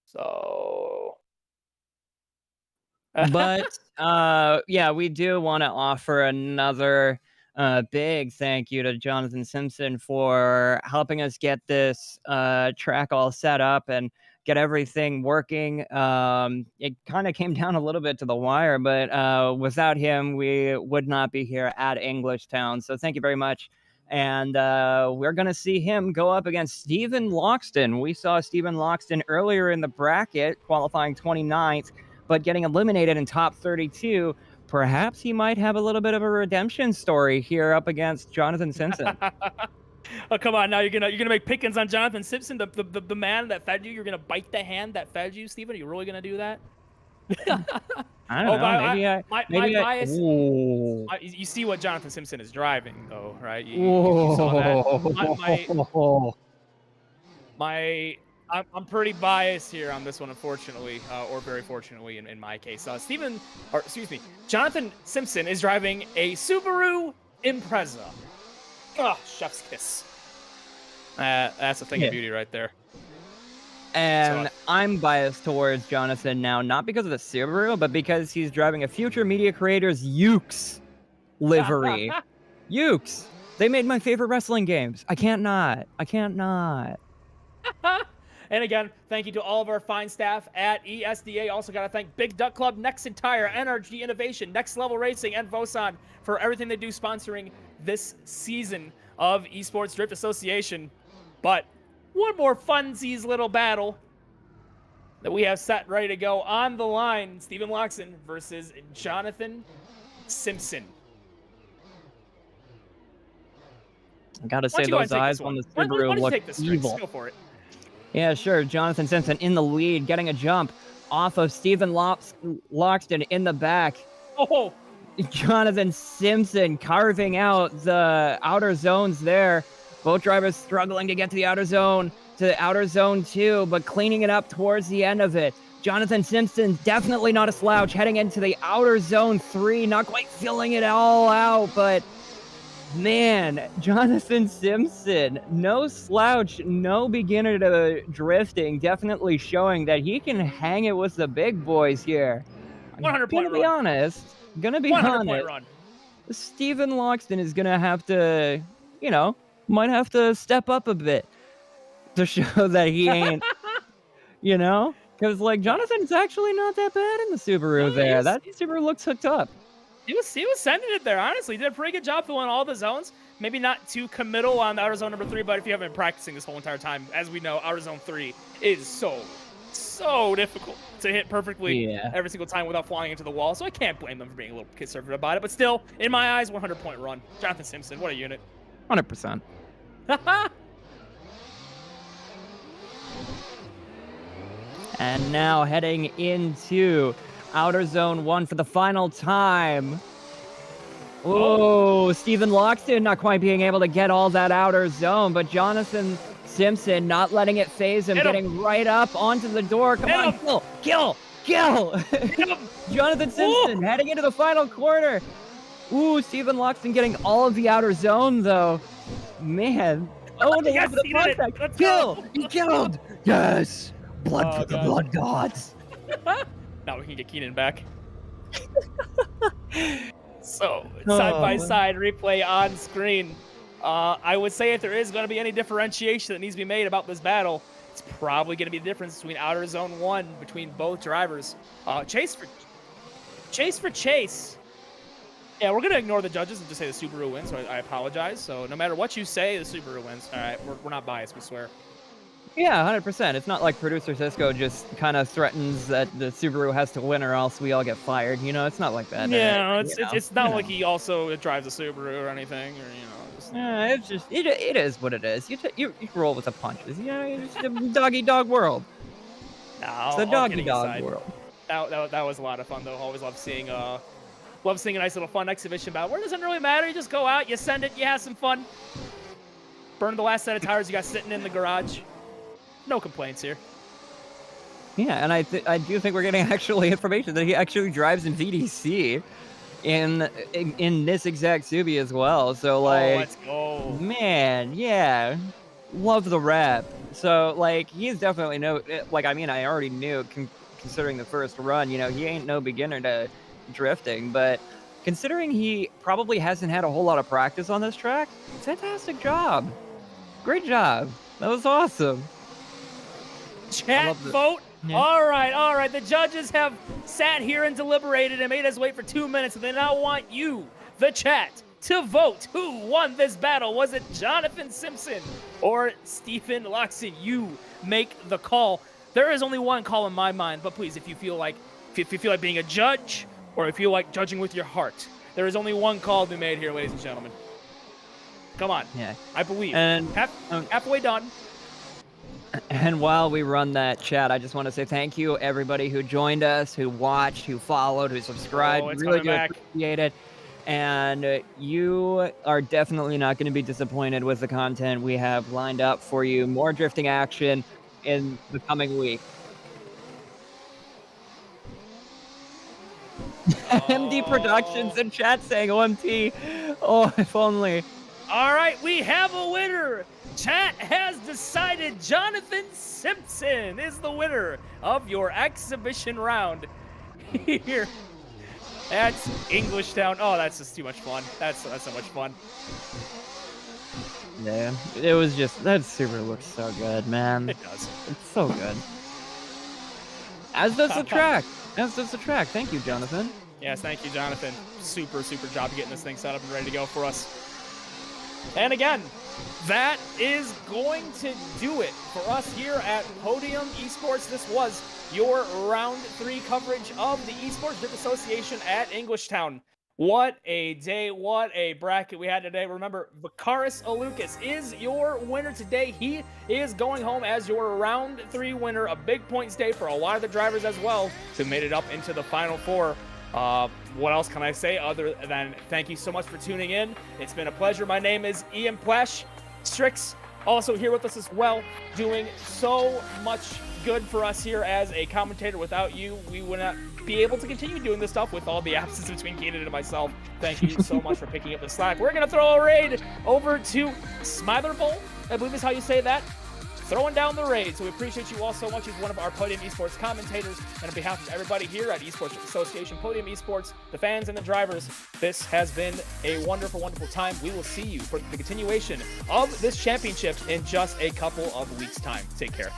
So, but yeah, we do want to offer another big thank you to Jonathan Simpson for helping us get this track all set up and get everything working. It kind of came down a little bit to the wire, but without him, we would not be here at Englishtown. So thank you very much And we're going to see him go up against Steven Loxton. We saw Steven Loxton earlier in the bracket, qualifying 29th, but getting eliminated in top 32. Perhaps he might have a little bit of a redemption story here up against Jonathan Simpson. Oh, come on, now you're gonna make pickings on Jonathan Simpson, the man that fed you. You're gonna bite the hand that fed you, Steven. Are you really gonna do that? I don't know. My bias. Ooh. You see what Jonathan Simpson is driving, though, right? You saw that. I'm pretty biased here on this one, unfortunately, or very fortunately in my case. Jonathan Simpson is driving a Subaru Impreza. Oh, chef's kiss. That's a thing of beauty right there. And I'm biased towards Jonathan now, not because of the Subaru, but because he's driving a Future Media Creators Ukes livery. Ukes! They made my favorite wrestling games. I can't not. And again, thank you to all of our fine staff at ESDA. Also got to thank Big Duck Club, Nexen Tire, NRG Innovation, Next Level Racing, and Vosan for everything they do sponsoring this season of Esports Drift Association. But one more funsies little battle that we have set ready to go on the line. Steven Loxton versus Jonathan Simpson. I gotta say, those eyes on the Subaru look evil. Let's go for it. Yeah, sure. Jonathan Simpson in the lead, getting a jump off of Steven Loxton in the back. Oh! Jonathan Simpson carving out the outer zones there. Both drivers struggling to get to the outer zone 2, but cleaning it up towards the end of it. Jonathan Simpson, definitely not a slouch, heading into the outer zone 3, not quite filling it all out, but man, Jonathan Simpson, no slouch, no beginner to drifting, definitely showing that he can hang it with the big boys here. 100 point run. Gonna be honest. Steven Loxton is gonna have to, might have to step up a bit to show that he ain't, because Jonathan's actually not that bad in the Subaru there. That Subaru looks hooked up. He was sending it there, honestly. He did a pretty good job filling all the zones. Maybe not too committal on the outer zone number 3, but if you haven't been practicing this whole entire time, as we know, outer zone 3 is so difficult to hit perfectly every single time without flying into the wall. So I can't blame them for being a little conservative about it. But still, in my eyes, 100-point run. Jonathan Simpson, what a unit. 100%. And now heading into outer zone 1 for the final time. Oh, Steven Loxton not quite being able to get all that outer zone, but Jonathan Simpson not letting it phase him, getting right up onto the door. Come on, kill! Jonathan Simpson heading into the final corner. Ooh, Steven Loxton getting all of the outer zone, though. Man. Oh, they have the contact. Kill! He killed! Yes! Blood for the blood gods. Now we can get Keenan back. So, side-by-side replay on screen. I would say if there is going to be any differentiation that needs to be made about this battle, it's probably going to be the difference between outer zone 1 between both drivers. Chase for chase. Yeah, we're going to ignore the judges and just say the Subaru wins, so I apologize. So no matter what you say, the Subaru wins. All right, we're not biased, we swear. Yeah, 100%. It's not like producer Cisco just kind of threatens that the Subaru has to win or else we all get fired. It's not like that. Yeah, it's not like he also drives a Subaru or anything, or it's just it is what it is. You roll with the punches. It's a dog-eat-dog world. No, it's a dog-eat-dog world. That was a lot of fun though. Always love seeing a nice little fun exhibition battle where it doesn't really matter. You just go out, you send it, you have some fun. Burn the last set of tires you got sitting in the garage. No complaints here. Yeah, and I do think we're getting actually information that he actually drives in VDC in this exact Subi as well. So let's go. Man, yeah. Love the rep. So he's definitely I already knew considering the first run, he ain't no beginner to drifting, but considering he probably hasn't had a whole lot of practice on this track, fantastic job. Great job. That was awesome. Chat vote. Yeah. All right. The judges have sat here and deliberated and made us wait for 2 minutes, and they now want you, the chat, to vote who won this battle. Was it Jonathan Simpson or Stephen Loxton? You make the call. There is only one call in my mind, but please, if you feel like being a judge or if you like judging with your heart, there is only one call to be made here, ladies and gentlemen. Come on. Yeah. I believe. And halfway done. And while we run that chat, I just want to say thank you, everybody who joined us, who watched, who followed, who subscribed. It's Really coming do back. appreciate it. And you are definitely not going to be disappointed with the content we have lined up for you. More drifting action in the coming week. MD Productions in chat saying OMT. Oh, if only. All right, we have a winner. Chat has decided Jonathan Simpson is the winner of your exhibition round here. That's Englishtown. Oh, that's just too much fun. That's so much fun. Yeah, it was just, that super looks so good, man. It does. It's so good. As does the track. As does the track. Thank you, Jonathan. Yes, thank you, Jonathan. Super job getting this thing set up and ready to go for us. And again, that is going to do it for us here at Podium Esports. This was your round 3 coverage of the Esports Drift Association at Englishtown. What a day, what a bracket we had today. Remember, Vakaris Alukas is your winner today. He is going home as your round 3 winner. A big points day for a lot of the drivers as well, who made it up into the final 4. What else can I say other than thank you so much for tuning in. It's been a pleasure. My name is Ian Plesh. Strix also here with us as well, doing so much good for us here as a commentator. Without you, we would not be able to continue doing this stuff with all the absence between Keenan and myself. Thank you so much for picking up the slack. We're going to throw a raid over to Smitherbowl, I believe is how you say that. Throwing down the raid. So we appreciate you all so much. He's one of our Podium Esports commentators. And on behalf of everybody here at Esports Association, Podium Esports, the fans and the drivers, this has been a wonderful, wonderful time. We will see you for the continuation of this championship in just a couple of weeks' time. Take care.